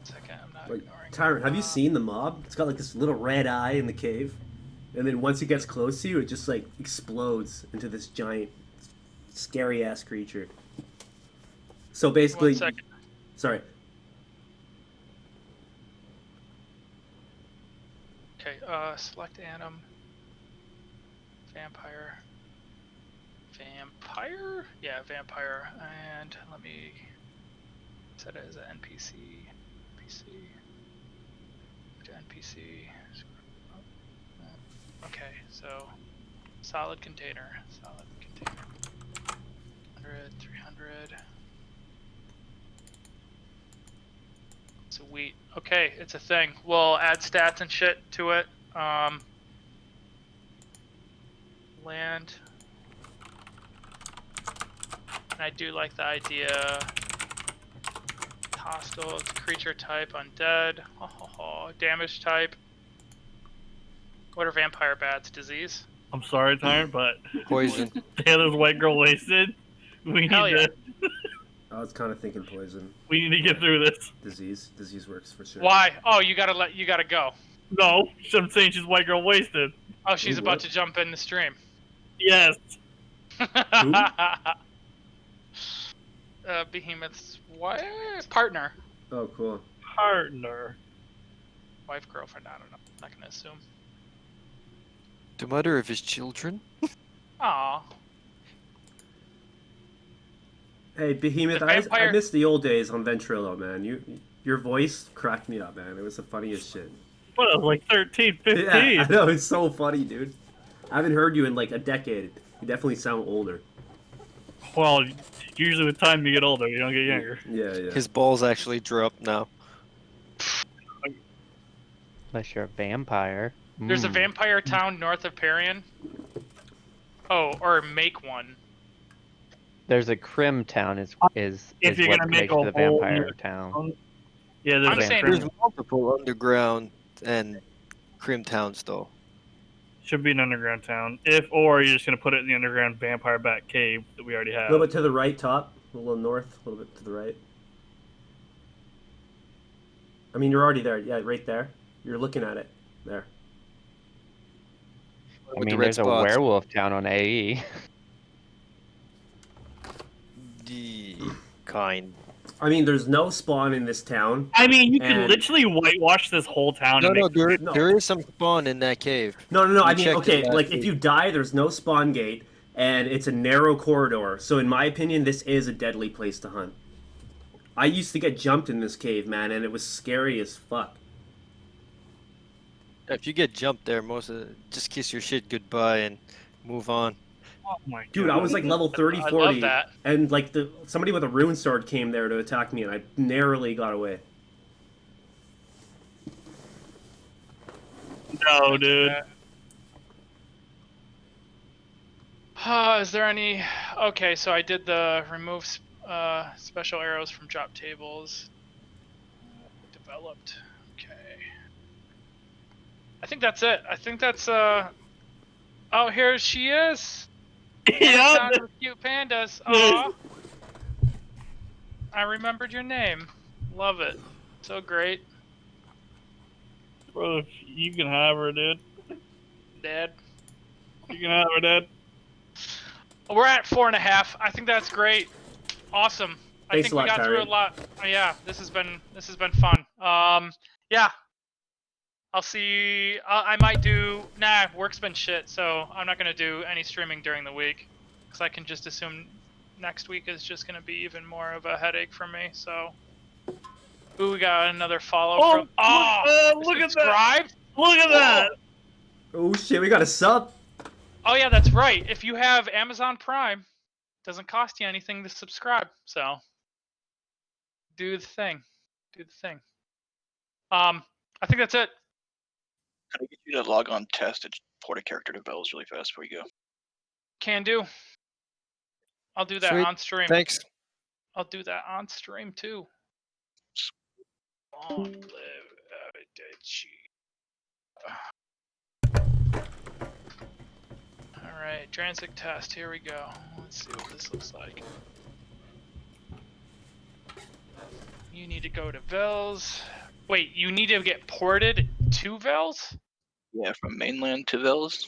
Second, I'm not Like, ignoring. Tyrant, have you seen the mob? It's got like this little red eye in the cave, and then once it gets close to you, it just like explodes into this giant, scary ass creature. So basically, 1 second. sorry. Okay, select anim. Vampire. Vampire? Yeah, vampire. And let me set it as an NPC. NPC. To NPC. Okay, so solid container. Solid container. 100, 300. Sweet. Okay, it's a thing. We'll add stats and shit to it. Land. And I do like the idea. Hostile, it's creature type, undead. Damage type. What are vampire bats? Disease? I'm sorry, Tyrant, but Poison. Taylor's white girl wasted. We need Hell yeah. to. I was kind of thinking poison. We need to get through this. Disease works for sure. Why? Oh, you gotta go. No, I'm saying she's white girl wasted. Oh, she's Ooh, about what? to jump in the stream. Yes. Behemoth's wife? Partner. Oh, cool. Partner. Wife, girlfriend, I don't know. Not gonna assume. The mother of his children? Aw. Hey, Behemoth, The I vampire- miss the old days on Ventrilo, man. Your voice cracked me up, man. It was the funniest shit. What, I was like 13, 15? Yeah, I know, it's so funny, dude. I haven't heard you in like a decade. You definitely sound older. Well, usually with time you get older, you don't get younger. Yeah. His balls actually drop now. Unless you're a vampire. There's a vampire town north of Parian. Oh, or make one. There's a Crim town is If you're what gonna make makes a the whole vampire new town. Yeah, I'm saying There's multiple underground and Crim towns though. should be an underground town. Or you're just gonna put it in the underground vampire bat cave that we already A have. little bit to the right, top. A little north, a little bit to the right. I mean, you're already there. Yeah, right there. You're looking at it. There. I With the mean, red there's a spots. werewolf town on E. AE. Kind. I mean, there's no spawn in this town. I mean, you can and- literally whitewash this whole town. No, and no, make... there is some spawn in that cave. No. We I mean, checked okay, it last like week. if you die, there's no spawn gate, and it's a narrow corridor. So, in my opinion, this is a deadly place to hunt. I used to get jumped in this cave, man, and it was scary as fuck. If you get jumped there, just kiss your shit goodbye and move on. Oh my Dude, God. I was like level 30, I 40, love that. and like somebody with a rune sword came there to attack me, and I narrowly got away. No, dude. Is there any... Okay, so I did the remove special arrows from drop tables. Developed. Okay. I think that's it. I think that's... Oh, here she is! Yeah. Town with cute pandas. Aw. I remembered your name. Love it. So great. Bro, you can have her, dude. Dad. You can have her, Dad. We're at 4.5. I think that's great. Awesome. I Thanks think a lot, we got through a Tyrant. lot. Yeah, this has been fun. Yeah. I'll see. I might do. Nah, work's been shit, so I'm not gonna do any streaming during the week, because I can just assume next week is just gonna be even more of a headache for me. So. Ooh, we got another follow from. Oh, look at that! subscribed? Look at that! Oh shit, we got a sub! Oh yeah, that's right. If you have Amazon Prime, it doesn't cost you anything to subscribe. So do the thing. Do the thing. I think that's it. Can I get you to log on test and port a character to Bells really fast before you go? Can do. I'll do that Sweet. on stream. Thanks. I'll do that on stream too. Long live Avicii. Alright, Drnsik test, here we go. Let's see what this looks like. You need to go to Vels. Wait, you need to get ported to Vels? Yeah, from mainland to Vels.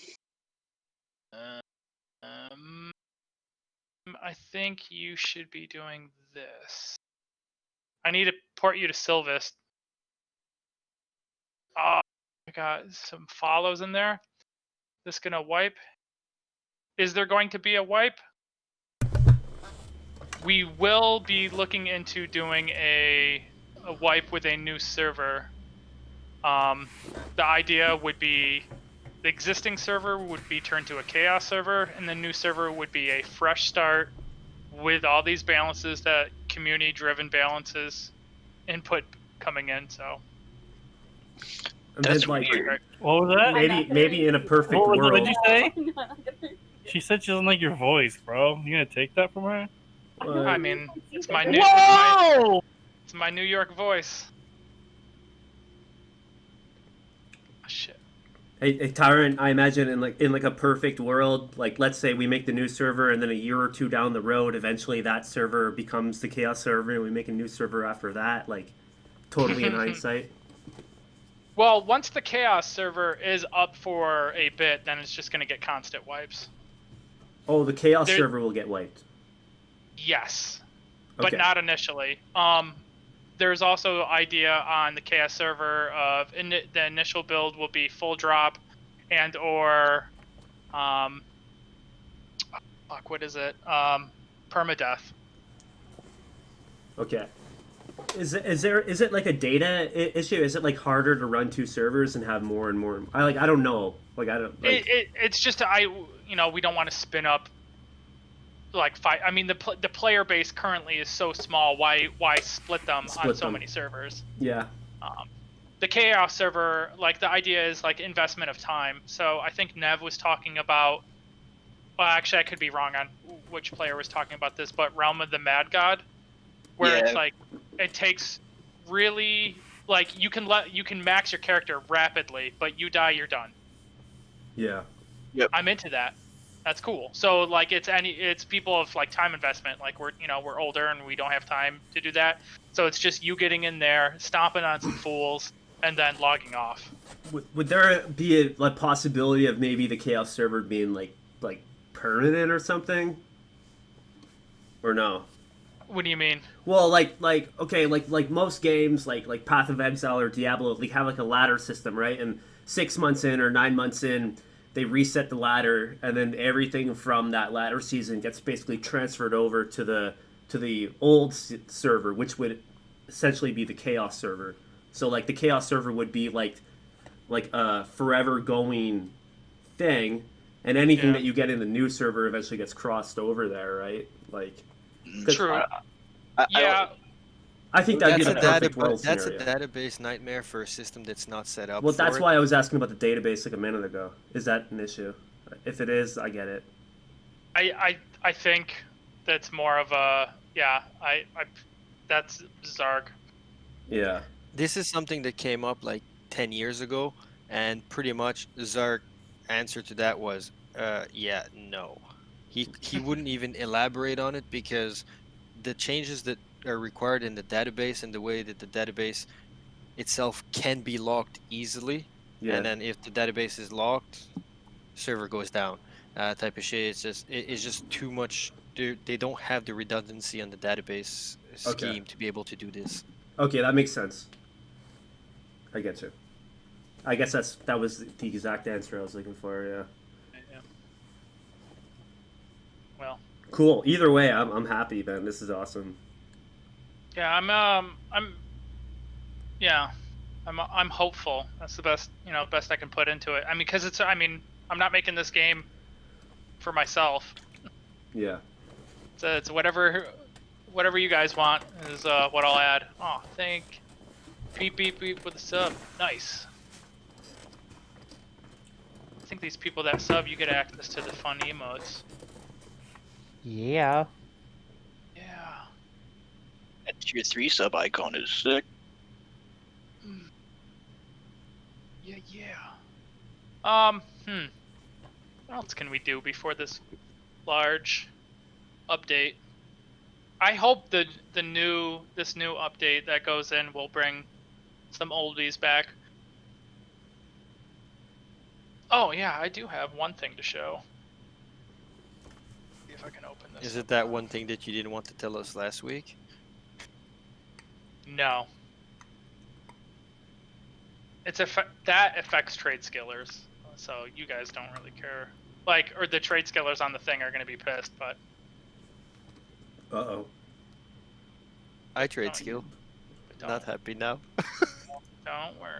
I think you should be doing this. I need to port you to Sylvist. Oh, I got some follows in there. This gonna wipe? Is there going to be a wipe? We will be looking into doing a wipe with a new server. The idea would be the existing server would be turned to a chaos server, and the new server would be a fresh start with all these balances, that community-driven balances input coming in. So And That's then, like, weird. What was that? maybe in a perfect What world. did you say? She said she doesn't like your voice, bro. You gonna take that from her? I mean, it's my new Whoa! it's my New York voice. Oh, shit. Hey, Tyrant, I imagine in like a perfect world, like let's say we make the new server and then a year or two down the road, eventually that server becomes the chaos server and we make a new server after that, like totally in hindsight. Well, once the chaos server is up for a bit, then it's just going to get constant wipes. Oh, the chaos There- server will get wiped. Yes, but Okay. not initially. There's also idea on the chaos server of the initial build will be full drop, and or, what is it? Permadeath. Okay. Is it like a data issue? Is it like harder to run two servers and have more and more? I don't know. Like I don't. Like, It's just we don't want to spin up like five. I mean the player base currently is so small. Why split them on so many servers? yeah. The chaos server, like the idea is like investment of time. So I think Nev was talking about. Well, actually, I could be wrong on which player was talking about this, but Realm of the Mad God, where it's like it takes really like you can max your character rapidly, but you die, you're done. Yeah. I'm into that. That's cool. So like it's people of like time investment. Like we're older and we don't have time to do that. So it's just you getting in there, stomping on some fools, and then logging off. Would there be a possibility of maybe the chaos server being like permanent or something? Or no? What do you mean? Well, like most games, like Path of Exile or Diablo, they have like a ladder system, right? And 6 months in or 9 months in, they reset the ladder, and then everything from that ladder season gets basically transferred over to the old server, which would essentially be the chaos server. So like the chaos server would be like a forever going thing, and anything that you get in the new server eventually gets crossed over there, right? Like. True. Yeah. I think that'd be the perfect world That's scenario. a database nightmare for a system that's not set up. Well, that's for why I was asking about the database like a minute ago. Is that an issue? If it is, I get it. I think that's more of a that's Zarg. Yeah. This is something that came up like 10 years ago, and pretty much Zark's answer to that was, no. He wouldn't even elaborate on it because the changes that are required in the database and the way that the database itself can be locked easily, and then if the database is locked, server goes down, type of shit. It's just too much. They don't have the redundancy on the database scheme to be able to do this. Okay, that makes sense. I get you. I guess that was the exact answer I was looking for. Yeah. Well. Cool. Either way, I'm happy, man. This is awesome. Yeah, I'm hopeful. That's the best I can put into it. I mean, because I'm not making this game for myself. Yeah. It's whatever you guys want is what I'll add. Oh, thank beep beep beep with the sub. Nice. I think these people that sub, you get access to the fun emotes. Yeah. Yeah. That tier 3 sub icon is sick. Yeah. What else can we do before this large update? I hope this new update that goes in will bring some oldies back. Oh yeah, I do have one thing to show. See if I can open this. Is it that one thing that you didn't want to tell us last week? No. That affects trade skillers, so you guys don't really care. Or the trade skillers on the thing are going to be pissed, but. Uh-oh. I trade skill. Not happy now. Don't worry.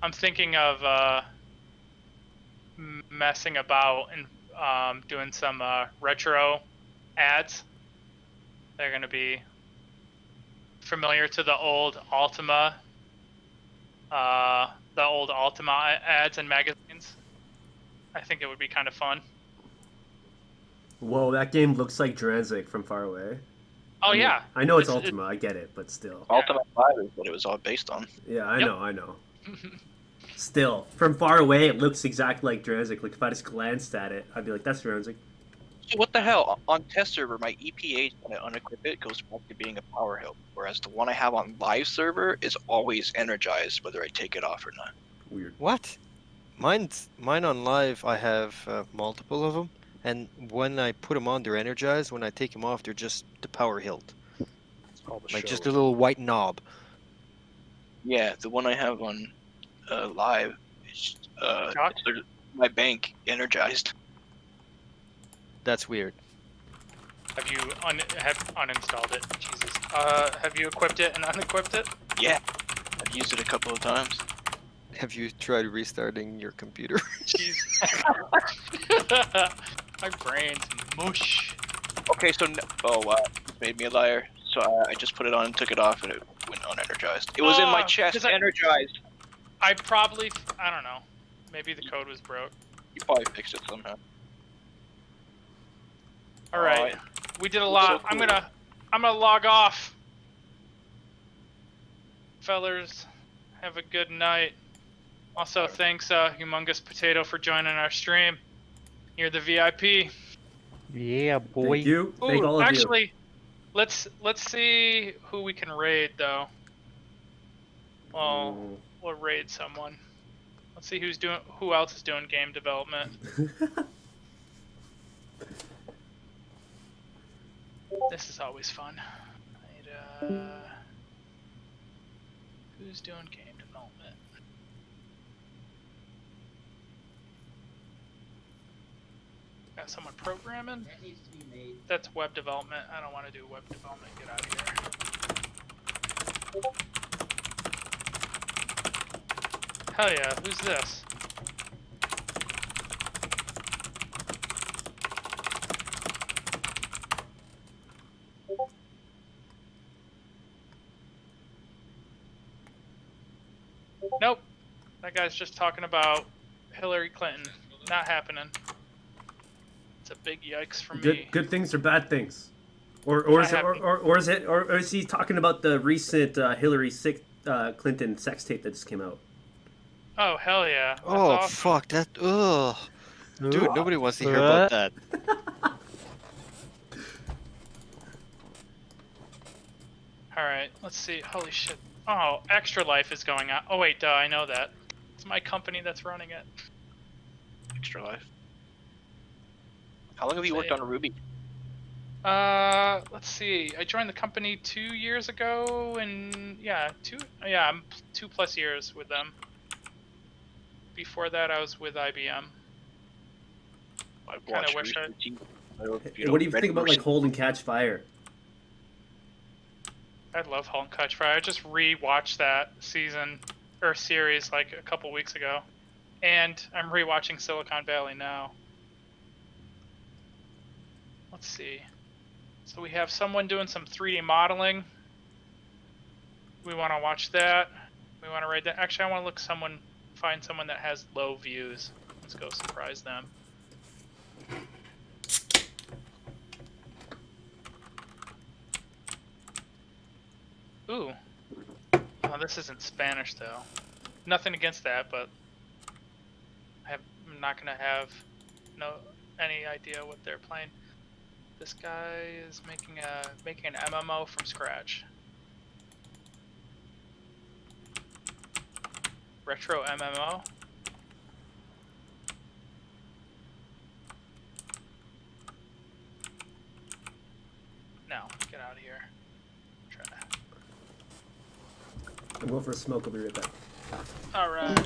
I'm thinking of messing about and doing some retro ads. They're going to be familiar to the old Ultima ads and magazines. I think it would be kind of fun. Whoa, that game looks like Drnsik from far away. Oh I mean, yeah. I know it's It's- Ultima. I get it, but still. Ultimate 5 is what it was all based on. Yeah, I Yep. know. I know. Still, from far away, it looks exactly like Drnsik. Like if I just glanced at it, I'd be like, "That's Drnsik." So what the hell? On test server, my EPH, when I unequip it, goes back to being a power hill. Whereas the one I have on live server is always energized, whether I take it off or not. Weird. What? Mine on live, I have multiple of them, and when I put them on, they're energized. When I take them off, they're just the power hilt, like just a little white knob. Yeah, the one I have on live is my bank energized. That's weird. Have you have uninstalled it? Jesus. Have you equipped it and unequipped it? Yeah, I've used it a couple of times. Have you tried restarting your computer? Jeez. My brain's mush. Okay, so oh wow, it made me a liar. So I just put it on, took it off, and it went unenergized. It was in my chest, 'cause I energized. I don't know. Maybe the code was broke. You probably fixed it somehow. All right, we did a lot. So I'm cool. gonna log off. Fellers, have a good night. Also, thanks, Humongous Potato, for joining our stream. You're the VIP. Yeah, boy. Thank you. Thank Ooh, all of actually, let's see who we can raid though. Well, you. we'll raid someone. Let's see who else is doing game development. This is always fun. Who's doing game development? Got someone programming? That needs to be made. That's web development. I don't want to do web development. Get out of here. Hell yeah, who's this? Nope. That guy's just talking about Hillary Clinton. Not happening. It's a big yikes for me. Good things or bad things, or is he talking about the recent Hillary Clinton sex tape that just came out? Oh hell yeah! That's Oh awesome. fuck that! Ugh, dude, nobody wants to hear about that. All right, let's see. Holy shit! Oh, Extra Life is going on. Oh wait, duh, I know that. It's my company that's running it. Extra life. How long have you worked on Ruby? Let's see. I joined the company 2 years ago, and yeah, I'm 2+ years with them. Before that, I was with IBM. I've Kinda watched wish I- What do you think about like Hold and Catch Fire? I love Halt and Catch Fire. I just re-watched that season or series like a couple weeks ago, and I'm rewatching Silicon Valley now. Let's see. So we have someone doing some 3D modeling. We want to watch that. We want to read that. Actually, I want to find someone that has low views. Let's go surprise them. Ooh. Oh, this isn't Spanish though. Nothing against that, but I'm not gonna have any idea what they're playing. This guy is making an MMO from scratch. Retro MMO. No, get out of here. Try to. I'm going for a smoke. I'll be right back. All right.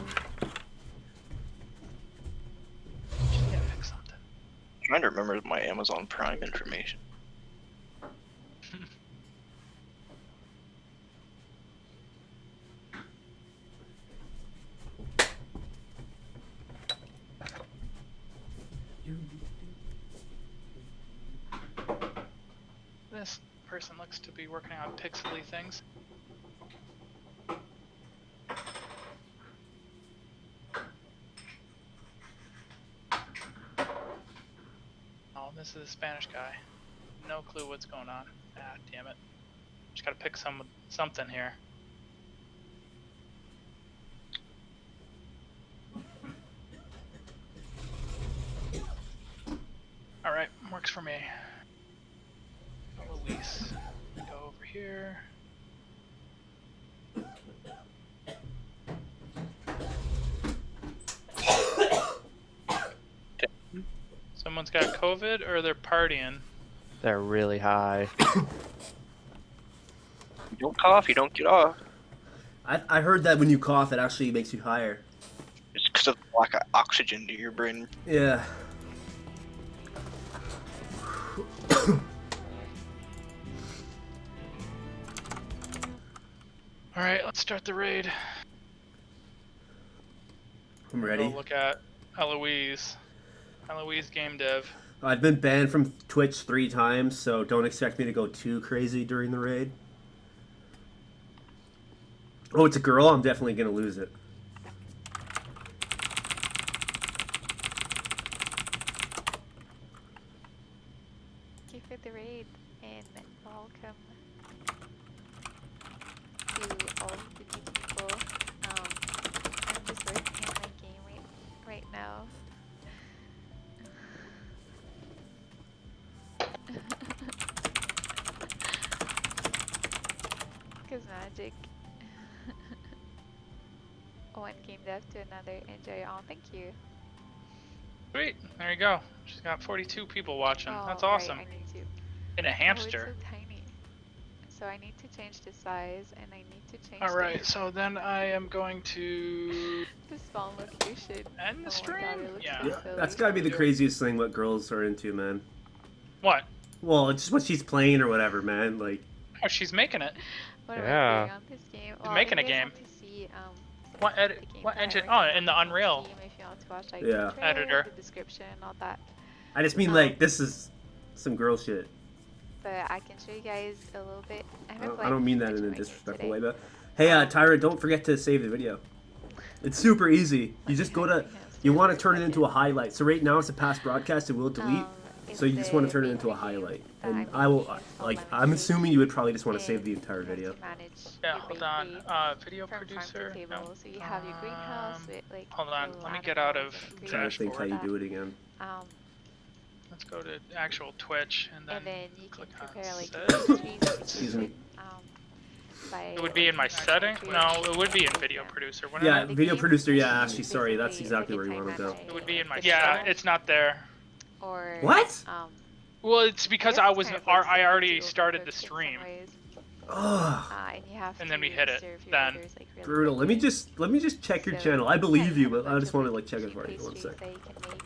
Yeah, pick something. I'm trying to remember my Amazon Prime information. This person looks to be working on pixely things. Oh, this is a Spanish guy. No clue what's going on. Ah, damn it. Just gotta pick something here. Alright, works for me. Luis. Go over here. Someone's got COVID or they're partying. They're really high. You don't cough, you don't get off. I heard that when you cough, it actually makes you higher. It's because of the lack of oxygen to your brain. Yeah. Alright, let's start the raid. I'm ready. Go look at Eloise. Eloise Game Dev. I've been banned from Twitch 3 times, so don't expect me to go too crazy during the raid. Oh, it's a girl? I'm definitely gonna lose it. Thank you for the raid, and welcome to all of the new people. I'm just working on my game right now. Cause magic. One game dev to another. Enjoy all. Thank you. Sweet, there you go. She's got 42 people watching. Oh, That's right, awesome. I need to. And a hamster. Oh, it's so tiny. So I need to change the size, and I need to change. Alright, so then I am going to the spawn location. end the Oh stream. my God, it looks Yeah. so Yeah, silly. that's gotta be the craziest thing what girls are into, man. What? Well, it's just what she's playing or whatever, man. Like, Oh, she's making it. What am I Yeah. doing on this game? She's making a if you guys game. want to see, What edit? the game What that I engine? work Oh, on in the Unreal. Steam, if you want to watch, like, Yeah. the trailer, Editor. the description, and all that. I just mean, like, this is some girl shit. But I can show you guys a little bit. I don't mean that in a Twitch disrespectful today. way, but... Hey, Tyra, don't forget to save the video. It's super easy. You just go to... You want to turn it into a highlight. So right now it's a past broadcast, it will delete. So you just want to turn it into a highlight. And I will... Like, I'm assuming you would probably just want to save the entire video. Yeah, hold on. Video producer. No. So you have your greenhouse with, like, Hold on. little Let me get out of animals and Trying to think how you dashboard. do it again. Let's go to actual Twitch and then you can click on prepare like settings. Excuse me. It would be in my setting? No, it would be in video producer, wouldn't Yeah, it? video producer, yeah, actually, sorry, that's exactly where you want to go. It would be in my Yeah, it's not there. Or What? Well, it's because I was I already started the stream. Ugh. And then we hit it. Then Brutal. Let me just check your channel. I believe you, but I just want to like check it for you. One sec. that you can make.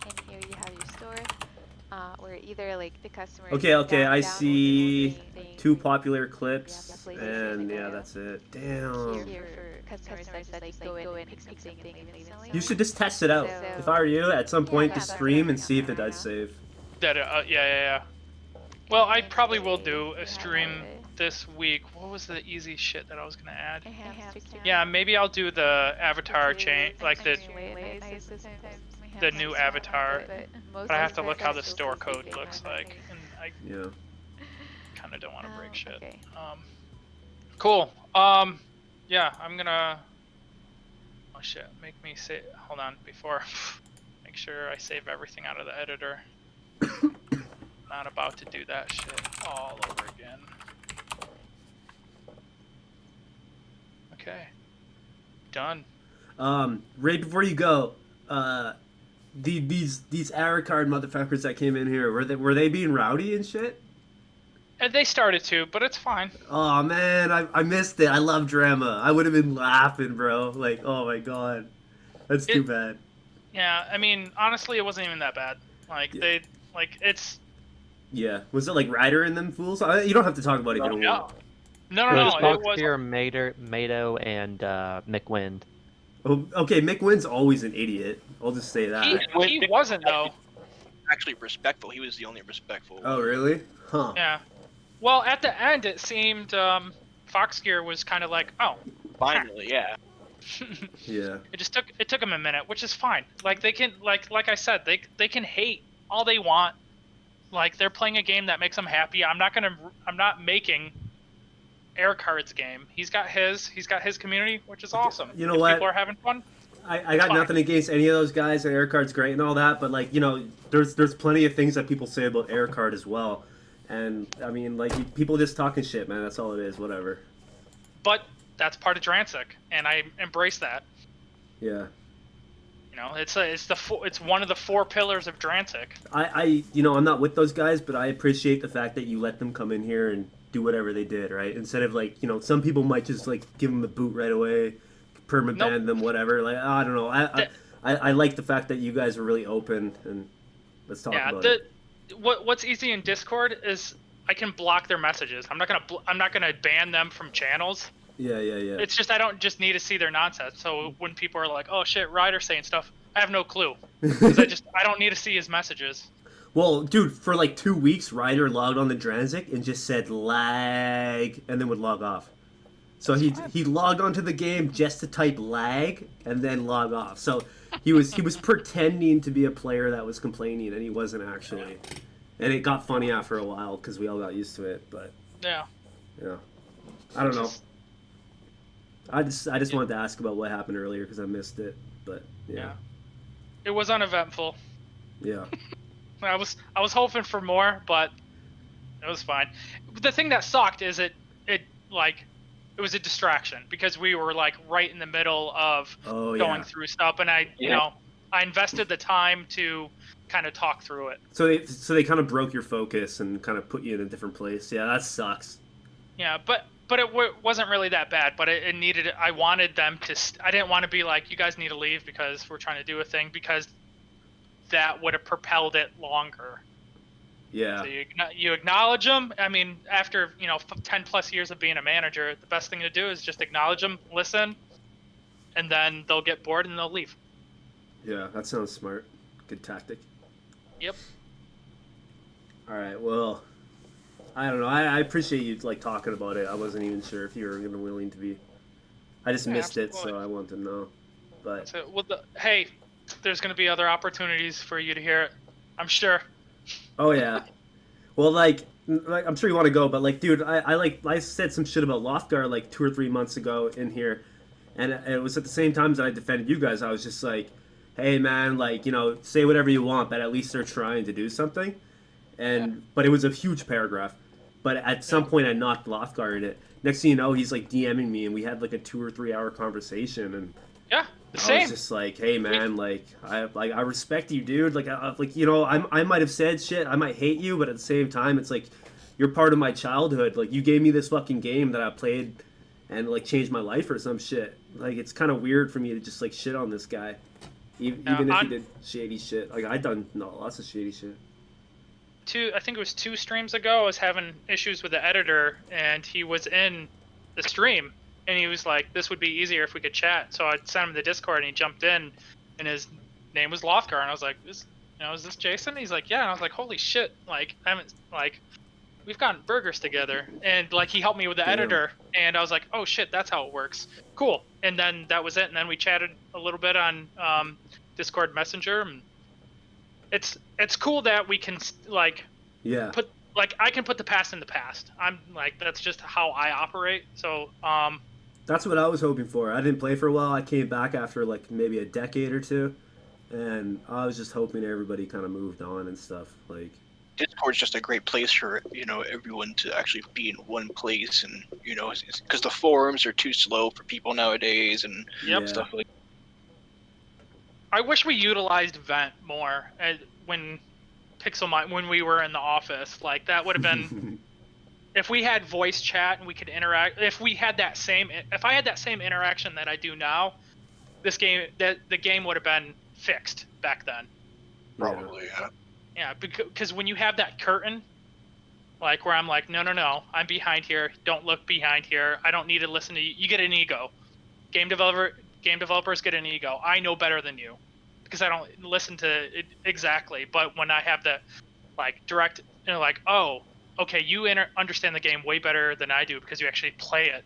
And here you have your store, where either like the customer. Okay, I see 2 popular clips, and yeah, that's it. Damn. Here for customers that like go in and pick something and leave it instantly. You should just test it out. If I were you, at some point, just stream and see if it does save. that yeah. Well, I probably will do a stream this week. What was the easy shit that I was gonna add? Yeah, maybe I'll do the avatar change, like the new avatar. But I have to look how the store code looks like, and I kind of don't want to break shit. Cool. Yeah, I'm gonna. Oh shit! Make me say. Hold on, before. Make sure I save everything out of the editor. Not about to do that shit all over again. Okay. Done. Right before you go, these error card motherfuckers that came in here, were they being rowdy and shit? And they started to, but it's fine. Oh man, I missed it. I love drama. I would have been laughing, bro. Like, oh my god, that's too bad. Yeah, I mean, honestly, it wasn't even that bad. Like it's. Yeah, was it like Ryder and them fools? You don't have to talk about it if you don't want. No, it was Mado, and McWind. Oh, okay, McWind's always an idiot. I'll just say that. He wasn't though. Actually respectful. He was the only respectful. Oh really? Huh. Yeah. Well, at the end, it seemed Fox Gear was kind of like, oh. Finally, yeah. Yeah. It took him a minute, which is fine. Like they can like I said, they can hate all they want. like they're playing a game that makes them happy. I'm not making Aircard's game. He's got his community, which is awesome. You know if what? people are having fun. I got fine. nothing against any of those guys, and Aircard's great and all that, but like, you know, there's plenty of things that people say about Aircard as well. And I mean, like, people just talking shit, man. That's all it is. Whatever. But that's part of Drnsik, and I embrace that. Yeah. You know, it's one of the 4 pillars of Drnsik. You know, I'm not with those guys, but I appreciate the fact that you let them come in here and do whatever they did, right? Instead of like, you know, some people might just like give them the boot right away, perma ban them, whatever. Like, I don't know. I like the fact that you guys are really open, and let's talk about it. What's easy in Discord is I can block their messages. I'm not gonna ban them from channels. Yeah. It's just I don't just need to see their nonsense. So when people are like, "Oh shit, Ryder's saying stuff," I have no clue because I don't need to see his messages. Well, dude, for like 2 weeks, Ryder logged on the Drnsik and just said lag, and then would log off. So he logged onto the game just to type lag and then log off. So he was pretending to be a player that was complaining, and he wasn't actually. And it got funny after a while because we all got used to it. But yeah, I don't know. I just wanted to ask about what happened earlier because I missed it. But yeah, it was uneventful. Yeah. I was hoping for more, but it was fine. The thing that sucked is it was a distraction because we were like right in the middle of going through stuff, and I invested the time to kind of talk through it. So they kind of broke your focus and kind of put you in a different place. Yeah, that sucks. Yeah, but it wasn't really that bad. But it needed. I wanted them to. I didn't want to be like, you guys need to leave because we're trying to do a thing, because that would have propelled it longer. Yeah. So you acknowledge them. I mean, after 10 plus years of being a manager, the best thing to do is just acknowledge them, listen, and then they'll get bored and they'll leave. Yeah, that sounds smart. Good tactic. Yep. All right. Well, I don't know. I appreciate you like talking about it. I wasn't even sure if you were willing to be. I just missed it, so I wanted to know. But hey, there's going to be other opportunities for you to hear it, I'm sure. Oh yeah. Well, like I'm sure you want to go, but like, dude, I said some shit about Lothgar like 2 or 3 months ago in here, and it was at the same time that I defended you guys. I was just like, hey man, like, say whatever you want, but at least they're trying to do something. And but it was a huge paragraph. But at some point I knocked Lothgar in it. Next thing you know, he's like DMing me, and we had like a 2 or 3 hour conversation, and I was just like, hey man, I respect you, dude. I might have said shit, I might hate you, but at the same time, it's like you're part of my childhood. Like, you gave me this fucking game that I played and like changed my life or some shit. Like, it's kind of weird for me to just like shit on this guy, even if he did shady shit. Like, I done lots of shady shit. I think it was 2 streams ago, I was having issues with the editor, and he was in the stream. And he was like, this would be easier if we could chat. So I sent him the Discord, and he jumped in, and his name was Lothgar. And I was like, is this Jason? He's like, yeah. And I was like, holy shit. Like, we've gotten burgers together. And like, he helped me with the editor. And I was like, oh shit, that's how it works. Cool. And then that was it. And then we chatted a little bit on Discord Messenger. And it's cool that we can I can put the past in the past. I'm like, that's just how I operate. So that's what I was hoping for. I didn't play for a while. I came back after like maybe a decade or 2, and I was just hoping everybody kind of moved on and stuff. Like, Discord's just a great place for everyone to actually be in one place, and because the forums are too slow for people nowadays and stuff like. I wish we utilized Vent more when we were in the office. Like, that would have been if we had voice chat and we could interact. If I had that same interaction that I do now, the game would have been fixed back then. Probably, yeah. Yeah, because when you have that curtain, like, where I'm like, no, I'm behind here. Don't look behind here. I don't need to listen to you. You get an ego. Game developers get an ego. I know better than you because I don't listen to it exactly. But when I have the direct, oh, okay, you understand the game way better than I do because you actually play it.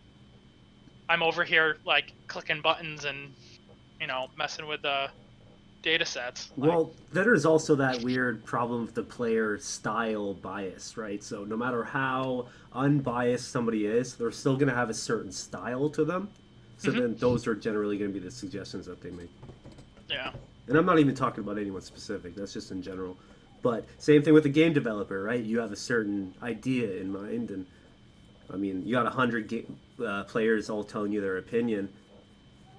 I'm over here like clicking buttons and messing with data sets. Like, Well, there's also that weird problem with the player style bias, right? So no matter how unbiased somebody is, they're still going to have a certain style to them. So Mhm. then those are generally going to be the suggestions that they make. yeah. And I'm not even talking about anyone specific, that's just in general. But same thing with the game developer, right? You have a certain idea in mind, and I mean, you got 100 players all telling you their opinion.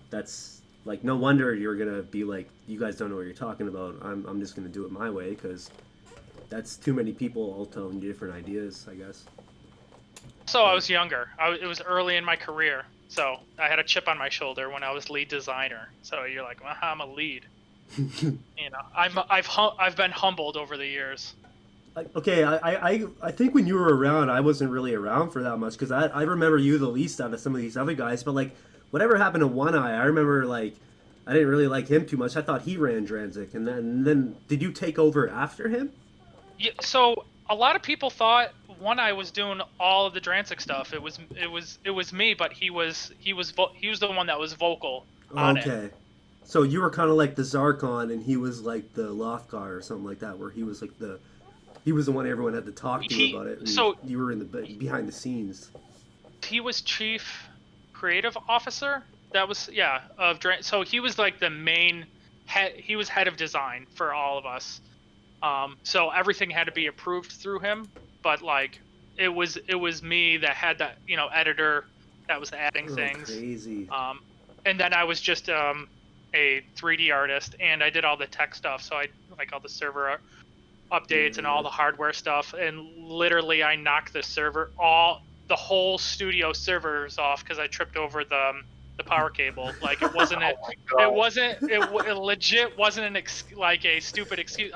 That's like, no wonder you're gonna be like, you guys don't know what you're talking about. I'm just gonna do it my way, because that's too many people all telling you different ideas, I guess. So I was younger. It was early in my career, so I had a chip on my shoulder when I was lead designer. So you're like, well, I'm a lead. You know, I've been humbled over the years. Okay, I think when you were around, I wasn't really around for that much, because I remember you the least out of some of these other guys. But like, whatever happened to One Eye, I remember like, I didn't really like him too much. I thought he ran Drnsik, and then did you take over after him? Yeah, so a lot of people thought One Eye was doing all of the Drnsik stuff. It was me, but he was the one that was vocal on it. Okay, so you were kind of like the Zarkon, and he was like the Lothgar or something like that, where he was like he was the one everyone had to talk to about it. And so you were in the behind the scenes. He was chief creative officer. That was of Drnsik. So he was like the main head. He was head of design for all of us. So everything had to be approved through him. But like, it was me that had that editor that was adding things. Crazy. And then I was just a 3D artist, and I did all the tech stuff. So I like all the server updates and all the hardware stuff. And literally, I knocked the whole studio servers off because I tripped over the power cable. Like, it wasn't it legit wasn't a stupid excuse.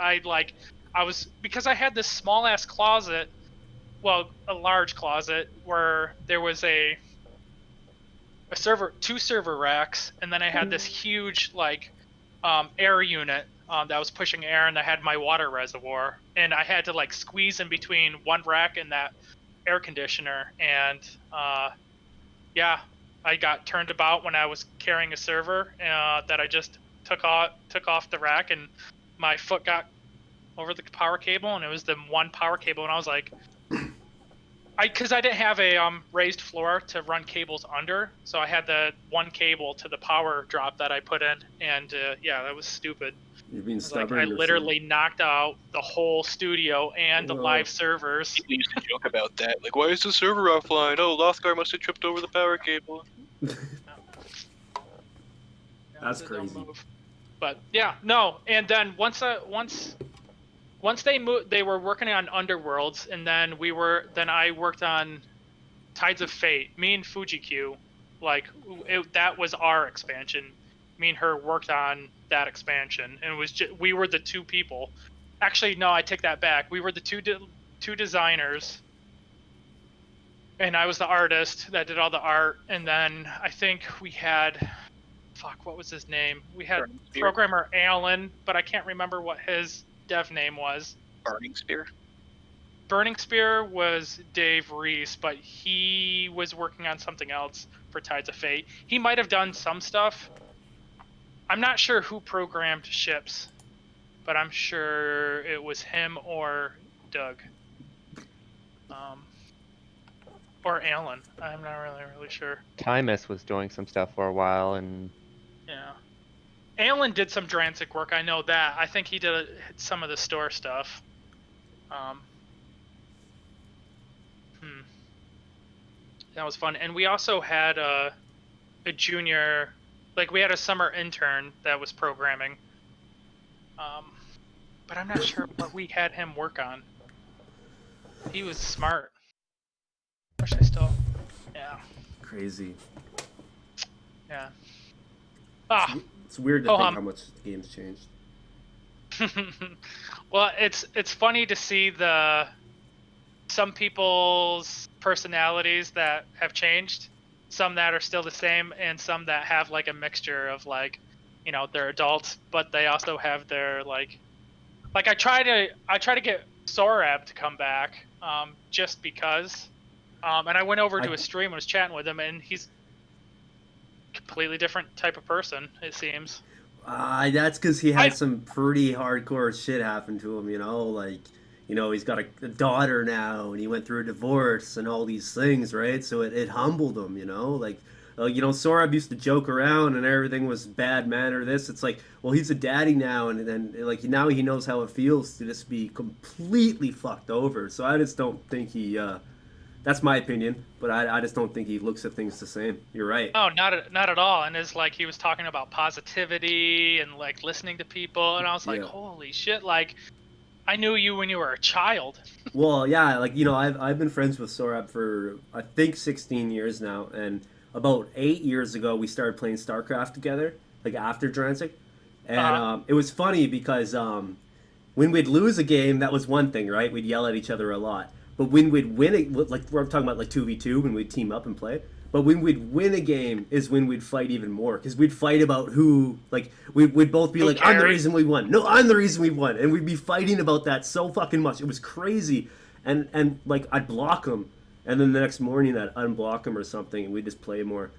Because I had this small ass closet, well, a large closet where there was a server, 2 server racks, and then I had this huge air unit that was pushing air, and I had my water reservoir, and I had to like squeeze in between one rack and that air conditioner, and I got turned about when I was carrying a server that I just took off the rack, and my foot got over the power cable, and it was the one power cable, and I was like, because I didn't have a raised floor to run cables under, so I had the one cable to the power drop that I put in, and that was stupid. You're being stubborn. I literally knocked out the whole studio and the live servers. People used to joke about that. Like, why is the server offline? Oh, Lothgar must have tripped over the power cable. That's crazy. But no. And then once they moved, they were working on Underworlds, and then I worked on Tides of Fate. Me and FujiQ, that was our expansion. Me and her worked on that expansion, and it was we were the 2 people. Actually, no, I take that back. We were the two designers, and I was the artist that did all the art. And then I think we had, what was his name? We had programmer Alan, but I can't remember what his dev name was. Burning Spear. Burning Spear was Dave Reese, but he was working on something else for Tides of Fate. He might have done some stuff. I'm not sure who programmed ships, but I'm sure it was him or Doug. Or Alan. I'm not really sure. Timus was doing some stuff for a while, and yeah. Alan did some Drnsik work, I know that. I think he did some of the store stuff. That was fun. And we also had a junior, we had a summer intern that was programming. But I'm not sure what we had him work on. He was smart. Wish I still... Yeah. Crazy. Yeah. It's weird to think how much the game's changed. Well, it's funny to see some people's personalities that have changed, some that are still the same, and some that have a mixture of they're adults, but they also have their I try to get Sorab to come back just because, and I went over to his stream and was chatting with him, and he's completely different type of person, it seems. That's because he had some pretty hardcore shit happen to him, you know? Like, you know, he's got a daughter now, and he went through a divorce and all these things, right? So it humbled him, you know? Like, you know, Sorab used to joke around and everything was bad manner. This, it's like, well, he's a daddy now, and then like now he knows how it feels to just be completely fucked over. So I just don't think he. That's my opinion, but I just don't think he looks at things the same. You're right. Oh, not at all. And it's like he was talking about positivity and like listening to people, and I was like, Yeah. holy shit! Like, I knew you when you were a child. Well, yeah, like you know, I've been friends with Sorab for I think 16 years now, and about 8 years ago we started playing StarCraft together, like after Drnsik, and it was funny because when we'd lose a game, that was one thing, right? We'd yell at each other a lot. But when we'd win it, like we're talking about like 2v2 when we'd team up and play. But when we'd win a game is when we'd fight even more because we'd fight about who, like we'd both be like, I'm the reason we won. No, I'm the reason we won, and we'd be fighting about that so fucking much. It was crazy, and like I'd block him, and then the next morning I'd unblock him or something, and we'd just play more.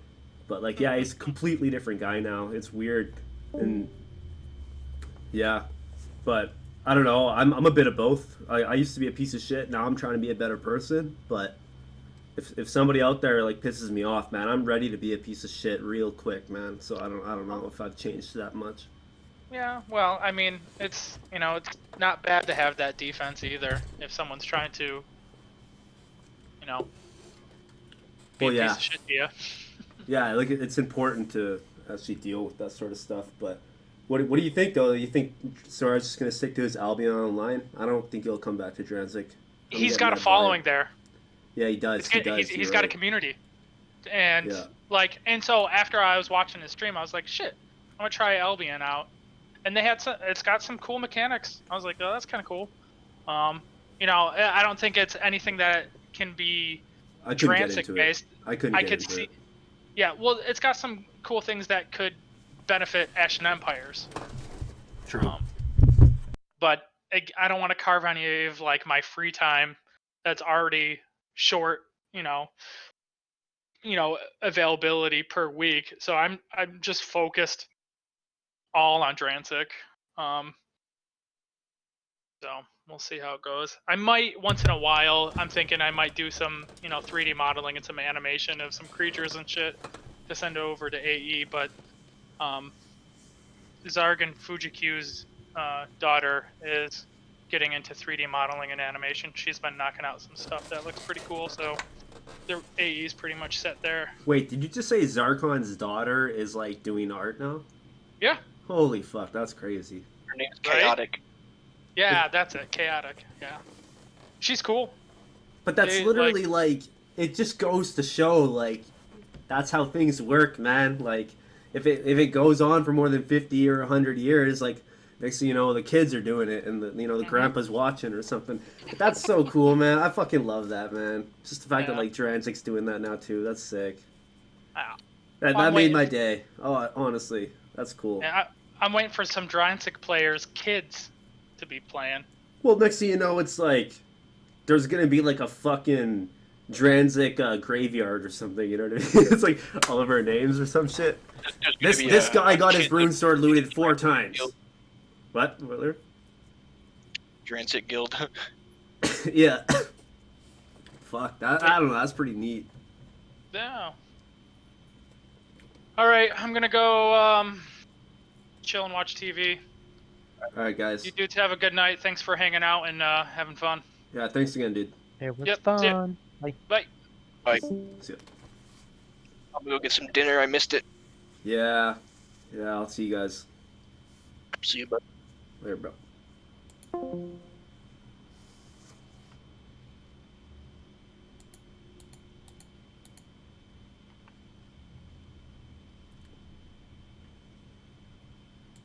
But like, yeah, he's a completely different guy now. It's weird, and yeah, but. I don't know. I'm a bit of both. I used to be a piece of shit. Now I'm trying to be a better person. But if somebody out there like pisses me off, man, I'm ready to be a piece of shit real quick, man. So I don't know if I've changed that much. Yeah, well, I mean, it's it's not bad to have that defense either. If someone's trying to, be a piece of shit to you. Yeah, like it's important to actually deal with that sort of stuff, but. What do you think though? Do you think Sora's just gonna stick to his Albion Online? I don't think he'll come back to Drnsik. He's got a following there. Yeah, he does. He's got a community, and and so after I was watching his stream, I was like, shit, I'm gonna try Albion out, and it's got some cool mechanics. I was like, oh, that's kind of cool. I don't think it's anything that can be Drnsik based. I could see. Yeah, well, it's got some cool things that could benefit Ashen Empires. True. But I don't want to carve any of like my free time that's already short, availability per week. So I'm just focused all on Drnsik. So we'll see how it goes. I might once in a while. I'm thinking I might do some 3D modeling and some animation of some creatures and shit to send over to AE, but. Zargan Fujikyu's daughter is getting into 3D modeling and animation. She's been knocking out some stuff that looks pretty cool, so their AE is pretty much set there. Wait, did you just say Zarkon's daughter is like doing art now? Yeah. Holy fuck, that's crazy. Her name's Chaotic. Yeah, that's it. Chaotic. Yeah. She's cool. But that's literally like it just goes to show like that's how things work, man. Like if it goes on for more than 50 or 100 years, like next thing you know, the kids are doing it, and the grandpa's watching or something. But that's so cool, man. I fucking love that, man. Just the fact that like Dransik's doing that now too. That's sick. That made my day. Oh, honestly, that's cool. Yeah, I'm waiting for some Drnsik players' kids to be playing. Well, next thing you know, it's like there's gonna be like a fucking Drnsik graveyard or something. You know what I mean? It's like all of our names or some shit. This guy got his rune sword looted 4 times. What? What? Drnsik Guild. Yeah. Fuck that. I don't know. That's pretty neat. Yeah. All right, I'm gonna go chill and watch TV. All right, guys. You dudes have a good night. Thanks for hanging out and having fun. Yeah, thanks again, dude. It was Yep, fun. Bye. Bye. See ya. I'm gonna go get some dinner. I missed it. Yeah. Yeah, I'll see you guys. See you, bud. Later, bro.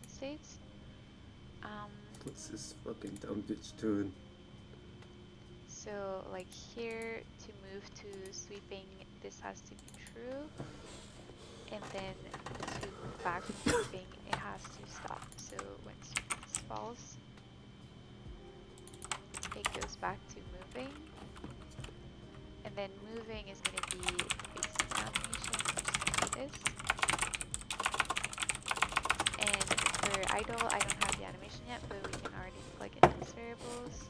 States. What's this fucking dumb bitch doing? So like here to move to sweeping, this has to be true, and then to move back from sweeping, it has to stop. So when this falls, it goes back to moving, and then moving is going to be basic animation, which is this, and idle, I don't have the animation yet, but we can already plug in these variables.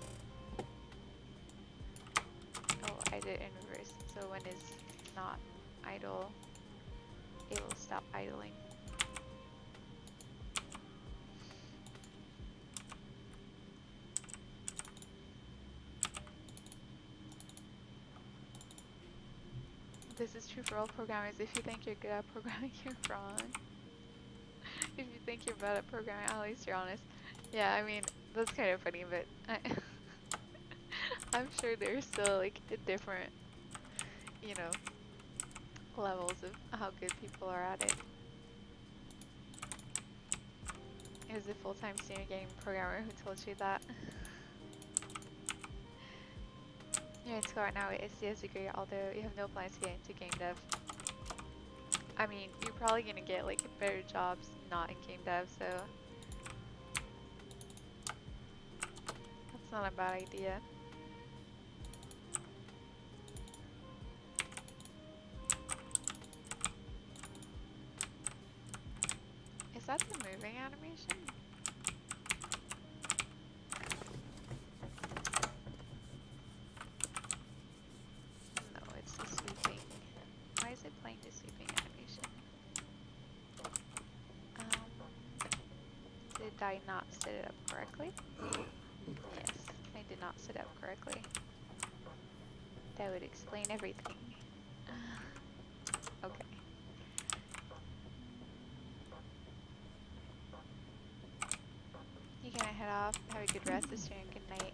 Oh, I did it in reverse. So when it's not idle, it will stop idling. This is true for all programmers. If you think you're good at programming, you're wrong. If you think you're bad at programming, at least you're honest. Yeah, I mean, that's kind of funny, but I'm sure there's still like a different, you know, levels of how good people are at it. It was a full-time student game programmer who told you that. You're in school right now with a CS degree, although you have no plans to get into game dev. I mean, you're probably gonna get like better jobs not in game dev, so that's not a bad idea. Is that the moving animation? No, it's the sweeping. Why is it playing the sweeping animation? Did I not set it up correctly? Yes, I did not set it up correctly. That would explain everything. Okay. You can head off. Have a good rest this year and good night.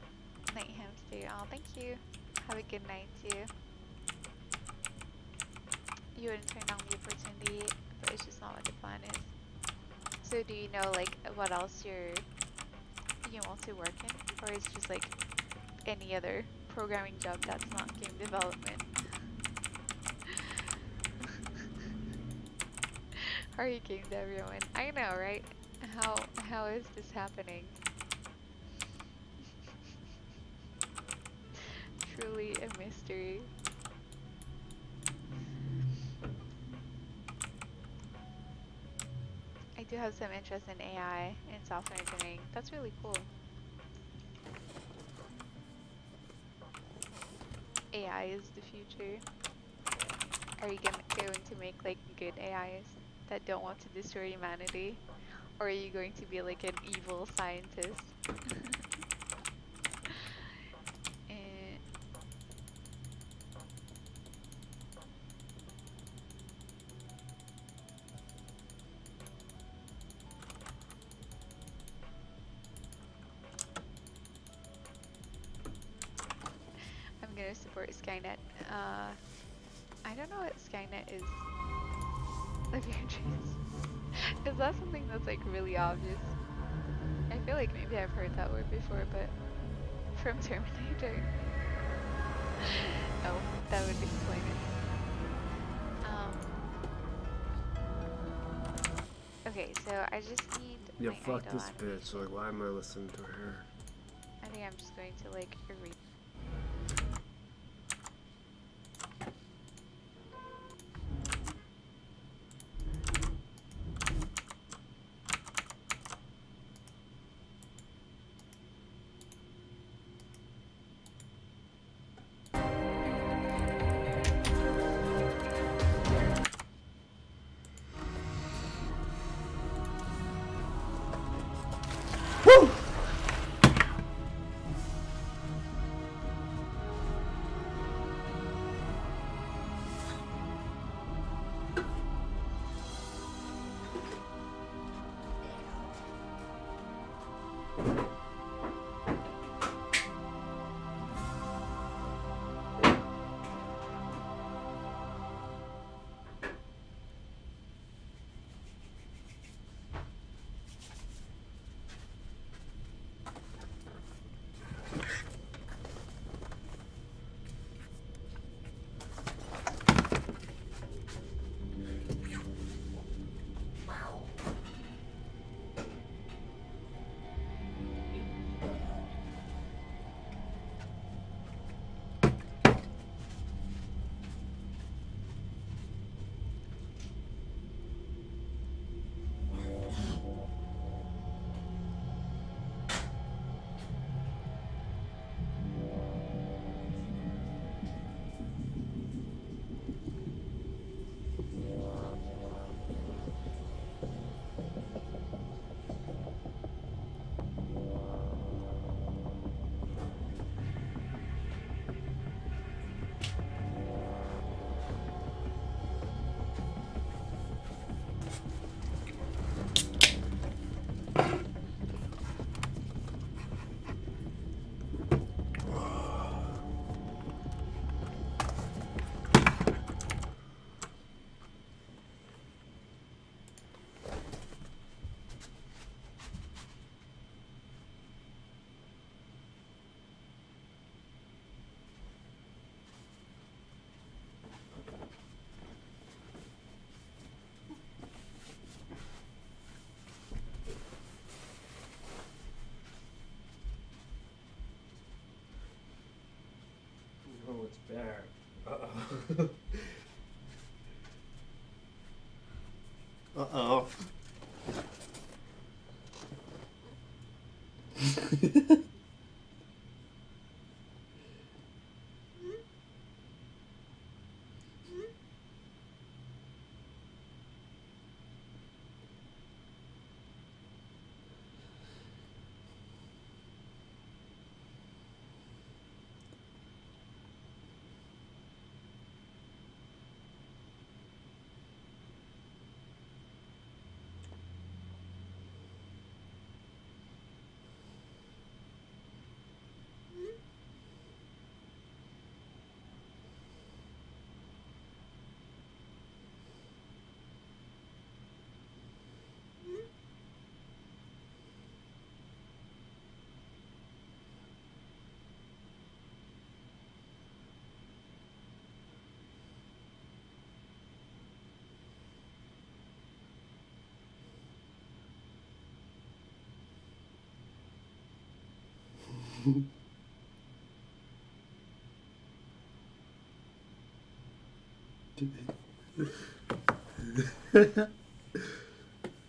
Night, hamster. Oh, thank you. Have a good night too. You wouldn't turn down the opportunity, but it's just not what the plan is. So do you know like what else you want to work in, or is it just like any other programming job that's not game development? Are you game to everyone? I know, right? How is this happening? Truly a mystery. I do have some interest in AI and software engineering. That's really cool. AI is the future. Are you going to make like good AIs that don't want to destroy humanity? Or are you going to be like an evil scientist? I'm gonna support Skynet. I don't know what Skynet is. Is that something that's like really obvious? I feel like maybe I've heard that word before, but from Terminator. Oh, that would explain it. Okay, so I just need Yeah, my fuck idle this bitch. Like, why am I listening to her? I think I'm just going to like erase.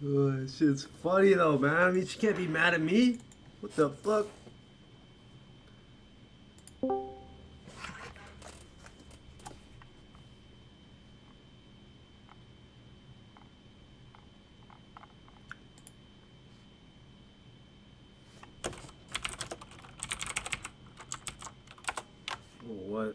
Oh, that shit's funny though, man. I mean, she can't be mad at me. What the fuck? Oh, what?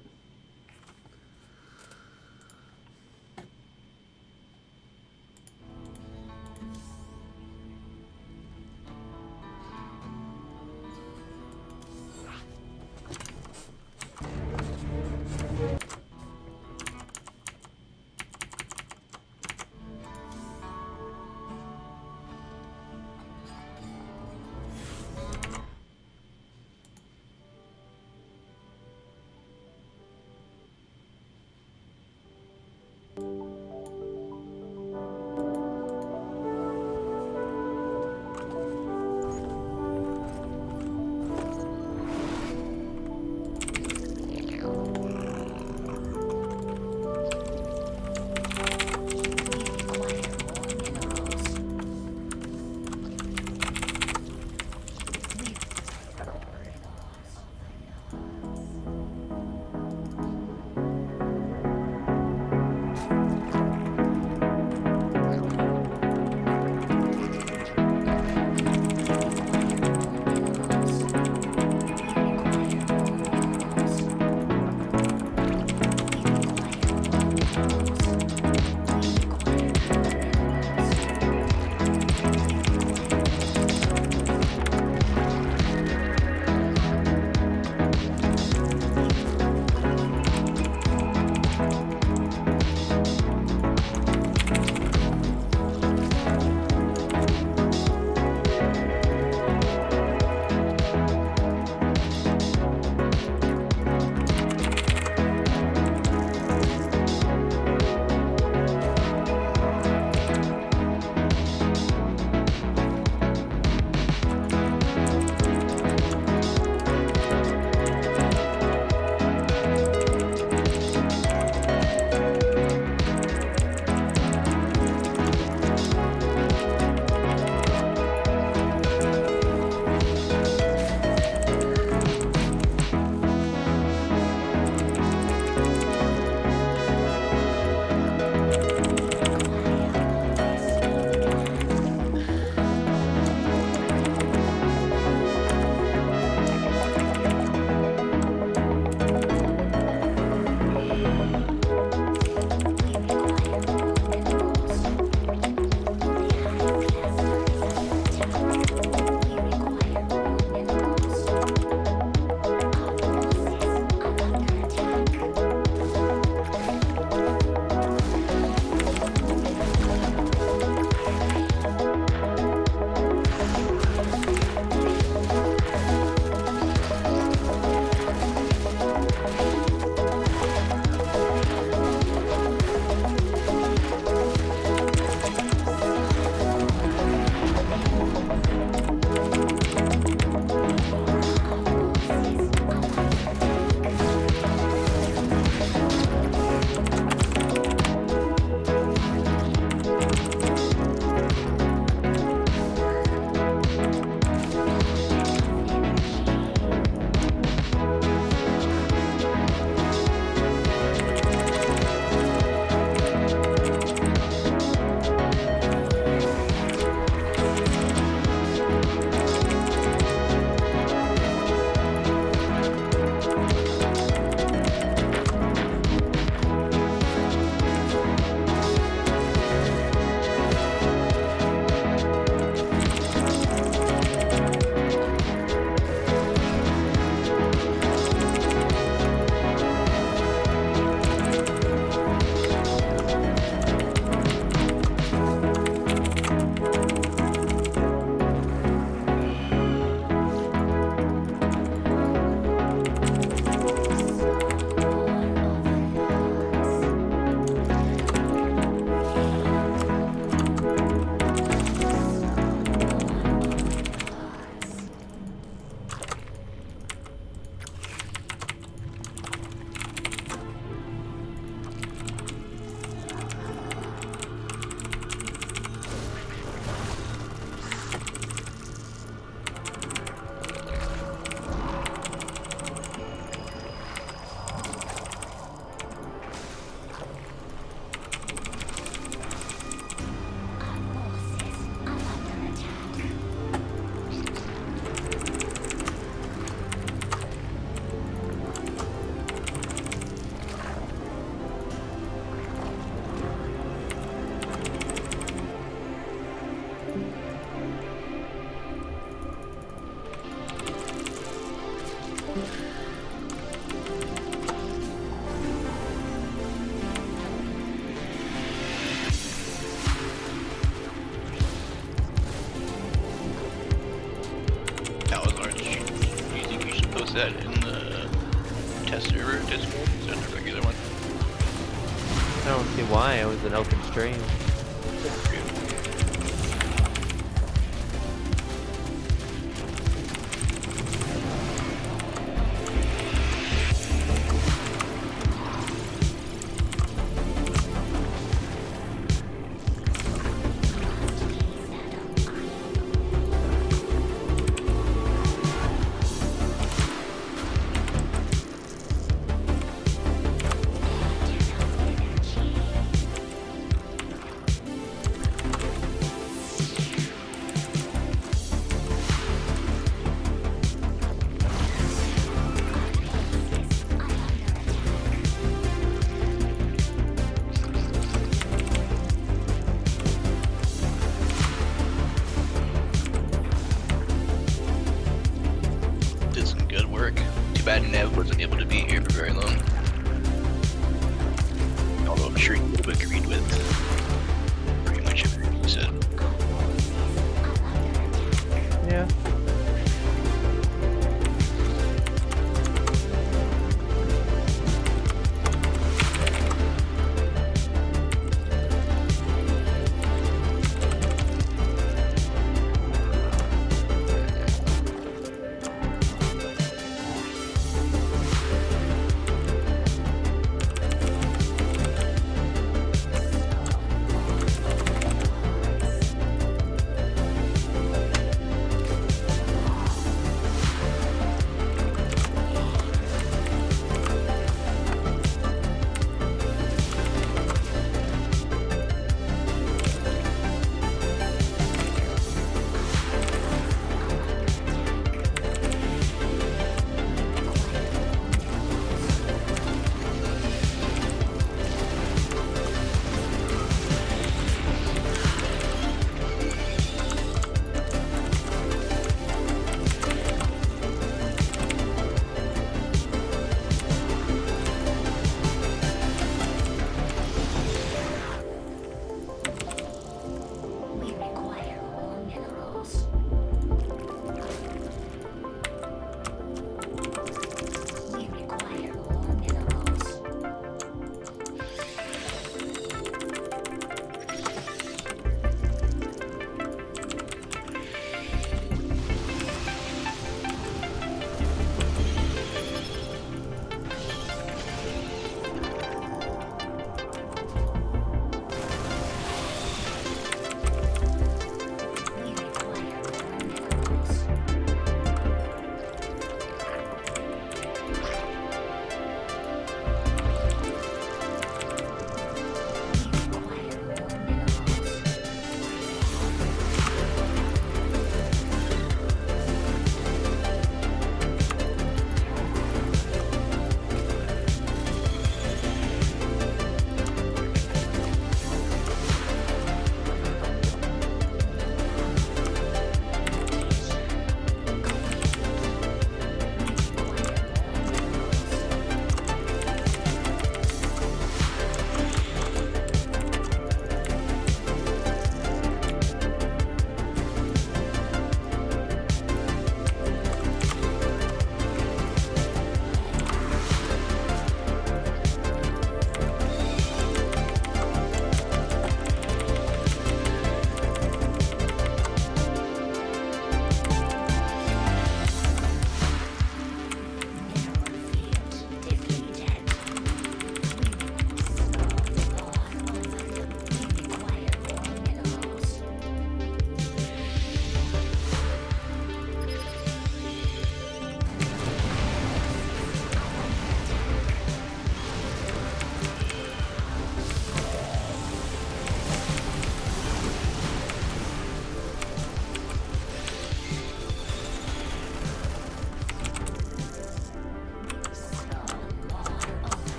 Is that in the test server Discord? Is that the regular one? I don't see why. It was an open stream. Did some good work. Too bad Nev wasn't able to be here for very long. Although I'm sure he would have agreed with pretty much everything he said. Yeah.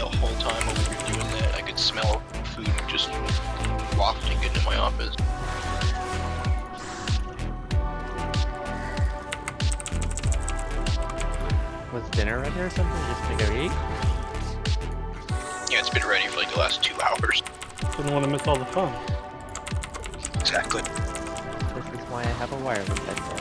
the whole time while we were doing that. I could smell food just wafting into my office. Was dinner ready or something just to go eat? Yeah, it's been ready for like the last 2 hours. Didn't want to miss all the fun. Exactly. This is why I have a wireless headset.